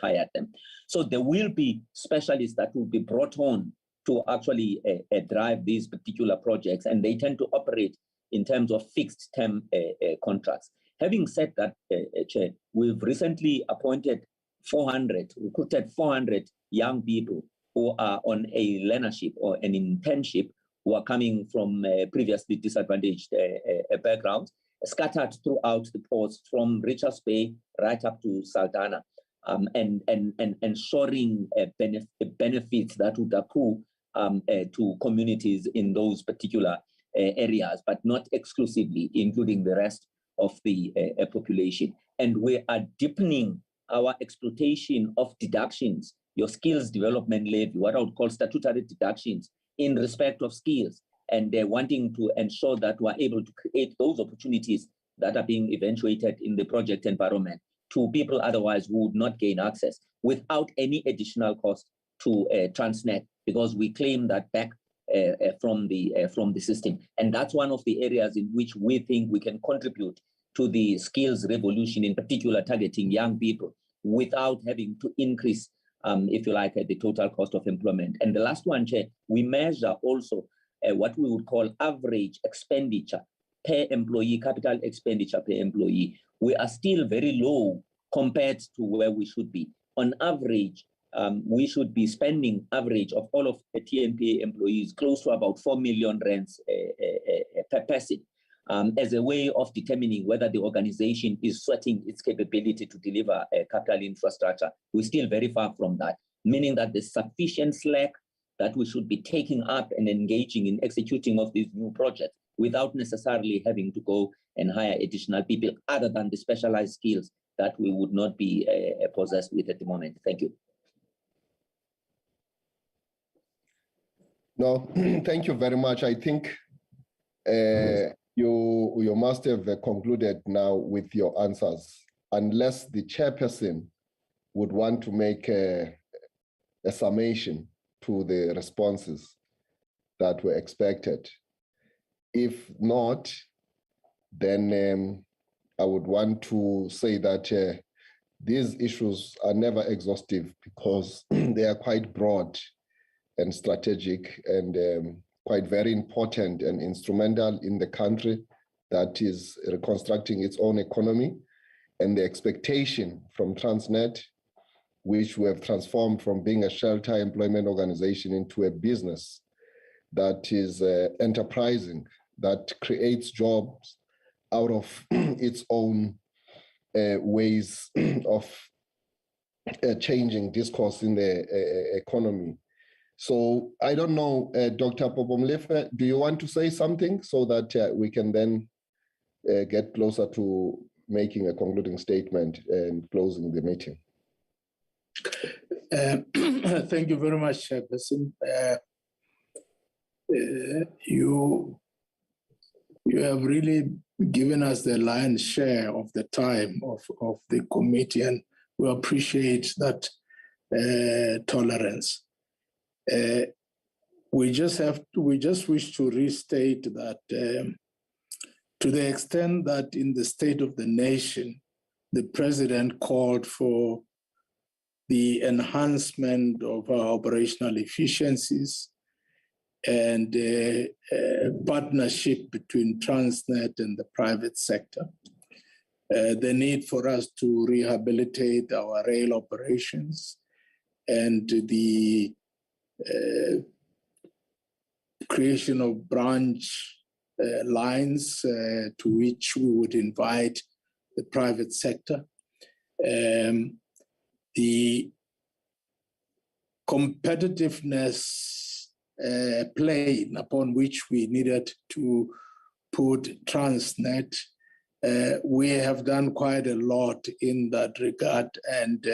hired them. So there will be specialists that will be brought on to actually drive these particular projects, and they tend to operate in terms of fixed term contracts. Having said that, Chair, we've recently recruited 400 young people who are on a learnership or an internship, who are coming from previously disadvantaged backgrounds, scattered throughout the ports from Richards Bay right up to Saldanha, and ensuring benefits that would accrue to communities in those particular areas, but not exclusively, including the rest of the population. And we are deepening our exploitation of deductions, your skills development levy, what I would call statutory deductions in respect of skills, and they're wanting to ensure that we're able to create those opportunities that are being eventuated in the project environment to people otherwise who would not gain access without any additional cost to Transnet, because we claim that back from the system. And that's one of the areas in which we think we can contribute to the skills revolution, in particular targeting young people without having to increase, if you like, the total cost of employment. And the last one, Chair, we measure also what we would call average expenditure per employee, capital expenditure per employee. We are still very low compared to where we should be. On average, we should be spending average of all of the TNPA employees close to about 4 million rands per person, as a way of determining whether the organization is sweating its capability to deliver capital infrastructure. We're still very far from that, meaning that there's sufficient slack that we should be taking up and engaging in executing of these new projects without necessarily having to go and hire additional people other than the specialized skills that we would not be possessed with at the moment. Thank you. No, thank you very much. I think you must have concluded now with your answers, unless the chairperson would want to make a summation to the responses that were expected. If not, then I would want to say that these issues are never exhaustive because they are quite broad and strategic and quite very important and instrumental in the country that is reconstructing its own economy, and the expectation from Transnet, which we have transformed from being a shelter employment organization into a business that is enterprising, that creates jobs out of its own ways of changing discourse in the economy. So I don't know, Dr. Popomlefe, do you want to say something so that we can then get closer to making a concluding statement and closing the meeting? Thank you very much, Chairperson. You have really given us the lion's share of the time of the committee, and we appreciate that tolerance. We just wish to restate that to the extent that in the State of the Nation, the President called for the enhancement of our operational efficiencies and partnership between Transnet and the private sector. The need for us to rehabilitate our rail operations and the creation of branch lines to which we would invite the private sector. The competitiveness plane upon which we needed to put Transnet, we have done quite a lot in that regard, and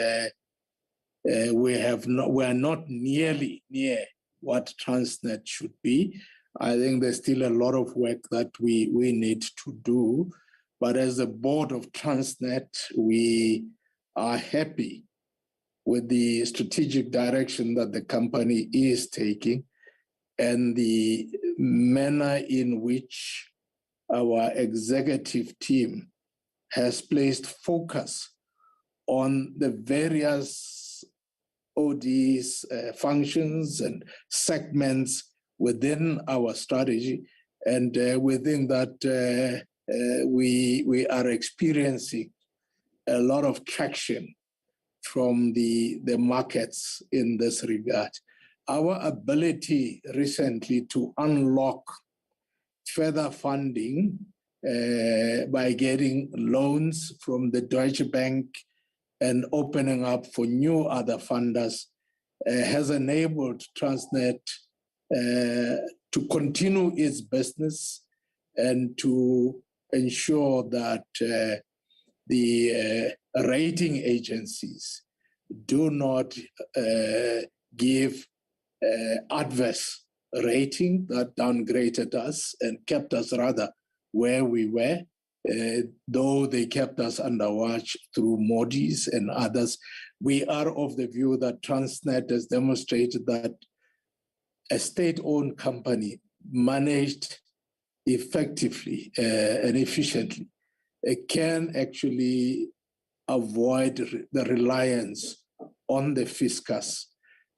we are not nearly near what Transnet should be. I think there's still a lot of work that we need to do, but as the board of Transnet, we are happy with the strategic direction that the company is taking and the manner in which our executive team has placed focus on the various ODs, functions and segments within our strategy. And within that, we are experiencing a lot of traction from the markets in this regard. Our ability recently to unlock further funding by getting loans from the Deutsche Bank and opening up for new other funders has enabled Transnet to continue its business and to ensure that the rating agencies do not give adverse rating that downgraded us and kept us rather where we were, though they kept us under watch through Moody's and others. We are of the view that Transnet has demonstrated that a state-owned company managed effectively and efficiently can actually avoid the reliance on the fiscus.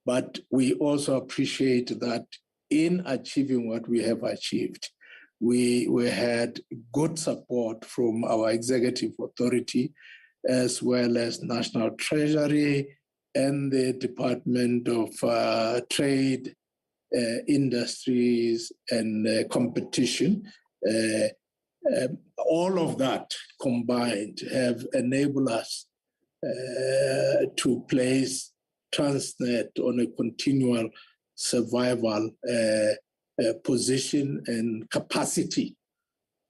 But we also appreciate that in achieving what we have achieved, we had good support from our executive authority, as well as National Treasury and the Department of Trade, Industries and Competition. All of that combined have enabled us to place Transnet on a continual survival position and capacity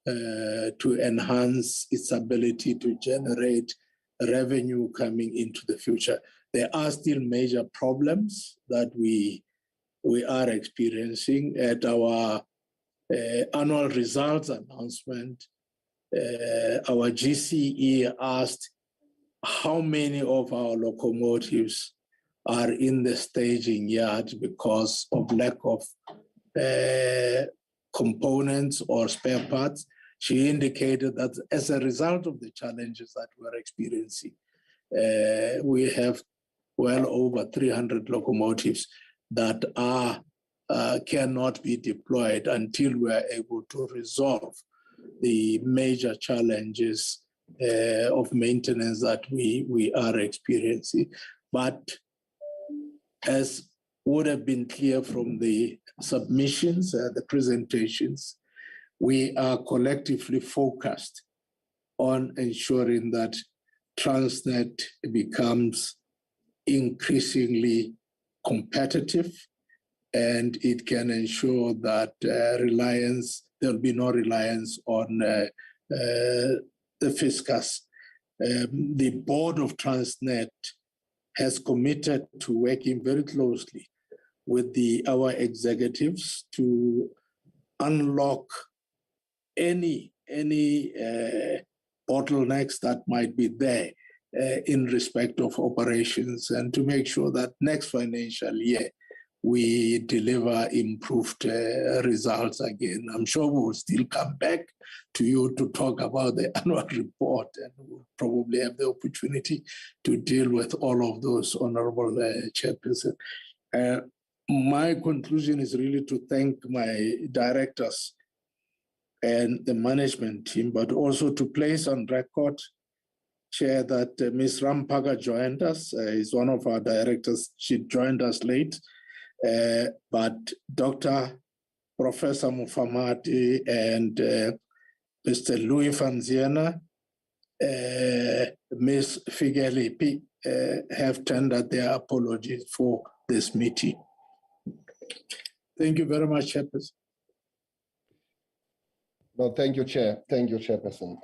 to enhance its ability to generate revenue coming into the future. There are still major problems that we are experiencing. At our annual results announcement, our GCE asked how many of our locomotives are in the staging yard because of lack of components or spare parts. She indicated that as a result of the challenges that we're experiencing, we have well over 300 locomotives that cannot be deployed until we are able to resolve the major challenges of maintenance that we are experiencing. But as would have been clear from the submissions, the presentations, we are collectively focused on ensuring that Transnet becomes increasingly competitive, and it can ensure that there'll be no reliance on the fiscus. The board of Transnet has committed to working very closely with our executives to unlock any bottlenecks that might be there in respect of operations, and to make sure that next financial year we deliver improved results again. I'm sure we'll still come back to you to talk about the annual report, and we'll probably have the opportunity to deal with all of those, Honorable Chairperson. My conclusion is really to thank my directors and the management team, but also to place on record, Chair, that Ms. Rampaka joined us, is one of our directors. She joined us late, but Dr. Professor Mufamati and Mr. Louis Fanziana, Ms. Figelipi have tendered their apologies for this meeting. Thank you very much, Chairperson. No, thank you, Chair. Thank you, Chairperson.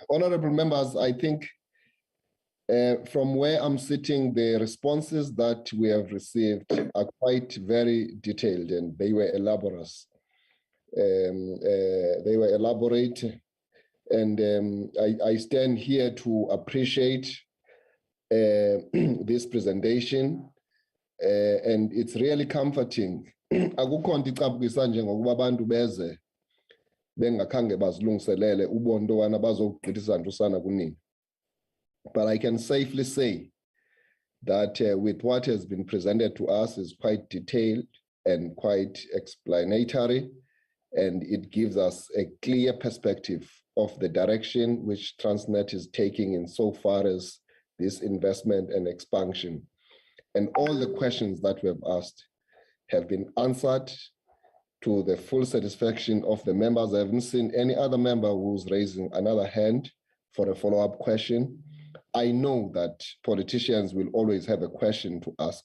Honorable members, I think from where I'm sitting, the responses that we have received are quite very detailed, and they were elaborate. And I stand here to appreciate this presentation, and it's really comforting. Akukho nto icapukisa njengokuba abantu beze bengakhange bazilungiselele ubondo wana bazogqithisa usana kunini. But I can safely say that with what has been presented to us is quite detailed and quite explanatory, and it gives us a clear perspective of the direction which Transnet is taking in so far as this investment and expansion. And all the questions that we have asked have been answered to the full satisfaction of the members. I haven't seen any other member who's raising another hand for a follow-up question. I know that politicians will always have a question to ask,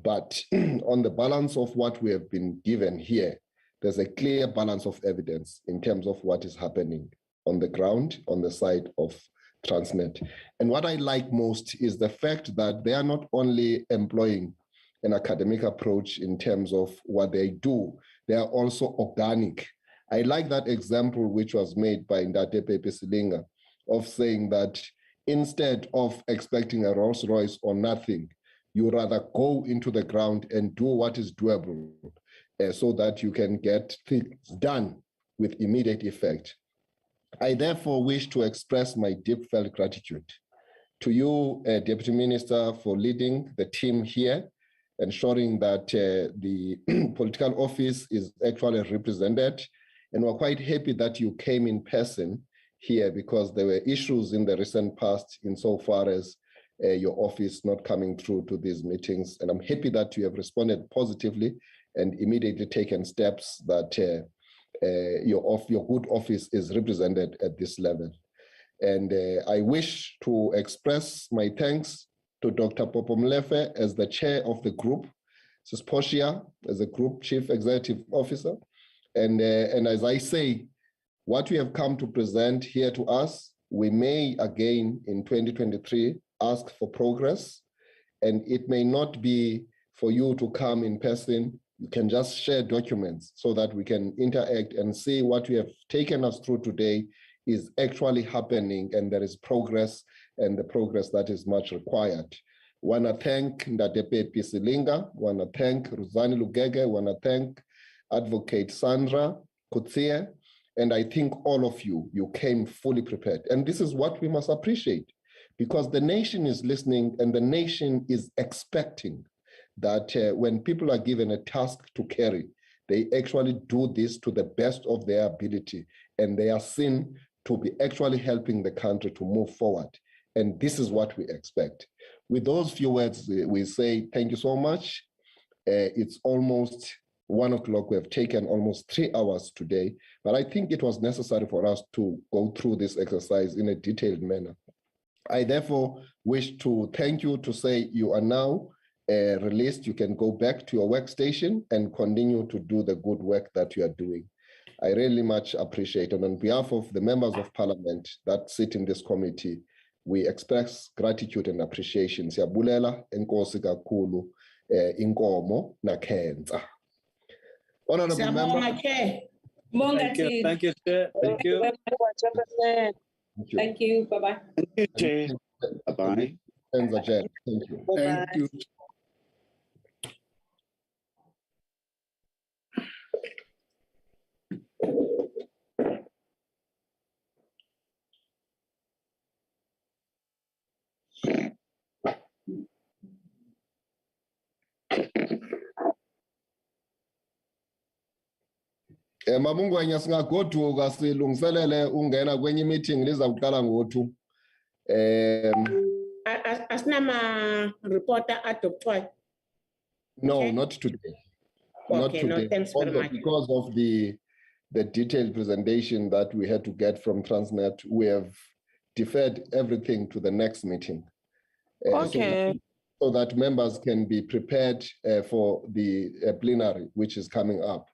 but on the balance of what we have been given here, there's a clear balance of evidence in terms of what is happening on the ground, on the side of Transnet. And what I like most is the fact that they are not only employing an academic approach in terms of what they do, they are also organic. I like that example which was made by Ndate Pepe Silinga of saying that instead of expecting a Rolls Royce or nothing, you rather go into the ground and do what is doable so that you can get things done with immediate effect. I therefore wish to express my deep felt gratitude to you, Deputy Minister, for leading the team here, ensuring that the political office is actually represented. And we're quite happy that you came in person here because there were issues in the recent past insofar as your office not coming through to these meetings. And I'm happy that you have responded positively and immediately taken steps that your good office is represented at this level. And I wish to express my thanks to Dr. Popo Mlefe as the chair of the group, Sis Portia as the group chief executive officer. And as I say, what we have come to present here to us, we may again in 2023 ask for progress, and it may not be for you to come in person. You can just share documents so that we can interact and see what we have taken us through today is actually happening, and there is progress, and the progress that is much required. Want to thank Ndatepe Pisilinga, want to thank Ruzani Lugege, want to thank Advocate Sandra Kutsie, and I think all of you, you came fully prepared. And this is what we must appreciate, because the nation is listening and the nation is expecting that when people are given a task to carry, they actually do this to the best of their ability, and they are seen to be actually helping the country to move forward. And this is what we expect. With those few words, we say thank you so much. It's almost 1 o'clock. We have taken almost 3 hours today, but I think it was necessary for us to go through this exercise in a detailed manner. I therefore wish to thank you, to say you are now released. You can go back to your workstation and continue to do the good work that you are doing. I really much appreciate it. And on behalf of the members of parliament that sit in this committee, we express gratitude and appreciation. Siyabulela enkosi kakhulu inkomo nakhenza. Honorable member. Siyabonga, Chair. Thank you, thank you, Chair. Thank you. Thank you. Thank you. Bye-bye. Thank you, Chair. Bye-bye. Thank you. Thank you. Mabungwenya singagoduka silungiselele ungena kwenye meeting liza kuqala ngo-2. Asinama reporter adoptwayo. No, Okay. not today. Okay, no, thanks very Although much. Because of the detailed presentation that we had to get from Transnet, we have deferred everything to the next meeting. Okay. So that members can be prepared for the plenary, which is coming up.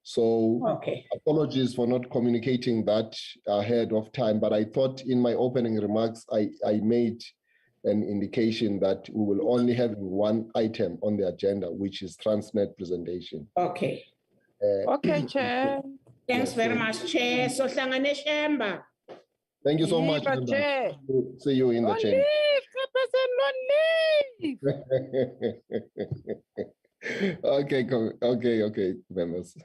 So Okay. apologies for not communicating that ahead of time, but I thought in my opening remarks, I made an indication that we will only have one item on the agenda, which is Transnet presentation. Okay. Okay, Chair. Thanks very much, Chair. So hlangane Shemba. Thank you so much. Yiba, members. Chair. See you in the Don't chamber. leave, Chairperson, don't leave. Okay, members.